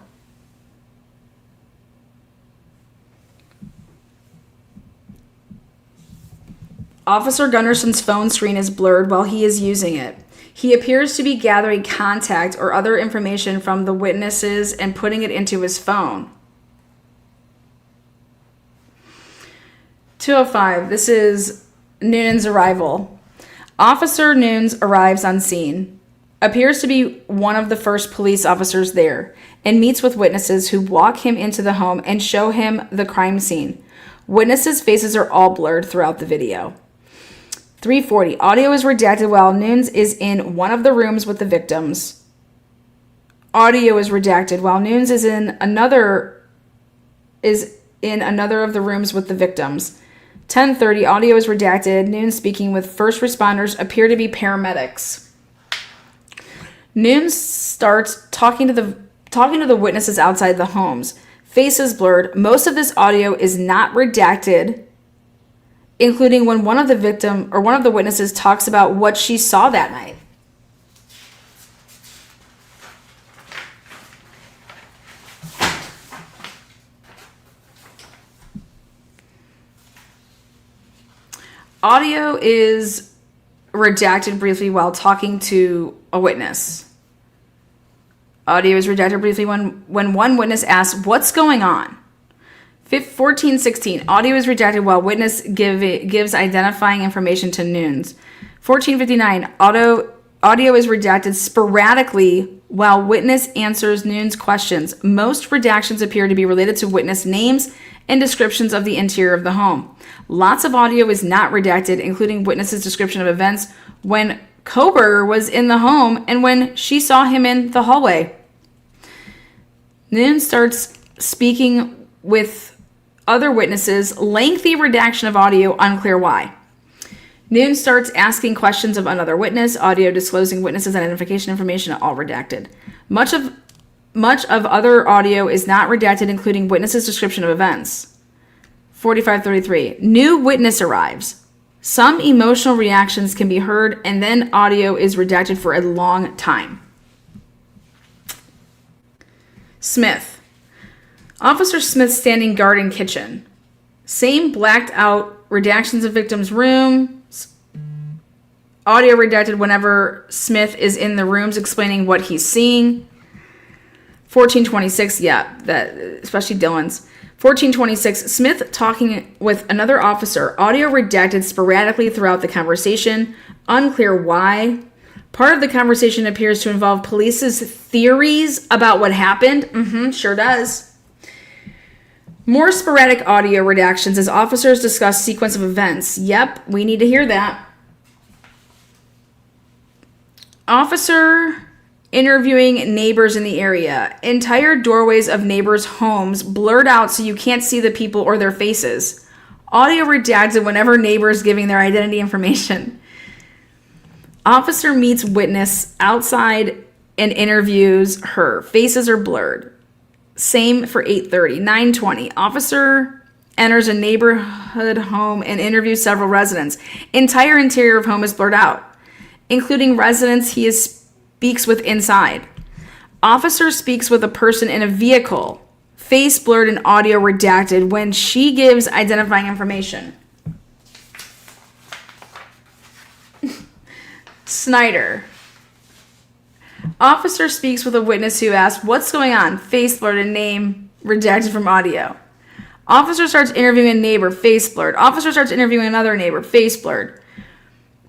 Speaker 1: Officer Gunderson's phone screen is blurred while he is using it. He appears to be gathering contact or other information from the witnesses and putting it into his phone. 2:05, this is Noonan's arrival. Officer Noons arrives on scene. appears to be one of the first police officers there and meets with witnesses who walk him into the home and show him the crime scene. Witnesses' faces are all blurred throughout the video. 3:40. Audio is redacted while Nunes is in one of the rooms with the victims. Audio is redacted while Nunes is in another of the rooms with the victims. 10:30. Audio is redacted. Nunes speaking with first responders appear to be paramedics. Nunes starts talking to the witnesses outside the homes. Faces blurred. Most of this audio is not redacted, including when one of the witnesses talks about what she saw that night. Audio is redacted briefly while talking to a witness. Audio is redacted briefly when one witness asks, "What's going on?" 14:16. Audio is redacted while witness gives identifying information to Nunes. 14:59. Audio is redacted sporadically while witness answers Nunes' questions. Most redactions appear to be related to witness names and descriptions of the interior of the home. Lots of audio is not redacted, including witnesses' description of events when Koberger was in the home and when she saw him in the hallway. Nunes starts speaking with other witnesses. Lengthy redaction of audio, unclear why. Nunes starts asking questions of another witness. Audio disclosing witnesses' identification information, all redacted. Much of other audio is not redacted, including witnesses' description of events. 45:33. New witness arrives. Some emotional reactions can be heard, and then audio is redacted for a long time. Smith. Officer Smith standing guard in kitchen. Same blacked out redactions of victim's rooms. Audio redacted whenever Smith is in the rooms explaining what he's seeing. 14:26, yeah, that especially Dylan's. 14:26, Smith talking with another officer. Audio redacted sporadically throughout the conversation. Unclear why. Part of the conversation appears to involve police's theories about what happened. Sure does. More sporadic audio redactions as officers discuss sequence of events. Yep, we need to hear that. Officer interviewing neighbors in the area. Entire doorways of neighbors' homes blurred out so you can't see the people or their faces. Audio redacted whenever neighbors giving their identity information. Officer meets witness outside and interviews her. Faces are blurred. Same for 8:30. 9:20. Officer enters a neighborhood home and interviews several residents. Entire interior of home is blurred out, including residents he speaks with inside. Officer speaks with a person in a vehicle. Face blurred and audio redacted when she gives identifying information. Snyder. Officer speaks with a witness who asks, "What's going on?" Face blurred and name redacted from audio. Officer starts interviewing a neighbor. Face blurred. Officer starts interviewing another neighbor. Face blurred.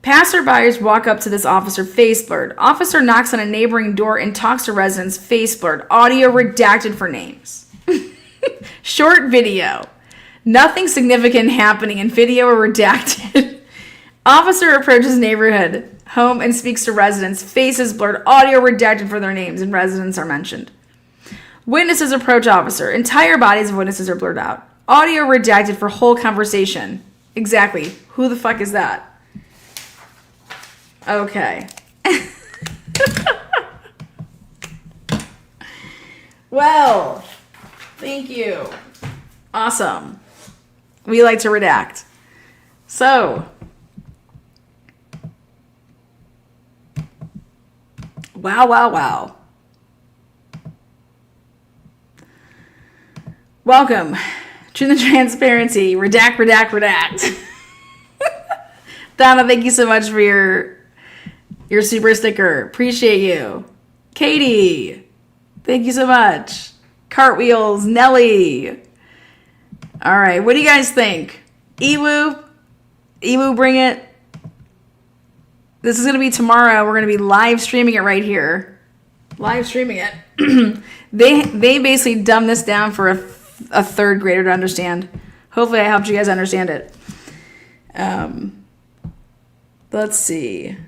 Speaker 1: Passerbyers walk up to this officer. Face blurred. Officer knocks on a neighboring door and talks to residents. Face blurred. Audio redacted for names. Short video. Nothing significant happening in video or redacted. Officer approaches neighborhood home and speaks to residents. Faces blurred. Audio redacted for their names and residents are mentioned. Witnesses approach officer. Entire bodies of witnesses are blurred out. Audio redacted for whole conversation. Exactly. Who the fuck is that? Okay. Well, thank you. Awesome. We like to redact. So, wow. Welcome. Truth and transparency. Redact. Donna, thank you so much for your super sticker. Appreciate you. Katie, thank you so much. Cartwheels, Nelly. All right, what do you guys think? EWU, bring it. This is going to be tomorrow. We're going to be live streaming it right here. Live streaming it. They basically dumbed this down for a third grader to understand. Hopefully I helped you guys understand it. Let's see.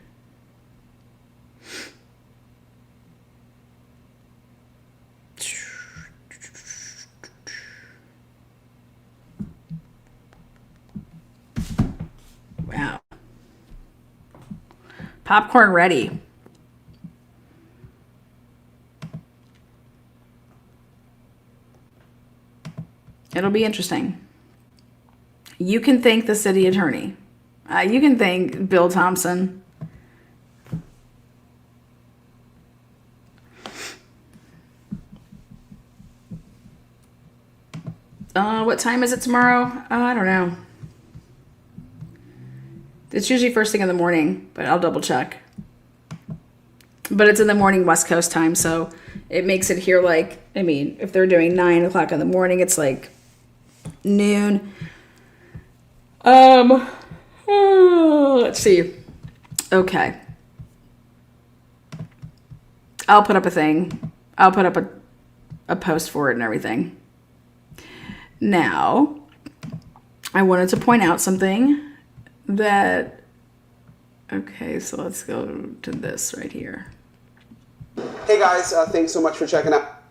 Speaker 1: Wow. Popcorn ready. It'll be interesting. You can thank the city attorney. You can thank Bill Thompson. What time is it tomorrow? I don't know. It's usually first thing in the morning, but I'll double check. But it's in the morning West Coast time, so it makes it here like, I mean, if they're doing 9 o'clock in the morning, it's like noon. Let's see. Okay. I'll put up a thing. I'll put up a post for it and everything. Now, I wanted to point out something that, okay, so let's go to this right here.
Speaker 2: Hey guys, thanks so much for checking out.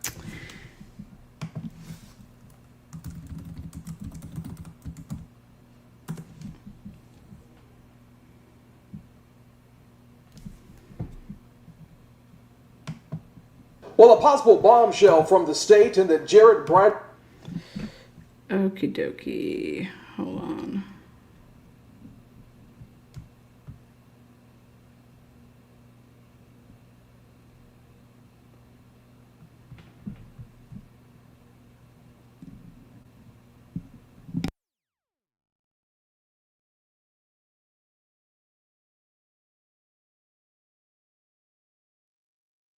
Speaker 2: Well, a possible bombshell from the state in the Jared Bridegan.
Speaker 1: Okie dokie. Hold on.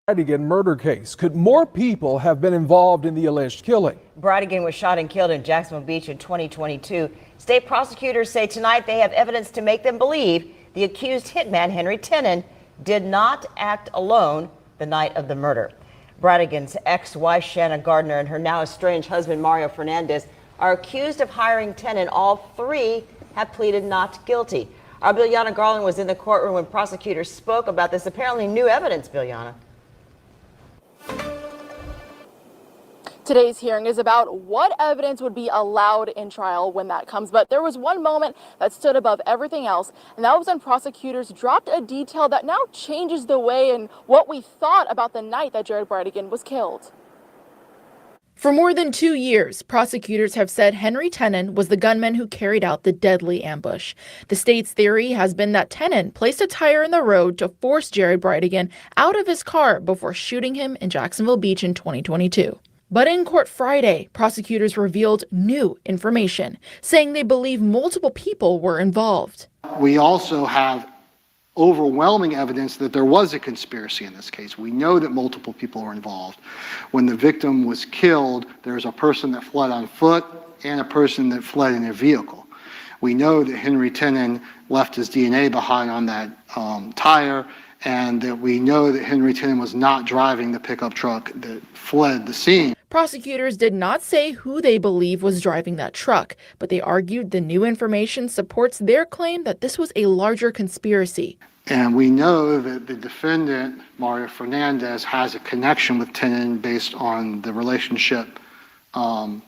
Speaker 3: Bridegan murder case. Could more people have been involved in the alleged killing?
Speaker 4: Bridegan was shot and killed in Jacksonville Beach in 2022. State prosecutors say tonight they have evidence to make them believe the accused hitman, Henry Tenen, did not act alone the night of the murder. Bridegan's ex-wife, Shanna Gardner, and her now estranged husband, Mario Fernandez, are accused of hiring Tenen. All three have pleaded not guilty. Our Biljana Garland was in the courtroom when prosecutors spoke about this apparently new evidence, Biljana.
Speaker 5: Today's hearing is about what evidence would be allowed in trial when that comes. But there was one moment that stood above everything else, and that was when prosecutors dropped a detail that now changes the way and what we thought about the night that Jared Bridegan was killed. For more than 2 years, prosecutors have said Henry Tenen was the gunman who carried out the deadly ambush. The state's theory has been that Tenen placed a tire in the road to force Jared Bridegan out of his car before shooting him in Jacksonville Beach in 2022. But in court Friday, prosecutors revealed new information, saying they believe multiple people were involved.
Speaker 6: We also have overwhelming evidence that there was a conspiracy in this case. We know that multiple people were involved. When the victim was killed, there's a person that fled on foot and a person that fled in a vehicle. We know that Henry Tenen left his DNA behind on that tire, and that we know that Henry Tenen was not driving the pickup truck that fled the scene.
Speaker 5: Prosecutors did not say who they believe was driving that truck, but they argued the new information supports their claim that this was a larger conspiracy.
Speaker 6: And we know that the defendant, Mario Fernandez, has a connection with Tenen based on the relationship of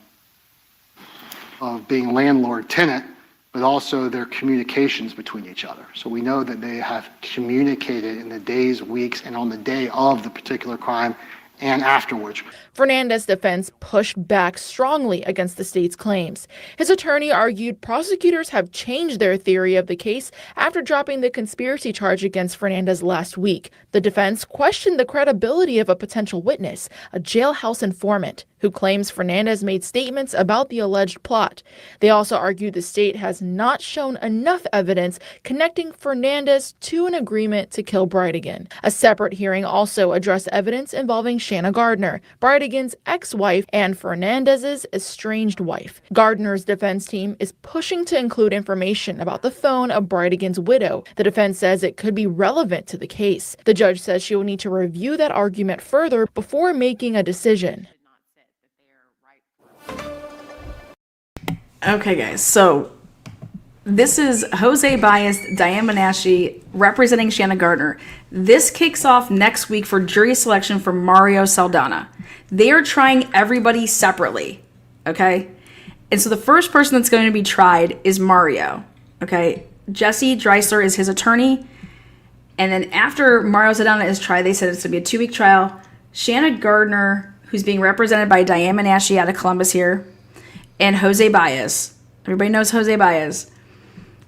Speaker 6: being landlord-tenant, but also their communications between each other. So we know that they have communicated in the days, weeks, and on the day of the particular crime and afterwards.
Speaker 5: Fernandez's defense pushed back strongly against the state's claims. His attorney argued prosecutors have changed their theory of the case after dropping the conspiracy charge against Fernandez last week. The defense questioned the credibility of a potential witness, a jailhouse informant, who claims Fernandez made statements about the alleged plot. They also argued the state has not shown enough evidence connecting Fernandez to an agreement to kill Bridegan. A separate hearing also addressed evidence involving Shanna Gardner, Bridegan's ex-wife and Fernandez's estranged wife. Gardner's defense team is pushing to include information about the phone of Bridegan's widow. The defense says it could be relevant to the case. The judge says she will need to review that argument further before making a decision.
Speaker 1: Okay, guys, so this is Jose Baez, Diane Menashe representing Shanna Gardner. This kicks off next week for jury selection for Mario Saldana. They are trying everybody separately, okay? And so the first person that's going to be tried is Mario, okay? Jesse Dreisler is his attorney. And then after Mario Saldana is tried, they said it's going to be a 2-week trial. Shanna Gardner, who's being represented by Diane Menashe out of Columbus here, and Jose Baez. Everybody knows Jose Baez.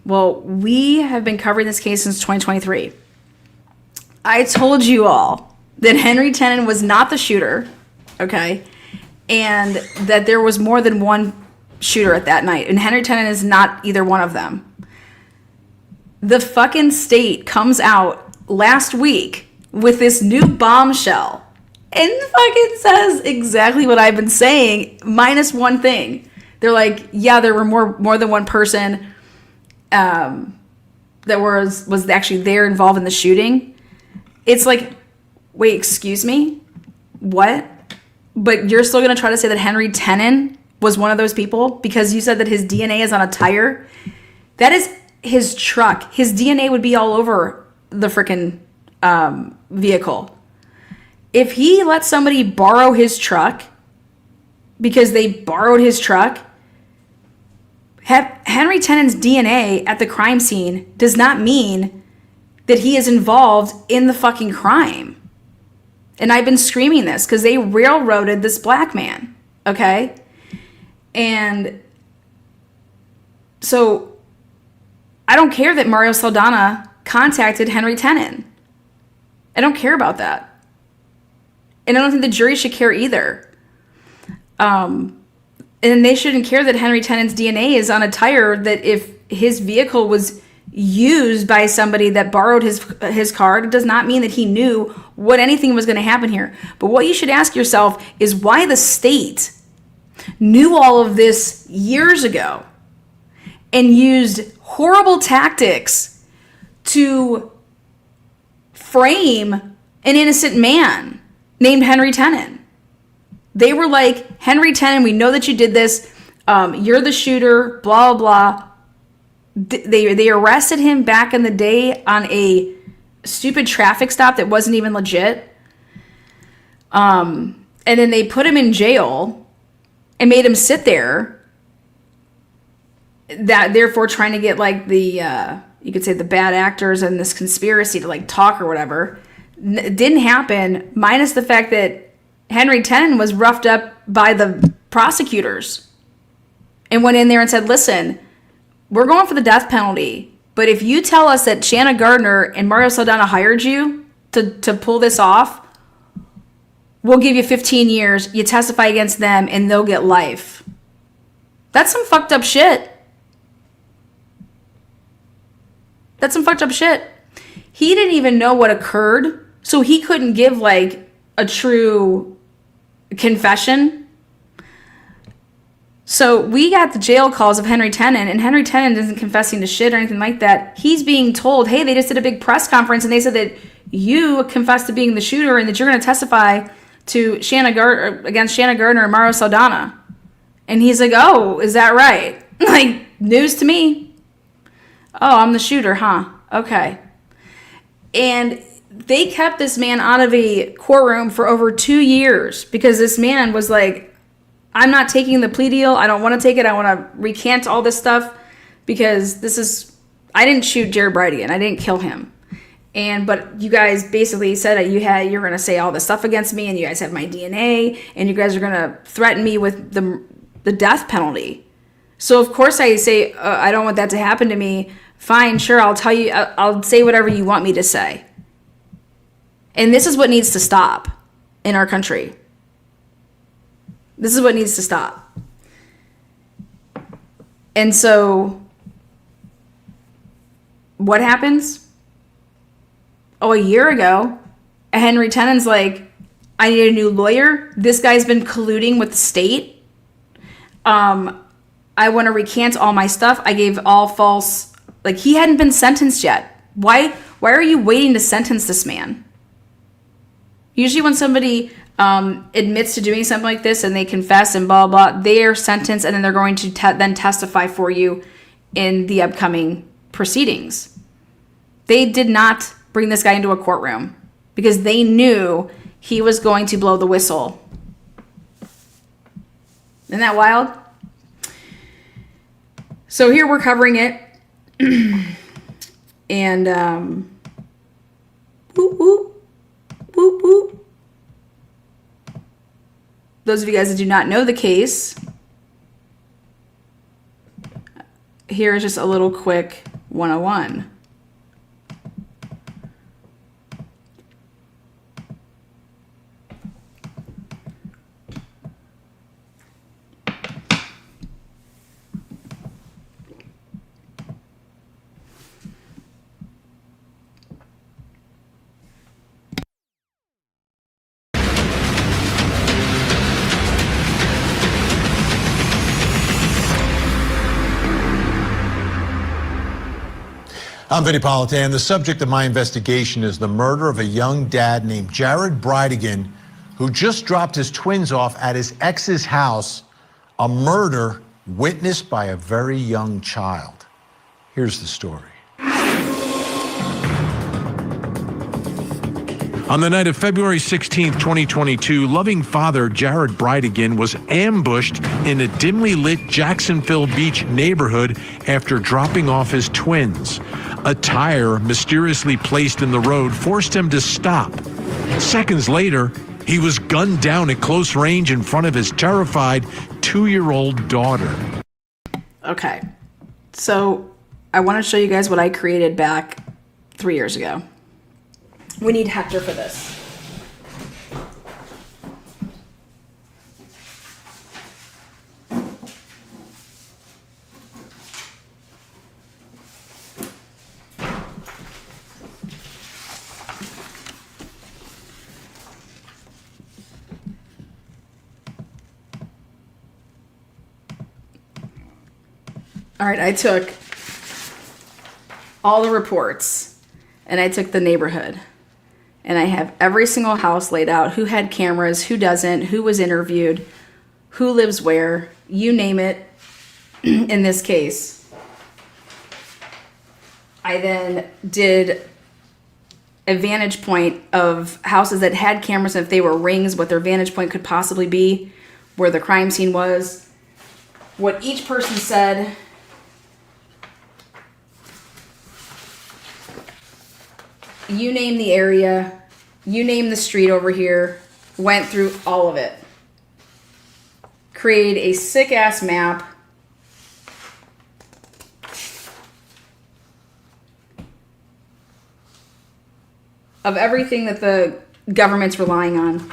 Speaker 1: Well, we have been covering this case since 2023. I told you all that Henry Tenen was not the shooter, okay? And that there was more than one shooter at that night. And Henry Tenen is not either one of them. The fucking state comes out last week with this new bombshell and fucking says exactly what I've been saying, minus one thing. They're like, yeah, there were more than one person that was actually there involved in the shooting. It's like, wait, excuse me? What? But you're still going to try to say that Henry Tenen was one of those people because you said that his DNA is on a tire? That is his truck. His DNA would be all over the freaking vehicle. If he let somebody borrow his truck because they borrowed his truck, Henry Tenen's DNA at the crime scene does not mean that he is involved in the fucking crime. And I've been screaming this because they railroaded this black man, okay? And so I don't care that Mario Saldana contacted Henry Tenen. I don't care about that. And I don't think the jury should care either. And they shouldn't care that Henry Tenen's DNA is on a tire, that if his vehicle was used by somebody that borrowed his car, it does not mean that he knew what anything was going to happen here. But what you should ask yourself is why the state knew all of this years ago and used horrible tactics to frame an innocent man named Henry Tenen. They were like, Henry Tenen, we know that you did this. You're the shooter, blah, blah. They arrested him back in the day on a stupid traffic stop that wasn't even legit. And then they put him in jail and made him sit there. That therefore trying to get like the, you could say the bad actors and this conspiracy to like talk or whatever. It didn't happen, minus the fact that Henry Tenen was roughed up by the prosecutors and went in there and said, listen, we're going for the death penalty. But if you tell us that Shanna Gardner and Mario Saldana hired you to pull this off, we'll give you 15 years. You testify against them and they'll get life. That's some fucked up shit. That's some fucked up shit. He didn't even know what occurred, so he couldn't give like a true confession. So we got the jail calls of Henry Tenen, and Henry Tenen isn't confessing to shit or anything like that. He's being told, hey, they just did a big press conference and they said that you confessed to being the shooter and that you're going to testify to against Shanna Gardner and Mario Saldana. And he's like, oh, is that right? Like, news to me. Oh, I'm the shooter, huh? Okay. And they kept this man out of a courtroom for over 2 years because this man was like, I'm not taking the plea deal. I don't want to take it. I want to recant all this stuff because I didn't shoot Jared Bridegan. I didn't kill him. But you guys basically said that you're going to say all this stuff against me and you guys have my DNA and you guys are going to threaten me with the death penalty. So of course I say, I don't want that to happen to me. Fine, sure. I'll tell you, I'll say whatever you want me to say. And this is what needs to stop in our country. This is what needs to stop. And so what happens? Oh, a year ago, Henry Tenen's like, I need a new lawyer. This guy's been colluding with the state. I want to recant all my stuff. I gave all false, like, he hadn't been sentenced yet. Why are you waiting to sentence this man? Usually when somebody admits to doing something like this and they confess and blah, blah, blah, they are sentenced and then they're going to then testify for you in the upcoming proceedings. They did not bring this guy into a courtroom because they knew he was going to blow the whistle. Isn't that wild? So here we're covering it. And whoop, whoop, whoop, whoop. Those of you guys that do not know the case, here is just a little quick 101.
Speaker 7: I'm Vinny Politan. The subject of my investigation is the murder of a young dad named Jared Bridegan, who just dropped his twins off at his ex's house, a murder witnessed by a very young child. Here's the story. On the night of February 16, 2022, loving father Jared Bridegan was ambushed in a dimly lit Jacksonville Beach neighborhood after dropping off his twins. A tire mysteriously placed in the road forced him to stop. Seconds later, he was gunned down at close range in front of his terrified 2-year-old daughter.
Speaker 1: Okay, so I want to show you guys what I created back 3 years ago. We need Hector for this. All right, I took all the reports and I took the neighborhood. And I have every single house laid out, who had cameras, who doesn't, who was interviewed, who lives where, you name it, in this case. I then did a vantage point of houses that had cameras, and if they were rings, what their vantage point could possibly be, where the crime scene was, what each person said. You name the area, you name the street over here, went through all of it. Created a sick ass map. Of everything that the government's relying on.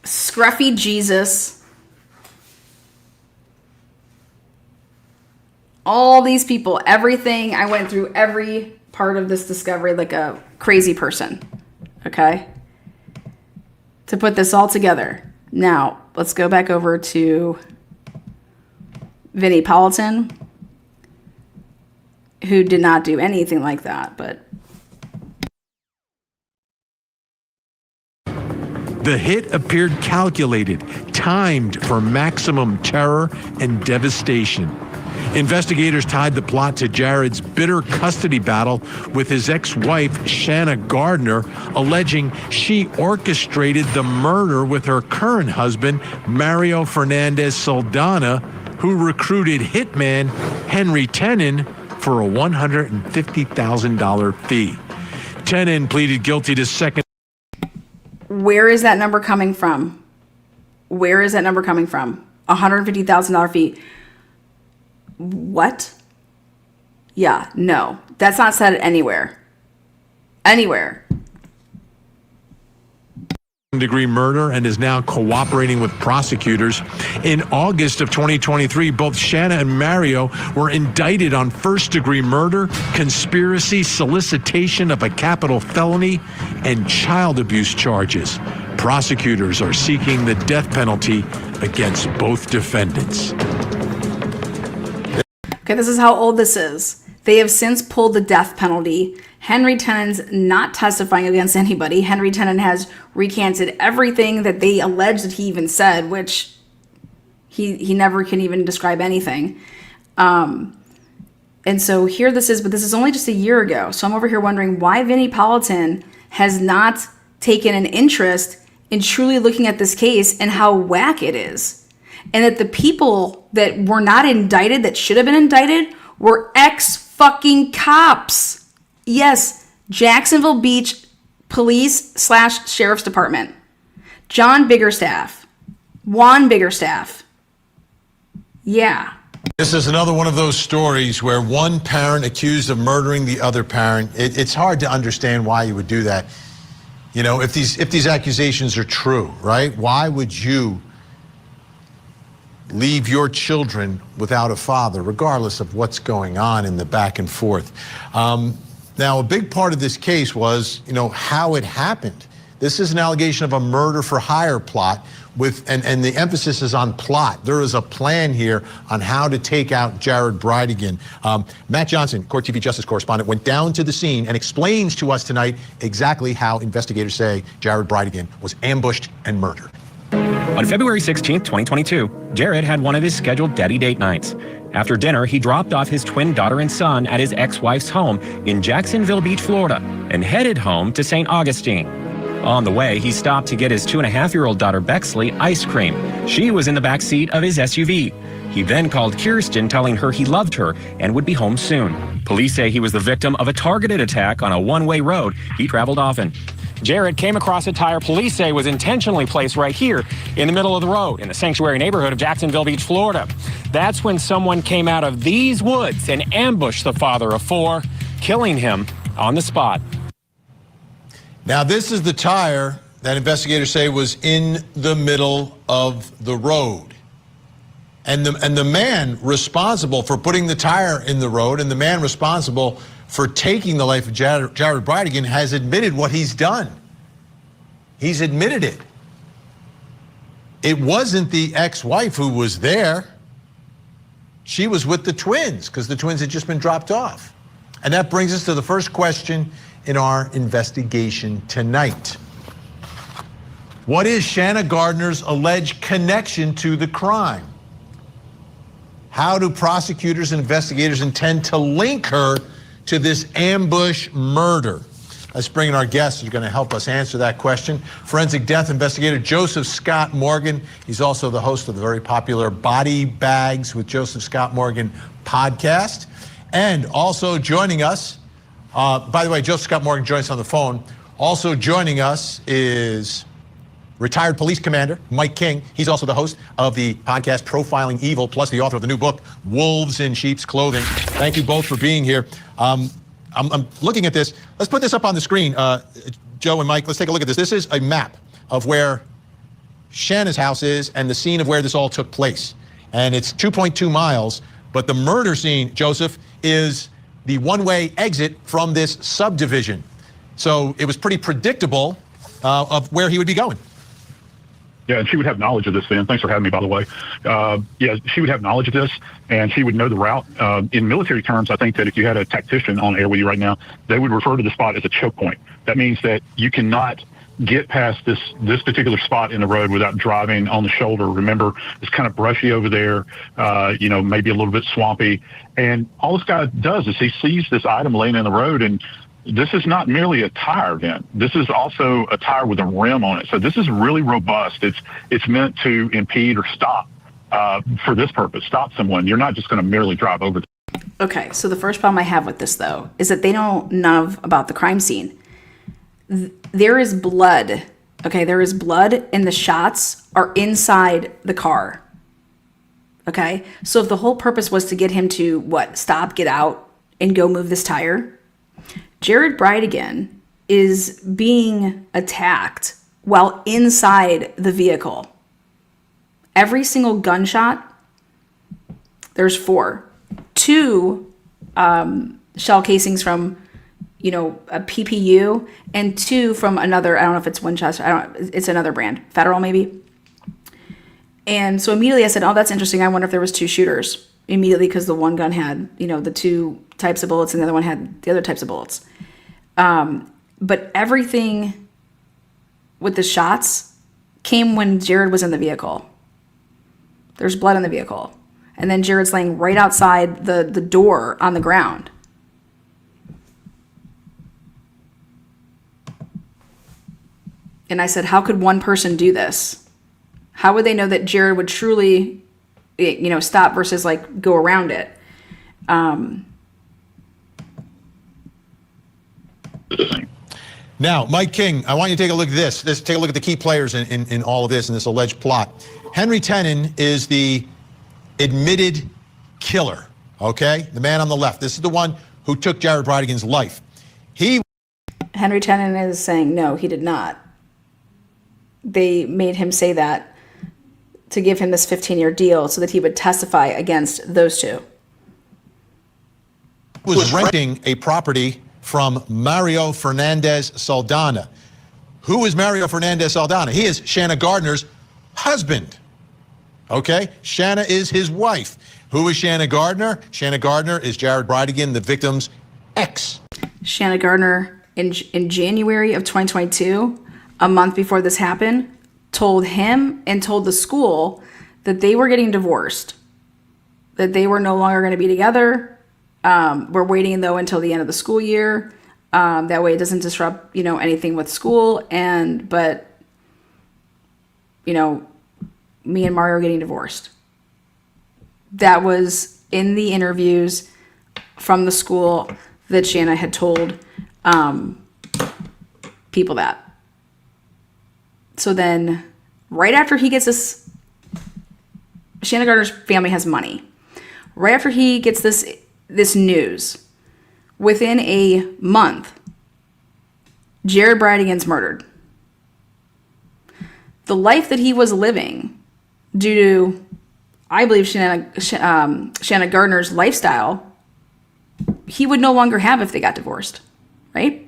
Speaker 1: Scruffy Jesus. All these people, everything. I went through every part of this discovery like a crazy person. Okay? To put this all together. Now, let's go back over to Vinnie Politan, who did not do anything like that, but
Speaker 8: the hit appeared calculated, timed for maximum terror and devastation. Investigators tied the plot to Jared's bitter custody battle with his ex-wife, Shanna Gardner, alleging she orchestrated the murder with her current husband, Mario Fernandez Saldana, who recruited hitman Henry Tenon for a $150,000 fee. Tenon pleaded guilty to second.
Speaker 1: where is that number coming from? Where is that number coming from? $150,000 fee. What? Yeah, no, that's not said anywhere. Anywhere.
Speaker 7: Degree murder and is now cooperating with prosecutors. In August of 2023, both Shanna and Mario were indicted on first-degree murder, conspiracy, solicitation of a capital felony, and child abuse charges. Prosecutors are seeking the death penalty against both defendants.
Speaker 1: Okay, this is how old this is. They have since pulled the death penalty. Henry Tennant's not testifying against anybody. Henry Tennant has recanted everything that they allege that he even said, which he never can even describe anything. And so here this is, but this is only just a year ago. So I'm over here wondering why Vinnie Politan has not taken an interest in truly looking at this case and how whack it is. And that the people that were not indicted, that should have been indicted, were ex-fucking cops. Yes, Jacksonville Beach Police / Sheriff's Department. Juan Biggerstaff. Yeah.
Speaker 8: This is another one of those stories where one parent accused of murdering the other parent. It's hard to understand why you would do that. You know, if these accusations are true, right? Why would you leave your children without a father, regardless of what's going on in the back and forth? Now, a big part of this case was, you know, how it happened. This is an allegation of a murder for hire plot and the emphasis is on plot. There is a plan here on how to take out Jared Bridegan. Matt Johnson, Court TV Justice correspondent, went down to the scene and explains to us tonight exactly how investigators say Jared Bridegan was ambushed and murdered.
Speaker 9: On February 16, 2022, Jared had one of his scheduled daddy date nights. After dinner, he dropped off his twin daughter and son at his ex-wife's home in Jacksonville Beach, Florida, and headed home to St. Augustine. On the way, he stopped to get his 2.5-year-old daughter Bexley ice cream. She was in the back seat of his SUV. He then called Kirsten, telling her he loved her and would be home soon. Police say he was the victim of a targeted attack on a one-way road he traveled often. Jared came across a tire police say was intentionally placed right here in the middle of the road in the sanctuary neighborhood of Jacksonville Beach, Florida. That's when someone came out of these woods and ambushed the father of 4, killing him on the spot.
Speaker 8: Now, this is the tire that investigators say was in the middle of the road. And the man responsible for putting the tire in the road and the man responsible for taking the life of Jared Bridegan has admitted what he's done. He's admitted it. It wasn't the ex-wife who was there. She was with the twins because the twins had just been dropped off. And that brings us to the first question in our investigation tonight. What is Shanna Gardner's alleged connection to the crime? How do prosecutors and investigators intend to link her to this ambush murder? Let's bring in our guests who's going to help us answer that question. Forensic death investigator Joseph Scott Morgan. He's also the host of the very popular Body Bags with Joseph Scott Morgan podcast. And also joining us, by the way, Joseph Scott Morgan joins us on the phone. Also joining us is retired police commander Mike King. He's also the host of the podcast Profiling Evil, plus the author of the new book, Wolves in Sheep's Clothing. Thank you both for being here. I'm looking at this. Let's put this up on the screen. Joe and Mike, let's take a look at this. This is a map of where Shanna's house is and the scene of where this all took place. And it's 2.2 miles, but the murder scene, Joseph, is the one-way exit from this subdivision. So it was pretty predictable of where he would be going.
Speaker 10: Yeah, and she would have knowledge of this then. Thanks for having me, by the way. Yeah, she would have knowledge of this, and she would know the route. In military terms, I think that if you had a tactician on air with you right now, they would refer to the spot as a choke point. That means that you cannot get past this particular spot in the road without driving on the shoulder. Remember, it's kind of brushy over there, maybe a little bit swampy. And all this guy does is he sees this item laying in the road, and this is not merely a tire vent. This is also a tire with a rim on it. So this is really robust. It's meant to impede or stop for this purpose, stop someone. You're not just going to merely drive over them.
Speaker 1: Okay, so the first problem I have with this, though, is that they don't know about the crime scene. There is blood. Okay, there is blood, and the shots are inside the car. Okay, so if the whole purpose was to get him to, stop, get out, and go move this tire. Jared Bridegan is being attacked while inside the vehicle. Every single gunshot, there's 4. 2 shell casings from, a PPU, and 2 from another, I don't know if it's Winchester, it's another brand, Federal maybe. And so immediately I said, oh, that's interesting. I wonder if there was 2 shooters. Immediately, because the one gun had, the 2 types of bullets and the other one had the other types of bullets. But everything with the shots came when Jared was in the vehicle. There's blood in the vehicle. And then Jared's laying right outside the door on the ground. And I said, how could one person do this? How would they know that Jared would truly, stop versus like go around it?
Speaker 8: Now, Mike King, I want you to take a look at this. Take a look at the key players in all of this, in this alleged plot. Henry Tenen is the admitted killer, okay? The man on the left. This is the one who took Jared Bridegan's life.
Speaker 1: Henry Tenen is saying, no, he did not. They made him say that to give him this 15-year deal so that he would testify against those 2.
Speaker 8: Was renting a property from Mario Fernandez Saldana. Who is Mario Fernandez Saldana? He is Shanna Gardner's husband. Okay? Shanna is his wife. Who is Shanna Gardner? Shanna Gardner is Jared Bridegan, the victim's ex.
Speaker 1: Shanna Gardner, in January of 2022, a month before this happened, told him and told the school that they were getting divorced, that they were no longer going to be together. We're waiting, though, until the end of the school year. That way it doesn't disrupt, anything with school. But me and Mario are getting divorced. That was in the interviews from the school that Shanna had told people that. So then right after he gets this, Shanna Gardner's family has money. Right after he gets this news, within a month, Jared Bridegan's murdered. The life that he was living due to, I believe, Shanna Gardner's lifestyle, he would no longer have if they got divorced, right?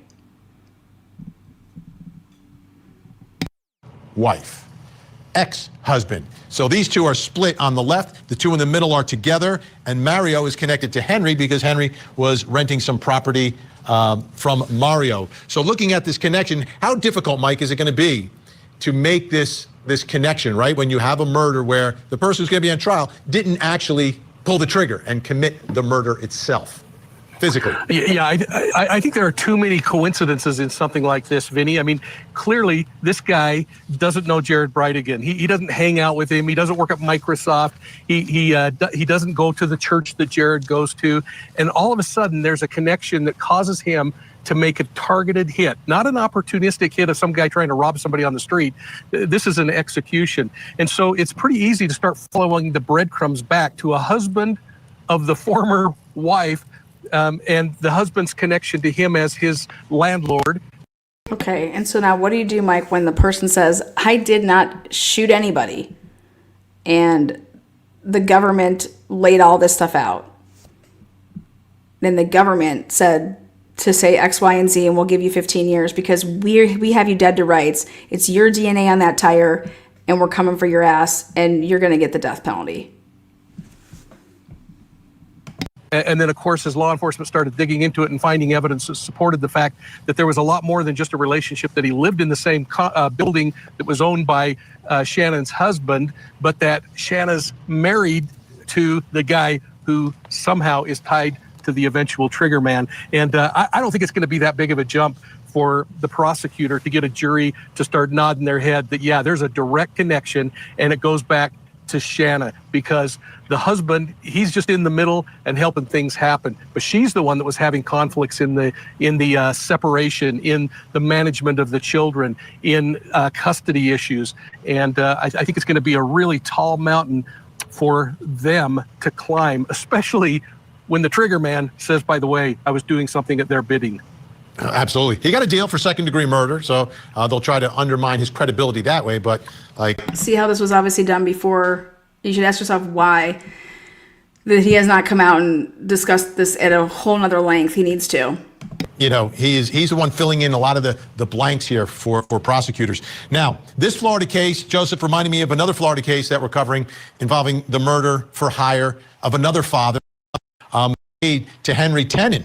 Speaker 8: Wife, ex-husband. So these 2 are split on the left. The 2 in the middle are together. And Mario is connected to Henry because Henry was renting some property from Mario. So looking at this connection, how difficult, Mike, is it going to be to make this connection, right? When you have a murder where the person who's going to be on trial didn't actually pull the trigger and commit the murder itself. Physically.
Speaker 11: Yeah, I think there are too many coincidences in something like this, Vinny. I mean, clearly, this guy doesn't know Jared Bridegan. He doesn't hang out with him. He doesn't work at Microsoft. He doesn't go to the church that Jared goes to. And all of a sudden, there's a connection that causes him to make a targeted hit, not an opportunistic hit of some guy trying to rob somebody on the street. This is an execution. And so it's pretty easy to start following the breadcrumbs back to a husband of the former wife, and the husband's connection to him as his landlord.
Speaker 1: Okay, and so now what do you do, Mike, when the person says, I did not shoot anybody, and the government laid all this stuff out? Then the government said to say X, Y, and Z, and we'll give you 15 years because we have you dead to rights. It's your DNA on that tire, and we're coming for your ass, and you're going to get the death penalty.
Speaker 11: And then, of course, as law enforcement started digging into it and finding evidence that supported the fact that there was a lot more than just a relationship, that he lived in the same building that was owned by Shannon's husband, but that Shanna's married to the guy who somehow is tied to the eventual trigger man. And I don't think it's going to be that big of a jump for the prosecutor to get a jury to start nodding their head that, yeah, there's a direct connection, and it goes back to Shanna, because the husband, he's just in the middle and helping things happen, but she's the one that was having conflicts in the separation, in the management of the children, in custody issues. And I think it's going to be a really tall mountain for them to climb, especially when the trigger man says, by the way, I was doing something at their bidding.
Speaker 8: Absolutely. He got a deal for second-degree murder, so they'll try to undermine his credibility that way. But
Speaker 1: see how this was obviously done before. You should ask yourself why that he has not come out and discussed this at a whole nother length. He needs to.
Speaker 8: You know, he's the one filling in a lot of the blanks here for prosecutors. Now, this Florida case, Joseph, reminded me of another Florida case that we're covering involving the murder for hire of another father paid to Henry Tenen.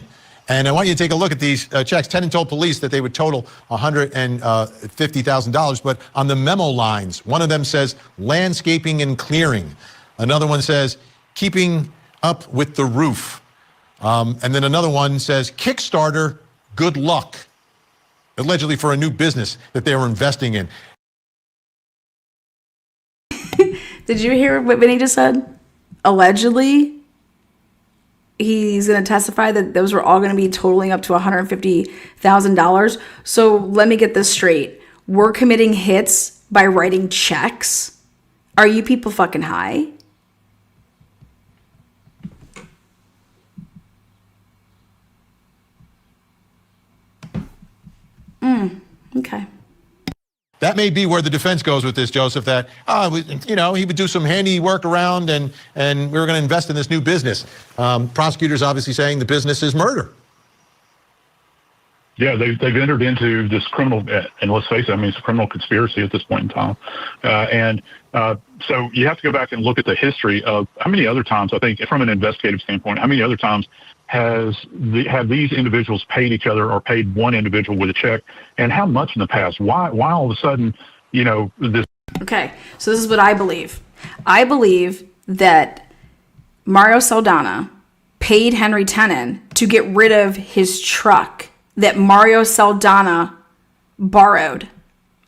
Speaker 8: And I want you to take a look at these checks. Tenen told police that they would total $150,000, but on the memo lines, one of them says landscaping and clearing. Another one says keeping up with the roof. And then another one says Kickstarter, good luck, allegedly for a new business that they were investing in.
Speaker 1: Did you hear what Vinny just said? Allegedly, he's going to testify that those were all going to be totaling up to $150,000. So let me get this straight. We're committing hits by writing checks? Are you people fucking high? Okay.
Speaker 8: That may be where the defense goes with this, Joseph, that, he would do some handy work around and we were going to invest in this new business. Prosecutors obviously saying the business is murder.
Speaker 10: Yeah, they've entered into this criminal, and let's face it, I mean, it's a criminal conspiracy at this point in time. So you have to go back and look at the history of how many other times, I think, from an investigative standpoint, how many other times have these individuals paid each other or paid one individual with a check, and how much in the past? Why all of a sudden, this?
Speaker 1: Okay, so this is what I believe. I believe that Mario Saldana paid Henry Tenen to get rid of his truck that Mario Saldana borrowed.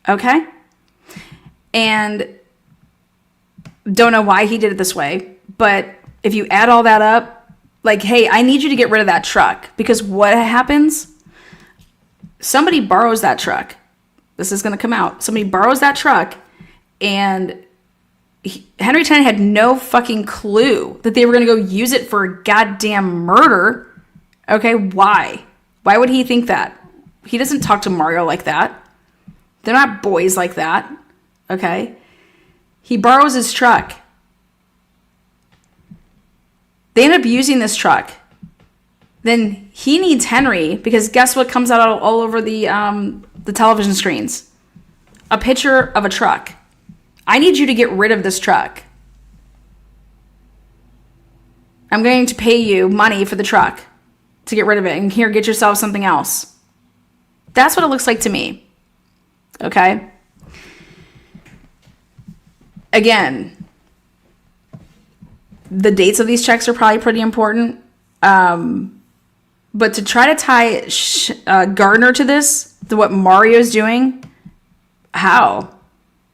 Speaker 1: Okay? And don't know why he did it this way, but if you add all that up, like, hey, I need you to get rid of that truck, because what happens? Somebody borrows that truck. This is going to come out. Somebody borrows that truck, and Henry Tenen had no fucking clue that they were going to go use it for a goddamn murder. Okay, why? Why would he think that? He doesn't talk to Mario like that. They're not boys like that. Okay? He borrows his truck. They end up using this truck. Then he needs Henry, because guess what comes out all over the television screens? A picture of a truck. I need you to get rid of this truck. I'm going to pay you money for the truck to get rid of it. And here, get yourself something else. That's what it looks like to me. Okay? Again, the dates of these checks are probably pretty important. But to try to tie Gardner to this, to what Mario's doing, how?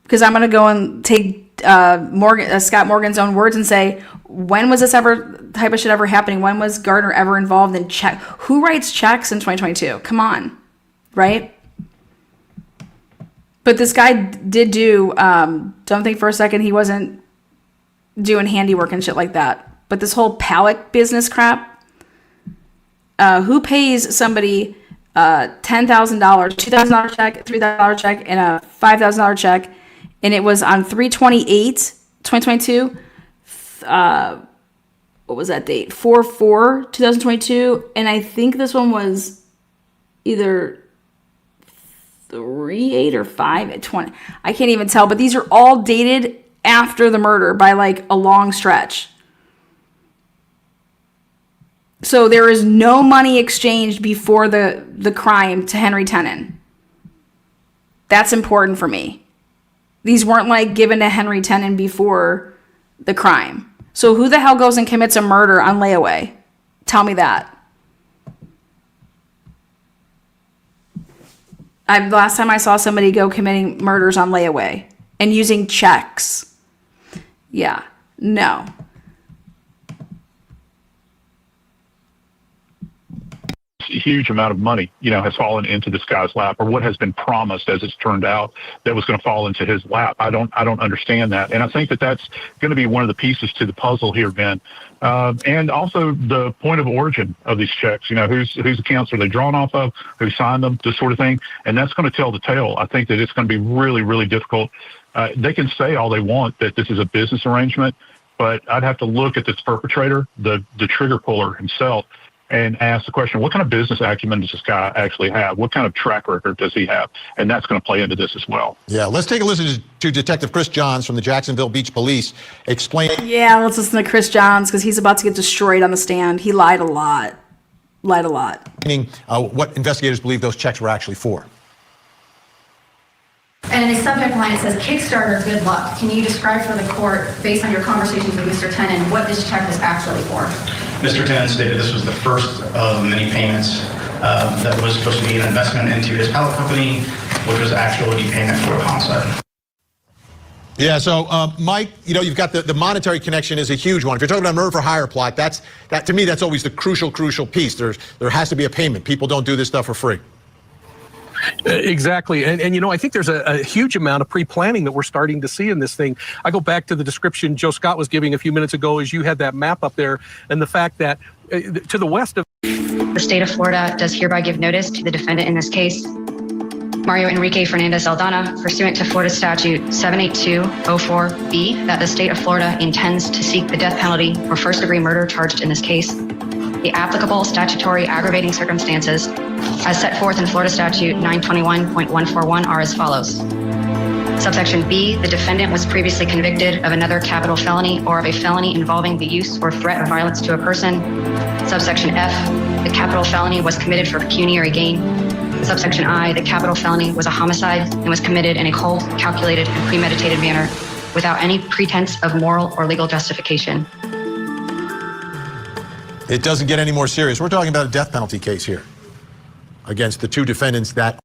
Speaker 1: Because I'm going to go and take Scott Morgan's own words and say, when was this type of shit ever happening? When was Gardner ever involved in check? Who writes checks in 2022? Come on, right? But this guy did do, don't think for a second he wasn't doing handiwork and shit like that. But this whole pallet business crap, who pays somebody $10,000, $2,000 check, $3,000 check, and a $5,000 check, and it was on 3/28/2022. What was that date? 4/4/2022, and I think this one was either 3/8 or 5/20. I can't even tell, but these are all dated after the murder by like a long stretch. So there is no money exchanged before the crime to Henry Tenen. That's important for me. These weren't like given to Henry Tenen before the crime. So who the hell goes and commits a murder on layaway? Tell me that. The last time I saw somebody go committing murders on layaway and using checks. Yeah, no.
Speaker 10: huge amount of money, has fallen into this guy's lap, or what has been promised, as it's turned out, that was going to fall into his lap. I don't understand that, and I think that that's going to be one of the pieces to the puzzle here, Ben. And also the point of origin of these checks. Whose accounts are they drawn off of? Who signed them? This sort of thing, and that's going to tell the tale. I think that it's going to be really, really difficult. They can say all they want that this is a business arrangement, but I'd have to look at this perpetrator, the trigger puller himself, and ask the question, what kind of business acumen does this guy actually have? What kind of track record does he have? And that's going to play into this as well.
Speaker 12: Yeah, let's take a listen to Detective Chris Johns from the Jacksonville Beach Police explain.
Speaker 1: Yeah, let's listen to Chris Johns because he's about to get destroyed on the stand. He lied a lot.
Speaker 12: Meaning what investigators believe those checks were actually for.
Speaker 13: And in the subject line, it says, Kickstarter, good luck. Can you describe for the court, based on your conversations with Mr. Tenen, what this check was actually for?
Speaker 14: Mr. Tenen stated this was the first of many payments that was supposed to be an investment into his pallet company, which was actually payment for a homicide.
Speaker 12: Yeah, so Mike, you've got the monetary connection is a huge one. If you're talking about murder for hire plot, that to me, that's always the crucial piece. There has to be a payment. People don't do this stuff for free.
Speaker 11: Exactly. And I think there's a huge amount of pre-planning that we're starting to see in this thing. I go back to the description Joe Scott was giving a few minutes ago as you had that map up there, and the fact that to the west of...
Speaker 15: The state of Florida does hereby give notice to the defendant in this case, Mario Enrique Fernandez Aldana, pursuant to Florida Statute 78204B, that the state of Florida intends to seek the death penalty for first-degree murder charged in this case. The applicable statutory aggravating circumstances as set forth in Florida Statute 921.141 are as follows. Subsection B, the defendant was previously convicted of another capital felony or of a felony involving the use or threat of violence to a person. Subsection F, the capital felony was committed for pecuniary gain. Subsection I, the capital felony was a homicide and was committed in a cold, calculated, and premeditated manner without any pretense of moral or legal justification.
Speaker 12: It doesn't get any more serious. We're talking about a death penalty case here against the two defendants. That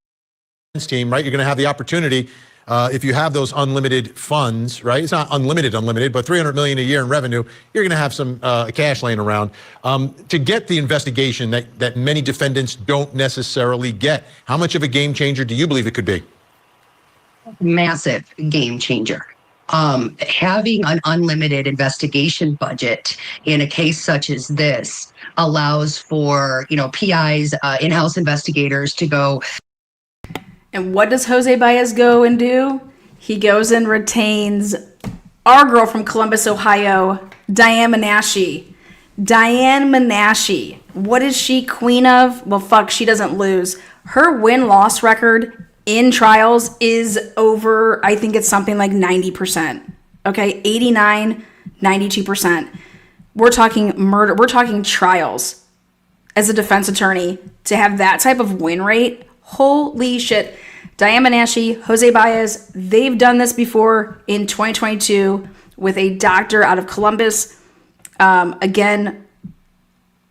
Speaker 12: team, right? You're going to have the opportunity if you have those unlimited funds, right? It's not unlimited, but $300 million a year in revenue. You're going to have some cash laying around to get the investigation that many defendants don't necessarily get. How much of a game changer do you believe it could be?
Speaker 16: Massive game changer. Having an unlimited investigation budget in a case such as this allows for, PIs, in-house investigators to go.
Speaker 1: And what does Jose Baez go and do? He goes and retains our girl from Columbus, Ohio, Diane Menashe. Diane Menashe. What is she queen of? Well, fuck, she doesn't lose. Her win-loss record in trials is over, I think it's something like 90%. Okay, 89, 92%. We're talking murder. We're talking trials. As a defense attorney, to have that type of win rate, holy shit. Diane Menashe, Jose Baez, they've done this before in 2022 with a doctor out of Columbus. Again,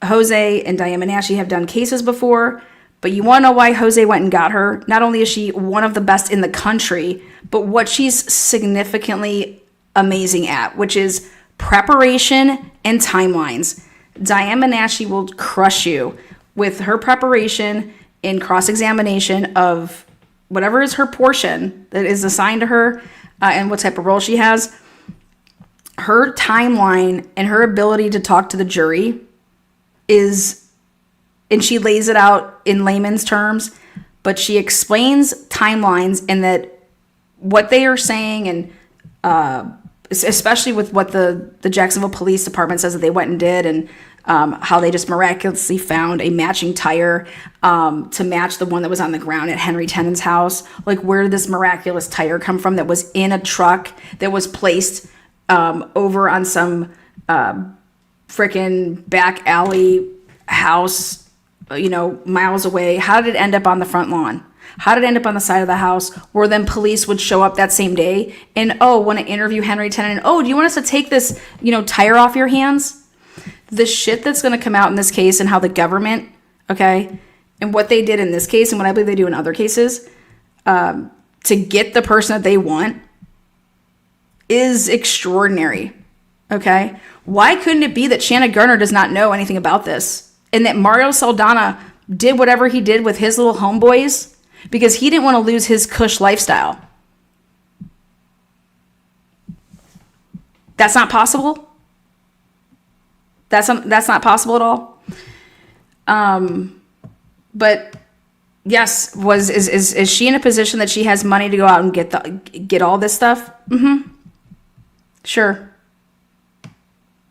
Speaker 1: Jose and Diane Menashe have done cases before. But you want to know why Jose went and got her? Not only is she one of the best in the country, but what she's significantly amazing at, which is preparation and timelines. Diane Menashe will crush you with her preparation in cross-examination of whatever is her portion that is assigned to her and what type of role she has. Her timeline and her ability to talk to the jury is... And she lays it out in layman's terms, but she explains timelines and that what they are saying, and especially with what the Jacksonville Police Department says that they went and did, and how they just miraculously found a matching tire to match the one that was on the ground at Henry Tenen's house. Like, where did this miraculous tire come from that was in a truck that was placed over on some frickin' back alley house, miles away? How did it end up on the front lawn? How did it end up on the side of the house where then police would show up that same day and, want to interview Henry Tenen? Do you want us to take this, tire off your hands? The shit that's going to come out in this case and how the government, and what they did in this case and what I believe they do in other cases to get the person that they want is extraordinary, Why couldn't it be that Shanna Garner does not know anything about this? And that Mario Saldana did whatever he did with his little homeboys because he didn't want to lose his cush lifestyle. That's not possible. That's not possible at all. But yes, is she in a position that she has money to go out and get all this stuff? Mm-hmm. Sure.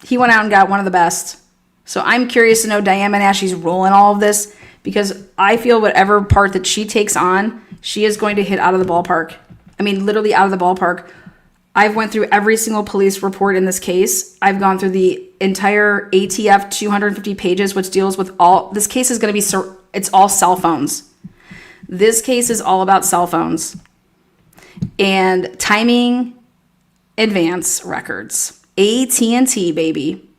Speaker 1: He went out and got one of the best. So I'm curious to know Diana Nash role in all of this, because I feel whatever part that she takes on, she is going to hit out of the ballpark. I mean, literally out of the ballpark. I've went through every single police report in this case. I've gone through the entire ATF 250 pages, which deals with all, this case is going to be, it's all cell phones. This case is all about cell phones and timing advance records. AT&T, baby.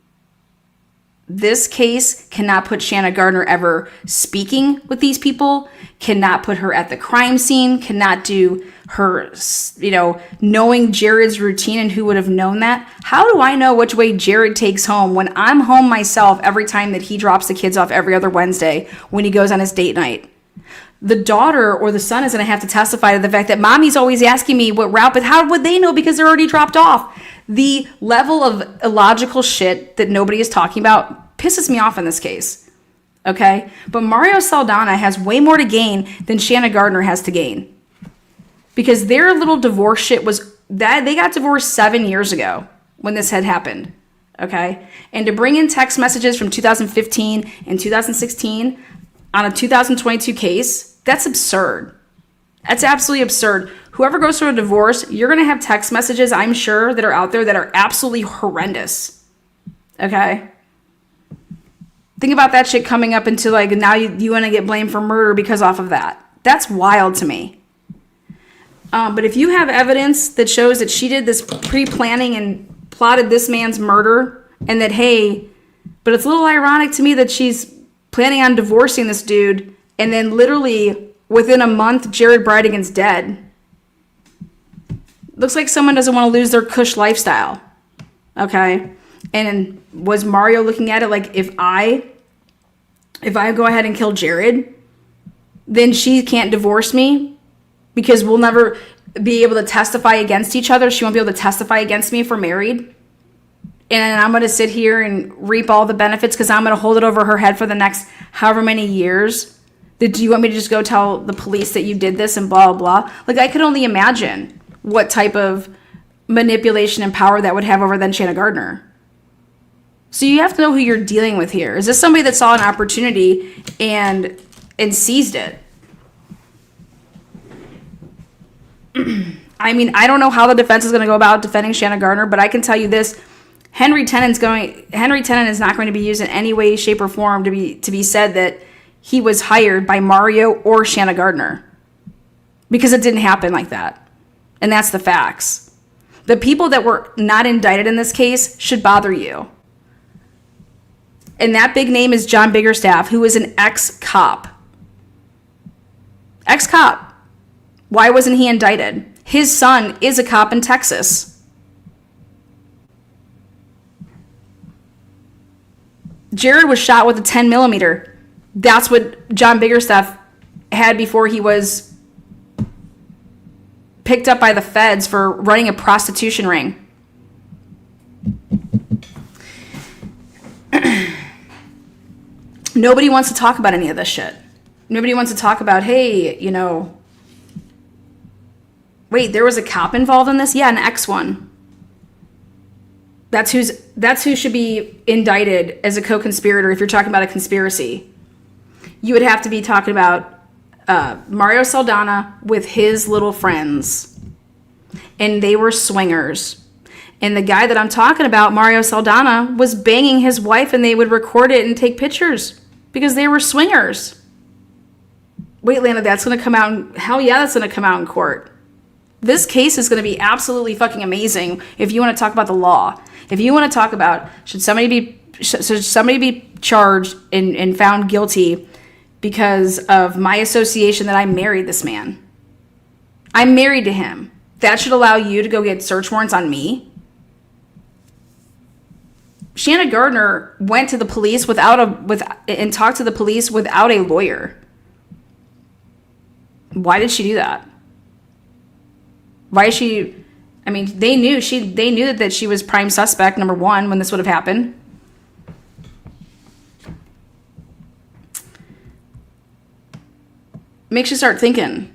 Speaker 1: This case cannot put Shanna Gardner ever speaking with these people, cannot put her at the crime scene, cannot do her, knowing Jared's routine and who would have known that. How do I know which way Jared takes home when I'm home myself every time that he drops the kids off every other Wednesday when he goes on his date night? The daughter or the son is going to have to testify to the fact that mommy's always asking me what route, but how would they know because they're already dropped off? The level of illogical shit that nobody is talking about pisses me off in this case. Okay? But Mario Saldana has way more to gain than Shanna Gardner has to gain. Because their little divorce shit was that they got divorced 7 years ago when this had happened. Okay? And to bring in text messages from 2015 and 2016 on a 2022 case, that's absurd. That's absolutely absurd. Whoever goes through a divorce, you're going to have text messages, I'm sure, that are out there that are absolutely horrendous. Okay? Think about that shit coming up into now you want to get blamed for murder because off of that. That's wild to me. But if you have evidence that shows that she did this pre-planning and plotted this man's murder, and that, hey, but it's a little ironic to me that she's planning on divorcing this dude, and then literally within a month, Jared Bridegan's dead. Looks like someone doesn't want to lose their cush lifestyle. Okay? And was Mario looking at it like, if I go ahead and kill Jared, then she can't divorce me because we'll never be able to testify against each other. She won't be able to testify against me if we're married. And I'm going to sit here and reap all the benefits because I'm going to hold it over her head for the next however many years. Do you want me to just go tell the police that you did this and blah, blah, blah? I could only imagine what type of manipulation and power that would have over then Shanna Gardner. So you have to know who you're dealing with here. Is this somebody that saw an opportunity and seized it? I mean, I don't know how the defense is going to go about defending Shanna Gardner, but I can tell you this. Henry Tenen is not going to be used in any way, shape, or form to be said that he was hired by Mario or Shanna Gardner. Because it didn't happen like that. And that's the facts. The people that were not indicted in this case should bother you. And that big name is John Biggerstaff, who is an ex-cop. Ex-cop. Why wasn't he indicted? His son is a cop in Texas. Jared was shot with a 10 millimeter. That's what John Biggerstaff had before he was picked up by the feds for running a prostitution ring. Nobody wants to talk about any of this shit. Nobody wants to talk about, hey, wait, there was a cop involved in this? Yeah, an ex one. That's who should be indicted as a co-conspirator if you're talking about a conspiracy. You would have to be talking about Mario Saldana with his little friends. And they were swingers. And the guy that I'm talking about, Mario Saldana, was banging his wife and they would record it and take pictures because they were swingers. Wait, Lana, that's going to come out. Hell yeah, that's going to come out in court. This case is going to be absolutely fucking amazing if you want to talk about the law. If you want to talk about should somebody be charged and found guilty because of my association that I married this man. I'm married to him. That should allow you to go get search warrants on me. Shanna Gardner went to the police and talked to the police without a lawyer. Why did she do that? Why is she? I mean, they knew that she was prime suspect number one when this would have happened. Makes you start thinking.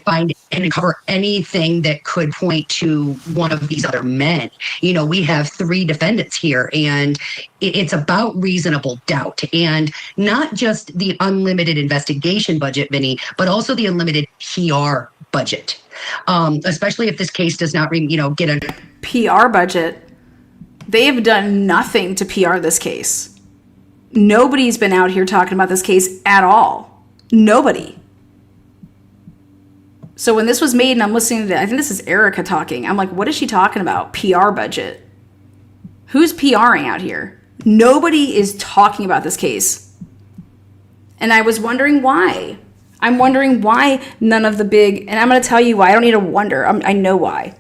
Speaker 16: Find and cover anything that could point to one of these other men. You know, we have 3 defendants here, and it's about reasonable doubt, and not just the unlimited investigation budget, Vinny, but also the unlimited PR budget. Especially if this case does not, get a
Speaker 1: PR budget. They have done nothing to PR this case. Nobody's been out here talking about this case at all. Nobody. So when this was made and I'm listening to, I think this is Erica talking. I'm like, what is she talking about? PR budget. Who's PRing out here? Nobody is talking about this case. And I was wondering why. I'm wondering why none of the big, and I'm going to tell you why. I don't need to wonder. I know why.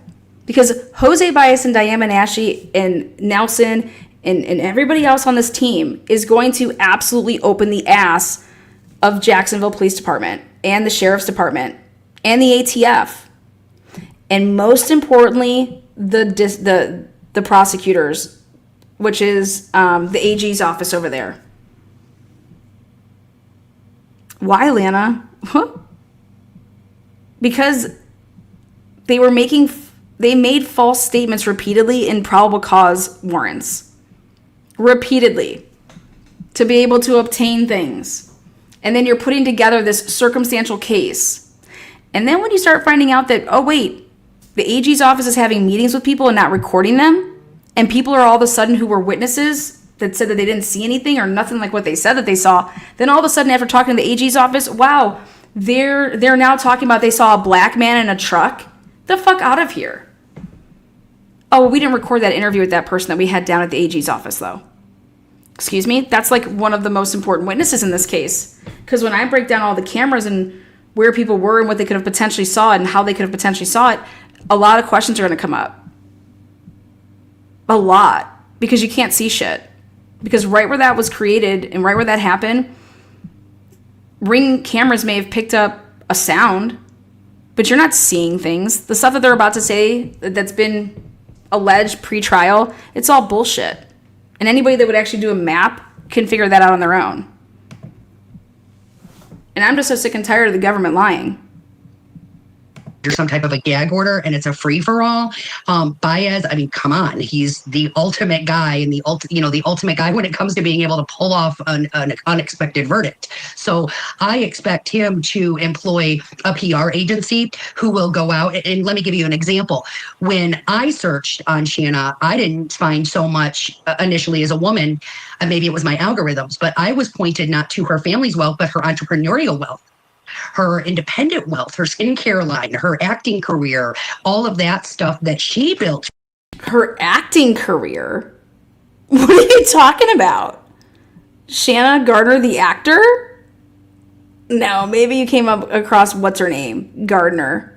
Speaker 1: Because Jose Baez and Diana Nashi and Nelson and everybody else on this team is going to absolutely open the ass of Jacksonville Police Department and the Sheriff's Department and the ATF. And most importantly, the prosecutors, which is the AG's office over there. Why, Lana? Because they made false statements repeatedly in probable cause warrants. Repeatedly. To be able to obtain things. And then you're putting together this circumstantial case. And then when you start finding out that, oh wait, the AG's office is having meetings with people and not recording them, and people are all of a sudden who were witnesses that said that they didn't see anything or nothing like what they said that they saw, then all of a sudden after talking to the AG's office, wow, they're now talking about they saw a black man in a truck. The fuck out of here. Oh, well, we didn't record that interview with that person that we had down at the AG's office though. Excuse me? That's like one of the most important witnesses in this case. Because when I break down all the cameras and where people were and what they could have potentially saw and how they could have potentially saw it, a lot of questions are going to come up. A lot. Because you can't see shit. Because right where that was created and right where that happened, Ring cameras may have picked up a sound, but you're not seeing things. The stuff that they're about to say that's been alleged pre-trial, it's all bullshit. And anybody that would actually do a map can figure that out on their own. And I'm just so sick and tired of the government lying.
Speaker 16: There's some type of a gag order and it's a free-for-all. Baez, I mean, come on, he's the ultimate guy and the ultimate guy when it comes to being able to pull off an unexpected verdict. So I expect him to employ a PR agency who will go out and let me give you an example. When I searched on Shanna, I didn't find so much initially as a woman. Maybe it was my algorithms, but I was pointed not to her family's wealth, but her entrepreneurial wealth. Her independent wealth, her skincare line, her acting career, all of that stuff that she built.
Speaker 1: Her acting career? What are you talking about? Shanna Gardner, the actor? No, maybe you came up across what's her name? Gardner.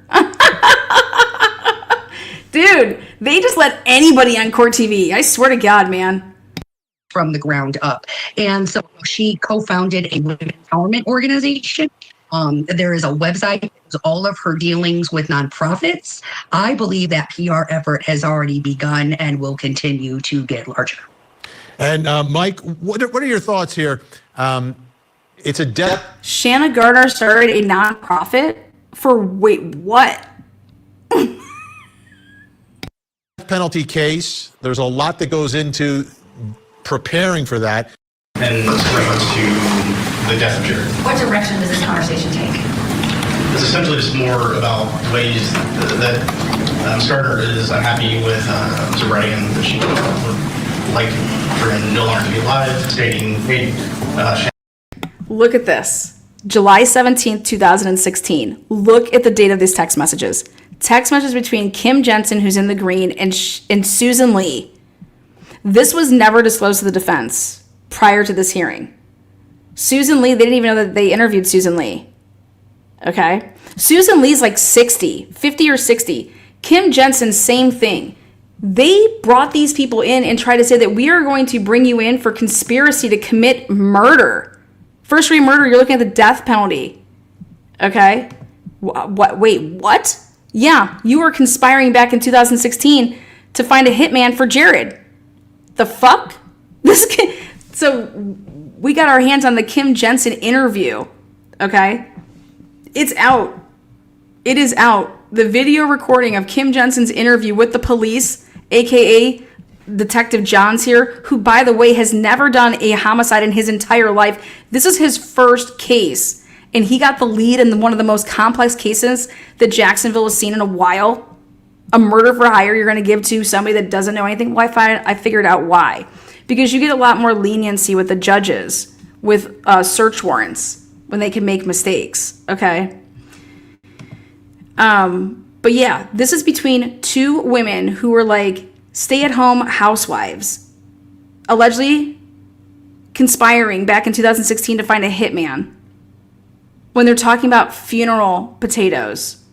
Speaker 1: Dude, they just let anybody on Court TV. I swear to God, man.
Speaker 16: From the ground up. And so she co-founded a women empowerment organization. There is a website, all of her dealings with nonprofits. I believe that PR effort has already begun and will continue to get larger.
Speaker 12: And Mike, what are your thoughts here? It's a death.
Speaker 1: Shanna Gardner started a nonprofit for wait, what?
Speaker 12: Penalty case. There's a lot that goes into preparing for that.
Speaker 14: And reference to the death of Jared.
Speaker 13: What direction does this conversation take?
Speaker 14: It's essentially just more about ways that Starter is unhappy with Mr. Bridegan, that she would like for him no longer to be alive, stating, hey,
Speaker 1: look at this. July 17th, 2016. Look at the date of these text messages. Text messages between Kim Jensen, who's in the green, and Susan Lee. This was never disclosed to the defense prior to this hearing. Susan Lee, they didn't even know that they interviewed Susan Lee. Okay? Susan Lee's like 50 or 60. Kim Jensen, same thing. They brought these people in and tried to say that we are going to bring you in for conspiracy to commit murder. First degree murder, you're looking at the death penalty. Okay? What? Wait, what? Yeah, you were conspiring back in 2016 to find a hitman for Jared. The fuck? So we got our hands on the Kim Jensen interview. Okay? It's out. It is out. The video recording of Kim Jensen's interview with the police, aka Detective Johns here, who, by the way, has never done a homicide in his entire life. This is his first case, and he got the lead in one of the most complex cases that Jacksonville has seen in a while. A murder for hire you're going to give to somebody that doesn't know anything. Well, I figured out why. Because you get a lot more leniency with the judges with search warrants when they can make mistakes, okay? But yeah, this is between two women who were like stay-at-home housewives, allegedly conspiring back in 2016 to find a hitman when they're talking about funeral potatoes.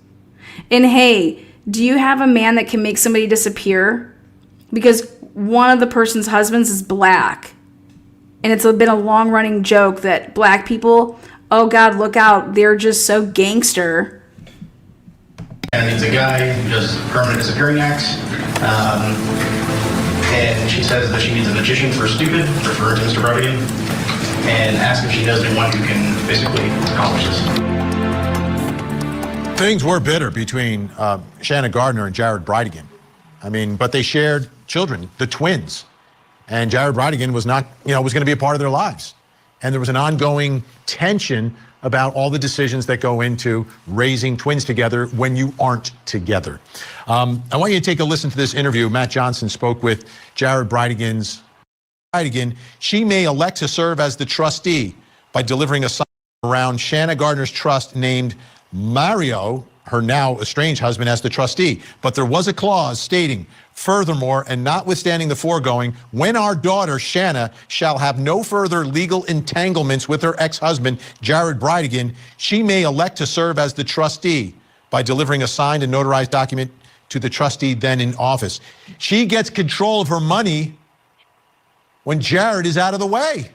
Speaker 1: And hey, do you have a man that can make somebody disappear? Because one of the person's husbands is black. And it's been a long-running joke that black people, oh God, look out, they're just so gangster.
Speaker 14: And he's a guy who does permanent disappearing acts. And she says that she needs a magician for stupid, referring to Mr. Bridegan, and asks if she knows anyone who can basically accomplish this.
Speaker 12: Things were bitter between Shanna Gardner and Jared Bridegan. I mean, but they shared children, the twins. And Jared Bridegan was not, was going to be a part of their lives. And there was an ongoing tension about all the decisions that go into raising twins together when you aren't together. I want you to take a listen to this interview. Matt Johnson spoke with Jared Bridegan. She may elect to serve as the trustee by delivering a sign around Shanna Gardner's trust named Mario, her now estranged husband, as the trustee. But there was a clause stating, furthermore, and notwithstanding the foregoing, when our daughter Shanna shall have no further legal entanglements with her ex-husband, Jared Bridegan, she may elect to serve as the trustee by delivering a signed and notarized document to the trustee then in office. She gets control of her money when Jared is out of the way.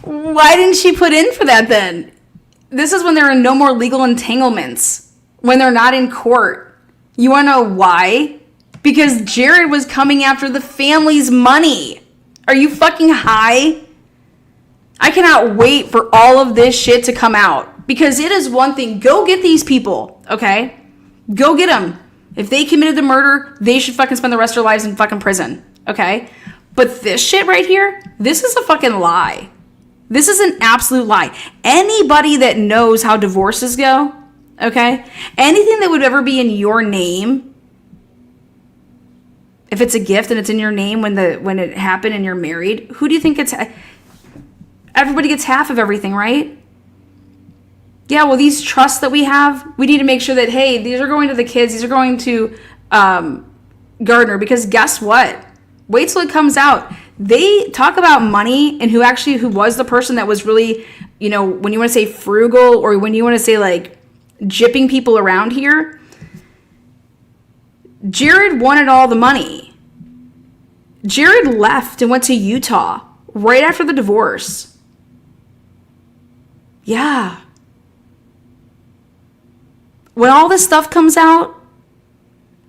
Speaker 1: Why didn't she put in for that then? This is when there are no more legal entanglements, when they're not in court. You want to know why? Because Jared was coming after the family's money. Are you fucking high? I cannot wait for all of this shit to come out, because it is one thing. Go get these people, okay? Go get them. If they committed the murder, they should fucking spend the rest of their lives in fucking prison, okay? But this shit right here, this is a fucking lie. This is an absolute lie. Anybody that knows how divorces go, okay? Anything that would ever be in your name, if it's a gift and it's in your name when it happened and you're married, who do you think gets? Everybody gets half of everything, right? Yeah, well, these trusts that we have, we need to make sure that, hey, these are going to the kids, these are going to Gardner, because guess what? Wait till it comes out. They talk about money and who was the person that was really, when you want to say frugal or when you want to say like gypping people around here, Jared wanted all the money. Jared left and went to Utah right after the divorce. Yeah. When all this stuff comes out,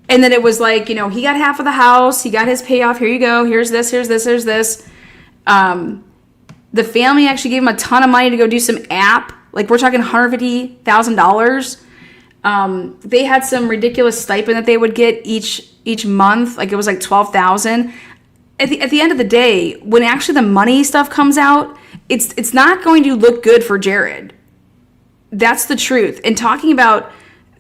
Speaker 1: and then it was like, he got half of the house. He got his payoff. Here you go. Here's this, here's this, here's this. The family actually gave him a ton of money to go do some app. Like, we're talking $150,000. They had some ridiculous stipend that they would get each month. Like, it was like $12,000. At the end of the day, when actually the money stuff comes out, it's not going to look good for Jared. That's the truth. And talking about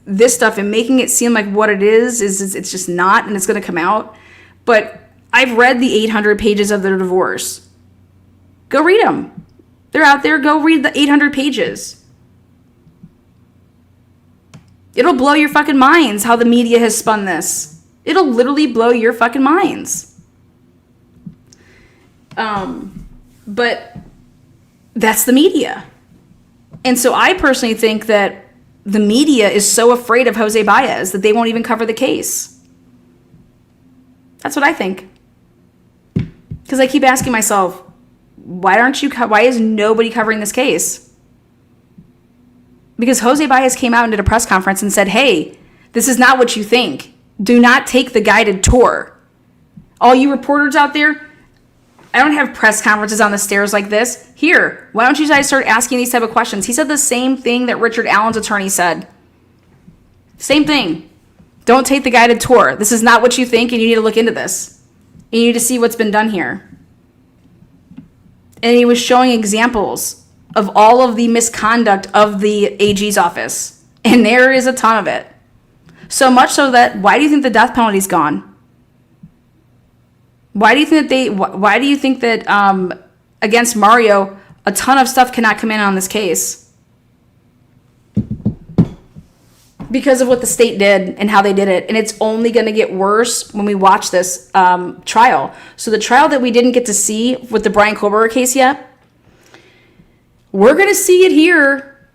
Speaker 1: this stuff and making it seem like what it is it's just not, and it's going to come out. But I've read the 800 pages of their divorce. Go read them. They're out there. Go read the 800 pages. It'll blow your fucking minds how the media has spun this. It'll literally blow your fucking minds. But that's the media. And so I personally think that the media is so afraid of Jose Baez that they won't even cover the case. That's what I think. Because I keep asking myself, why is nobody covering this case? Because Jose Baez came out and did a press conference and said, hey, this is not what you think. Do not take the guided tour. All you reporters out there, I don't have press conferences on the stairs like this. Here, why don't you guys start asking these type of questions? He said the same thing that Richard Allen's attorney said. Same thing. Don't take the guided tour. This is not what you think, and you need to look into this. You need to see what's been done here. And he was showing examples of all of the misconduct of the AG's office. And there is a ton of it. So much so that, why do you think the death penalty's gone? Why do you think that against Mario, a ton of stuff cannot come in on this case? Because of what the state did and how they did it. And it's only going to get worse when we watch this trial. So the trial that we didn't get to see with the Brian Kohlberger case yet, we're going to see it here.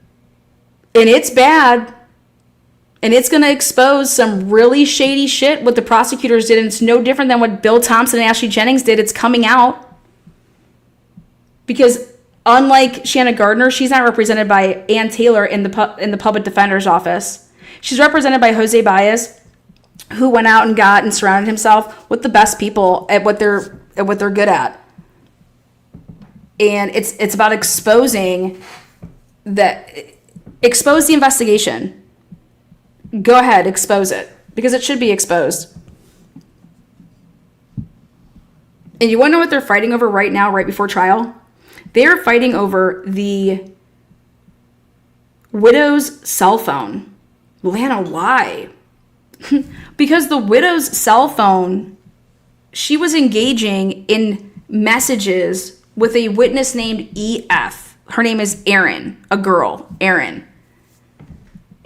Speaker 1: And it's bad. And it's going to expose some really shady shit what the prosecutors did. And it's no different than what Bill Thompson and Ashley Jennings did. It's coming out. Because unlike Shanna Gardner, she's not represented by Ann Taylor in the public defender's office. She's represented by Jose Baez, who went out and got and surrounded himself with the best people at what they're good at. And it's about expose the investigation. Go ahead, expose it, because it should be exposed. And you want to know what they're fighting over right now, right before trial? They're fighting over the widow's cell phone. Lana, why? Because the widow's cell phone, she was engaging in messages with a witness named EF. Her name is Erin, a girl, Erin.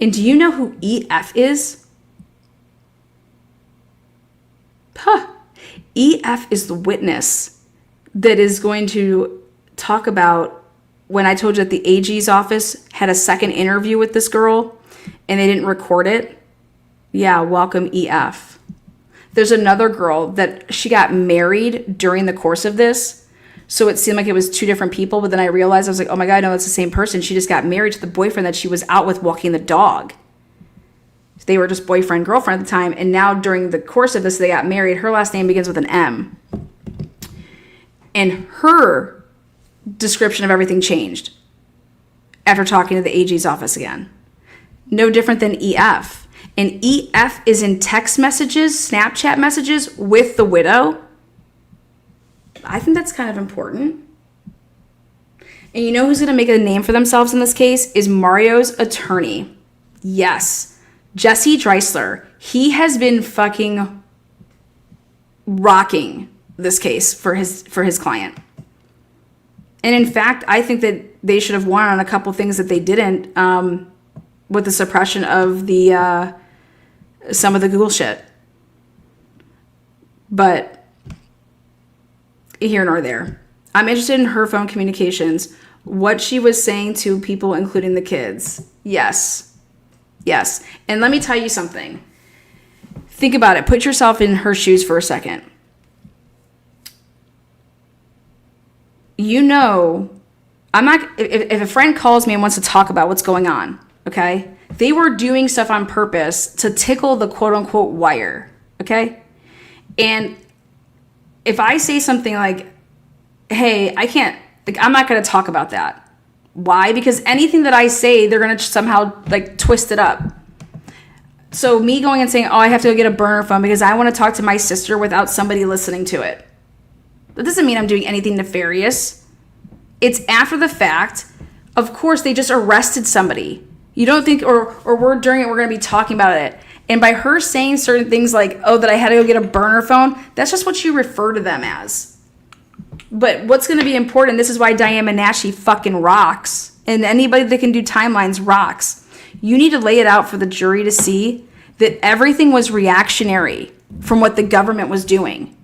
Speaker 1: And do you know who EF is? EF is the witness that is going to talk about when I told you that the AG's office had a second interview with this girl and they didn't record it. Yeah, welcome EF. There's another girl that she got married during the course of this. So it seemed like it was two different people, but then I realized, I was like, oh my God, no, that's the same person. She just got married to the boyfriend that she was out with walking the dog. They were just boyfriend, girlfriend at the time. And now during the course of this, they got married. Her last name begins with an M. And her description of everything changed after talking to the AG's office again. No different than EF. And EF is in text messages, Snapchat messages with the widow. I think that's kind of important. And you know who's going to make a name for themselves in this case is Mario's attorney. Yes, Jesse Dreisler. He has been fucking rocking this case for his client. And in fact, I think that they should have won on a couple things that they didn't with the suppression of the some of the Google shit. But here nor there. I'm interested in her phone communications, what she was saying to people, including the kids. Yes. Yes. And let me tell you something. Think about it. Put yourself in her shoes for a second. You know, if a friend calls me and wants to talk about what's going on, okay? They were doing stuff on purpose to tickle the quote unquote wire, okay? And if I say something like, hey, I'm not going to talk about that. Why? Because anything that I say, they're going to somehow twist it up. So me going and saying, oh, I have to go get a burner phone because I want to talk to my sister without somebody listening to it. That doesn't mean I'm doing anything nefarious. It's after the fact. Of course, they just arrested somebody. You don't think, or we're during it, we're going to be talking about it. And by her saying certain things like, oh, that I had to go get a burner phone, that's just what you refer to them as. But what's going to be important, this is why Diane Menashe fucking rocks, and anybody that can do timelines rocks. You need to lay it out for the jury to see that everything was reactionary from what the government was doing.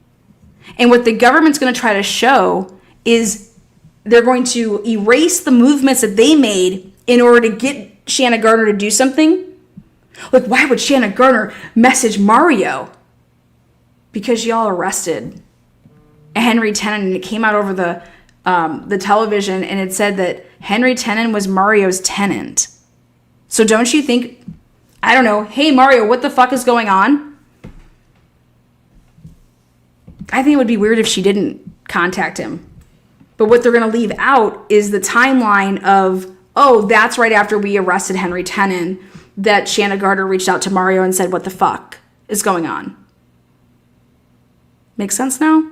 Speaker 1: And what the government's going to try to show is they're going to erase the movements that they made in order to get Shanna Gardner to do something. Like, why would Shanna Gardner message Mario? Because y'all arrested Henry Tenen, and it came out over the television, and it said that Henry Tenen was Mario's tenant. So don't you think, I don't know, hey Mario, what the fuck is going on? I think it would be weird if she didn't contact him. But what they're going to leave out is the timeline of, oh, that's right after we arrested Henry Tenen, that Shanna Gardner reached out to Mario and said, what the fuck is going on? Make sense now?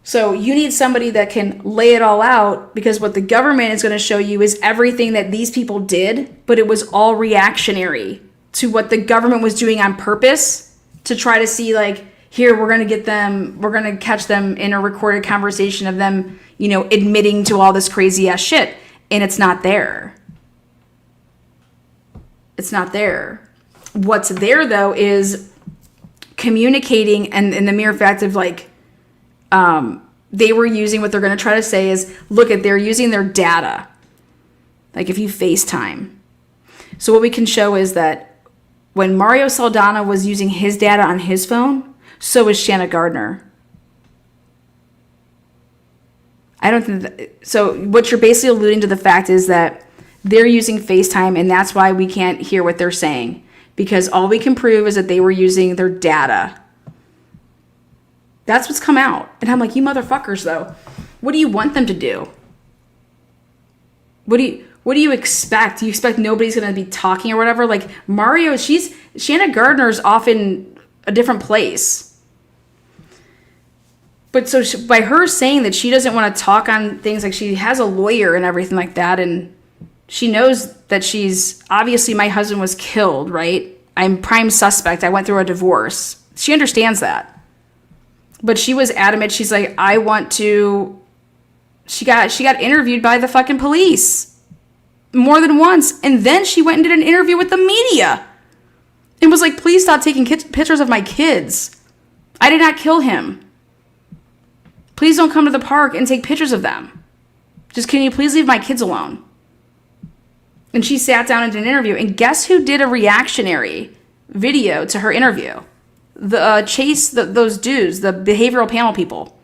Speaker 1: So you need somebody that can lay it all out, because what the government is going to show you is everything that these people did, but it was all reactionary to what the government was doing on purpose to try to see, like, here, we're going to get them, we're going to catch them in a recorded conversation of them, you know, admitting to all this crazy ass shit. And it's not there. It's not there. What's there, though, is communicating, and the mere fact of, like, they were using, what they're going to try to say is, look at, they're using their data. Like if you FaceTime. So what we can show is that when Mario Saldana was using his data on his phone, so is Shanna Gardner. I don't think that, so what you're basically alluding to the fact is that they're using FaceTime, and that's why we can't hear what they're saying, because all we can prove is that they were using their data. That's what's come out. And I'm like, you motherfuckers, though. What do you want them to do? What do you expect? Do you expect nobody's going to be talking or whatever? Like Mario, Shanna Gardner's off in a different place. But so by her saying that she doesn't want to talk on things, like she has a lawyer and everything like that, and she knows that she's, obviously my husband was killed, right? I'm prime suspect. I went through a divorce. She understands that. But she was adamant. She's like, I want to, she got interviewed by the fucking police more than once. And then she went and did an interview with the media and was like, please stop taking pictures of my kids. I did not kill him. Please don't come to the park and take pictures of them. Just, can you please leave my kids alone? And she sat down and did an interview. And guess who did a reactionary video to her interview? Those dudes, the behavioral panel people.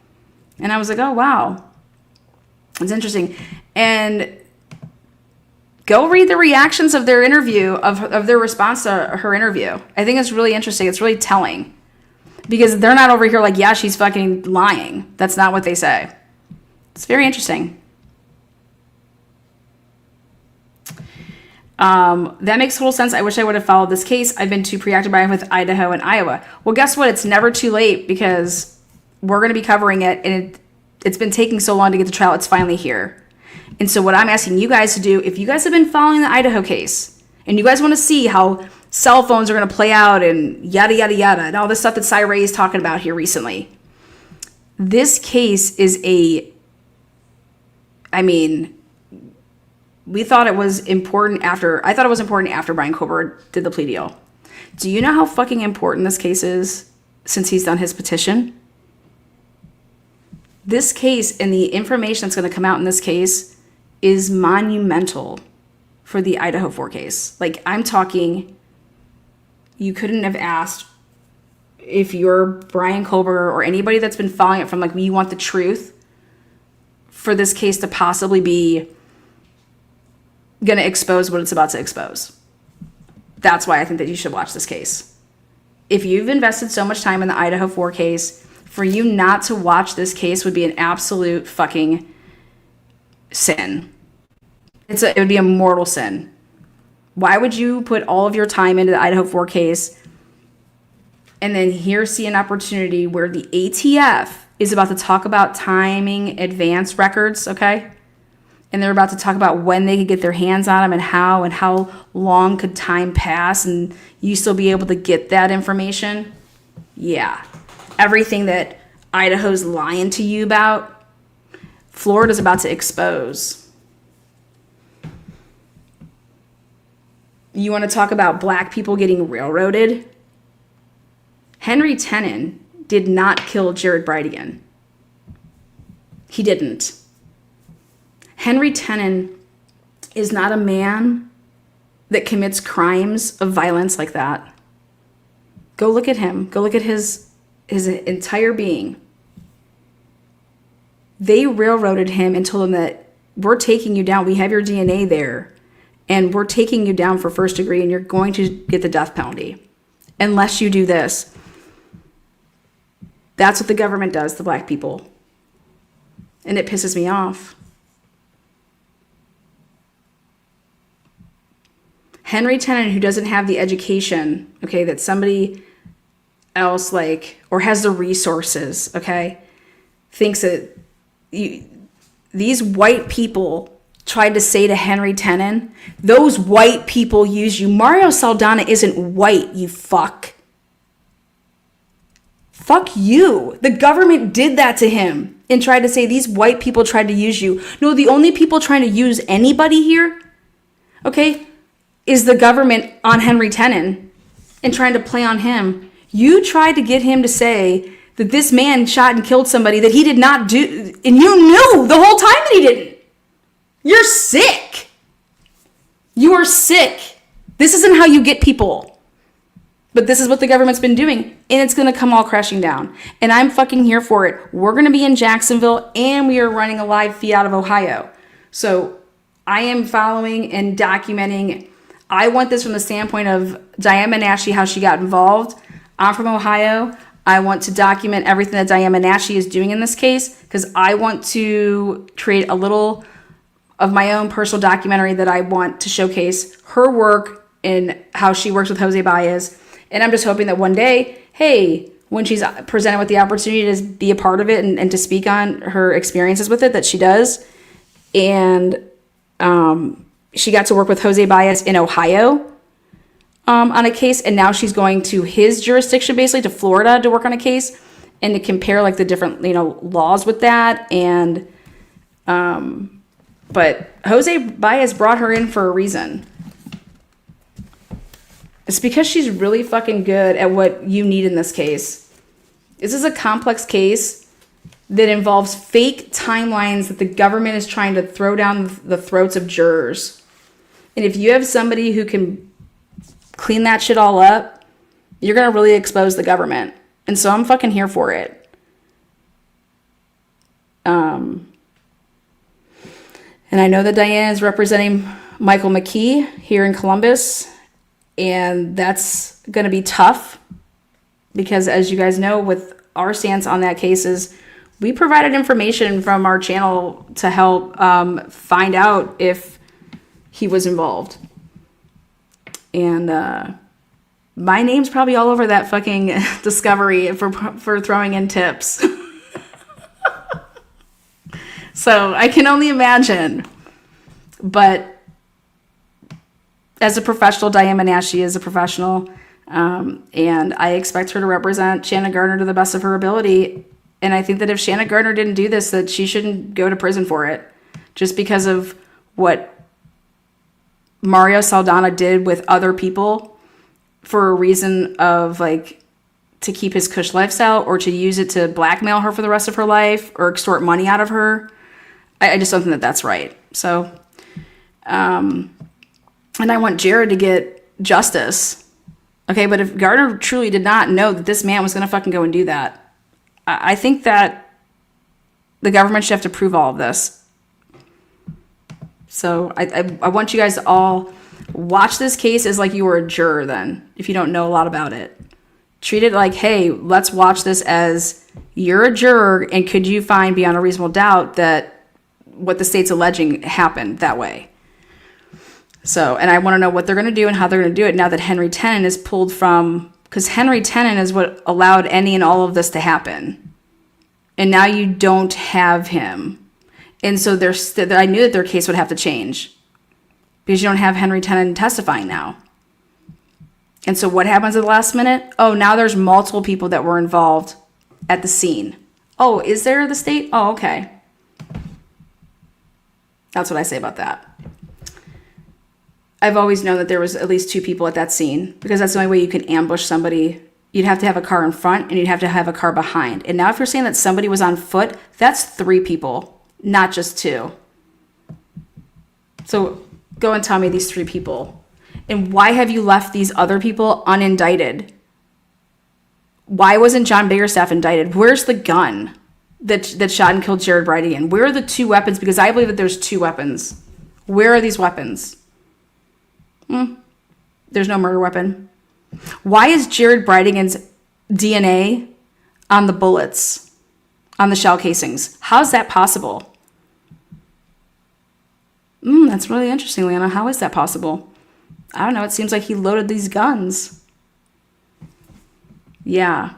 Speaker 1: And I was like, oh, wow. It's interesting. And go read the reactions of their interview, of their response to her interview. I think it's really interesting. It's really telling. Because they're not over here like, yeah, she's fucking lying. That's not what they say. It's very interesting. That makes total sense. I wish I would have followed this case. I've been too preoccupied with Idaho and Iowa. Well, guess what? It's never too late, because we're going to be covering it, and it's been taking so long to get to trial. It's finally here. And so what I'm asking you guys to do, if you guys have been following the Idaho case, and you guys want to see how cell phones are going to play out and yada, yada, yada, and all this stuff that Cyree is talking about here recently, this case is we thought it was important after, I thought it was important after Brian Colbert did the plea deal. Do you know how fucking important this case is since he's done his petition? This case and the information that's going to come out in this case is monumental for the Idaho4 case. Like, I'm talking, you couldn't have asked, if you're Brian Colbert or anybody that's been following it from, like, you want the truth, for this case to possibly be going to expose what it's about to expose. That's why I think that you should watch this case. If you've invested so much time in the Idaho4 case, for you not to watch this case would be an absolute fucking sin. It would be a mortal sin. Why would you put all of your time into the Idaho4 case and then here see an opportunity where the ATF is about to talk about timing advance records, okay? And they're about to talk about when they could get their hands on them and how long could time pass and you still be able to get that information? Yeah. Everything that Idaho's lying to you about, Florida's about to expose. You want to talk about black people getting railroaded? Henry Tenen did not kill Jared Bridegan. He didn't. Henry Tenen is not a man that commits crimes of violence like that. Go look at him. Go look at his entire being. They railroaded him and told him that we're taking you down. We have your DNA there, and we're taking you down for first degree, and you're going to get the death penalty unless you do this. That's what the government does to black people. And it pisses me off. Henry Tenen, who doesn't have the education, okay, that somebody else or has the resources, okay, thinks that these white people tried to say to Henry Tenen, those white people use you. Mario Saldana isn't white, you fuck. Fuck you. The government did that to him and tried to say these white people tried to use you. No, the only people trying to use anybody here, okay, is the government on Henry Tenen and trying to play on him. You tried to get him to say that this man shot and killed somebody that he did not do, and you knew the whole time that he didn't. You're sick. You are sick. This isn't how you get people. But this is what the government's been doing, and it's going to come all crashing down. And I'm fucking here for it. We're going to be in Jacksonville, and we are running a live feed out of Ohio. So I am following and documenting. I want this from the standpoint of Diana Nashi, how she got involved. I'm from Ohio. I want to document everything that Diana Nashi is doing in this case because I want to create a little of my own personal documentary that I want to showcase her work and how she works with Jose Baez. And I'm just hoping that one day, hey, when she's presented with the opportunity to be a part of it and to speak on her experiences with it, that she does. And she got to work with Jose Baez in Ohio on a case, and now she's going to his jurisdiction, basically to Florida, to work on a case and to compare the different laws with that. And but Jose Baez brought her in for a reason. It's because she's really fucking good at what you need in this case. This is a complex case that involves fake timelines that the government is trying to throw down the throats of jurors. And if you have somebody who can clean that shit all up, you're going to really expose the government. And so I'm fucking here for it. And I know that Diana is representing Michael McKee here in Columbus. And that's going to be tough because, as you guys know, with our stance on that case is we provided information from our channel to help find out if he was involved. And my name's probably all over that fucking discovery for throwing in tips. So I can only imagine. But as a professional, Diana Nashi is a professional. And I expect her to represent Shannon Gardner to the best of her ability. And I think that if Shannon Gardner didn't do this, that she shouldn't go to prison for it. Just because of what Mario Saldana did with other people for a reason of to keep his cush lifestyle or to use it to blackmail her for the rest of her life or extort money out of her. I just don't think that that's right. So, and I want Jared to get justice. Okay, but if Gardner truly did not know that this man was going to fucking go and do that, I think that the government should have to prove all of this. So I want you guys to all watch this case as like you were a juror then, if you don't know a lot about it. Treat it like, hey, let's watch this as you're a juror, and could you find beyond a reasonable doubt that what the state's alleging happened that way? So, and I want to know what they're going to do and how they're going to do it now that Henry Tenen is pulled from, because Henry Tenen is what allowed any and all of this to happen. And now you don't have him. And so I knew that their case would have to change because you don't have Henry Tenen testifying now. And so what happens at the last minute? Oh, now there's multiple people that were involved at the scene. Oh, is there the state? Oh, okay. That's what I say about that. I've always known that there was at least 2 people at that scene because that's the only way you can ambush somebody. You'd have to have a car in front and you'd have to have a car behind. And now if you're saying that somebody was on foot, that's 3 people, not just 2. So go and tell me these 3 people. And why have you left these other people unindicted? Why wasn't John Biggerstaff indicted? Where's the gun that shot and killed Jared Bridegan? Where are the 2 weapons? Because I believe that there's 2 weapons. Where are these weapons? There's no murder weapon. Why is Jared Bridegan's DNA on the bullets, on the shell casings? How's that possible? That's really interesting, Leanna. How is that possible? I don't know. It seems like he loaded these guns. Yeah.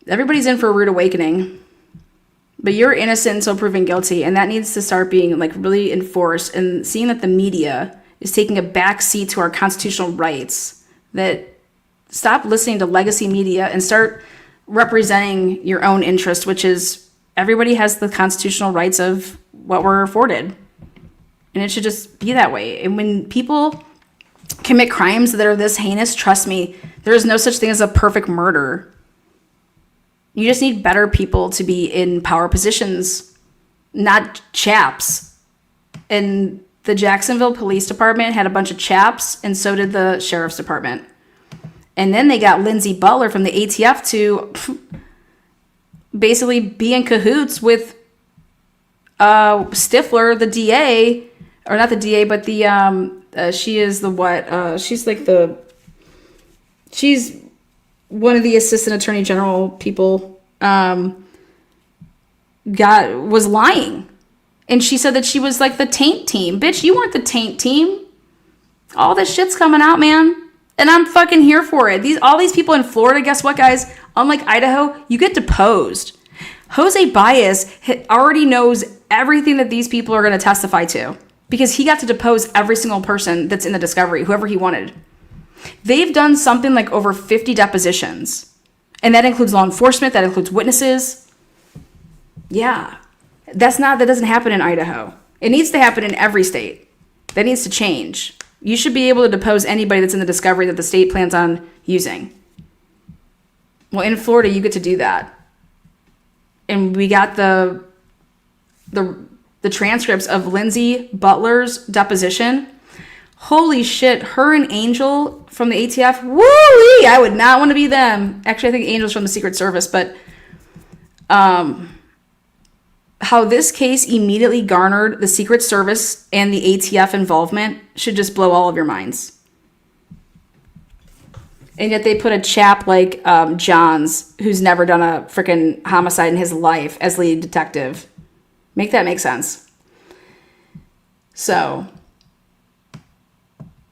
Speaker 1: Everybody's in for a rude awakening. But you're innocent until proven guilty, and that needs to start being like really enforced. And seeing that the media is taking a back seat to our constitutional rights, that stop listening to legacy media and start representing your own interest, which is everybody has the constitutional rights of what we're afforded. And it should just be that way. And when people commit crimes that are this heinous, trust me, there is no such thing as a perfect murder. You just need better people to be in power positions, not chaps. And the Jacksonville Police Department had a bunch of chaps, and so did the Sheriff's Department. And then they got Lindsey Butler from the ATF to basically be in cahoots with Stifler, the DA, or not the DA, but the she is the what? She's one of the assistant attorney general people. Was lying, and she said that she was like the taint team. Bitch, you weren't the taint team. All this shit's coming out, man, and I'm fucking here for it. All these people in Florida, guess what, guys? Unlike Idaho, you get deposed. Jose Baez already knows everything that these people are going to testify to, because he got to depose every single person that's in the discovery, whoever he wanted. They've done something like over 50 depositions, and that includes law enforcement, that includes witnesses. Yeah, that doesn't happen in Idaho. It needs to happen in every state. That needs to change. You should be able to depose anybody that's in the discovery that the state plans on using. Well, in Florida, you get to do that. And we got the transcripts of Lindsey Butler's deposition. Holy shit, her and Angel from the ATF, woo-wee, I would not want to be them. Actually, I think Angel's from the Secret Service, but how this case immediately garnered the Secret Service and the ATF involvement should just blow all of your minds. And yet they put a chap like Johns, who's never done a freaking homicide in his life, as lead detective. Make that make sense. So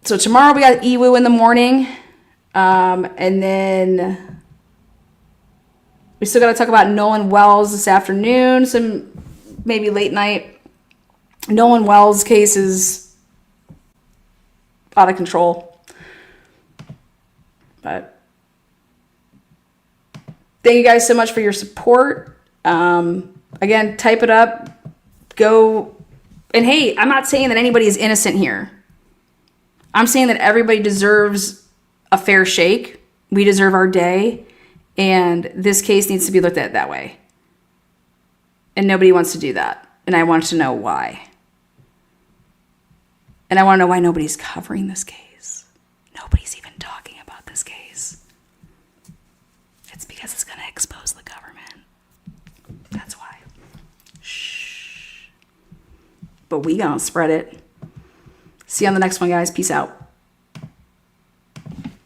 Speaker 1: tomorrow we got EWU in the morning. And then we still got to talk about Nolan Wells this afternoon. Some maybe late night. Nolan Wells case is out of control. But thank you guys so much for your support. Again, type it up. Go. And hey, I'm not saying that anybody is innocent here. I'm saying that everybody deserves a fair shake. We deserve our day. And this case needs to be looked at that way. And nobody wants to do that. And I want to know why. And I want to know why nobody's covering this case. Nobody's even talking about this case. It's because it's going to expose the government. That's why. Shh. But we gonna spread it. See you on the next one, guys. Peace out.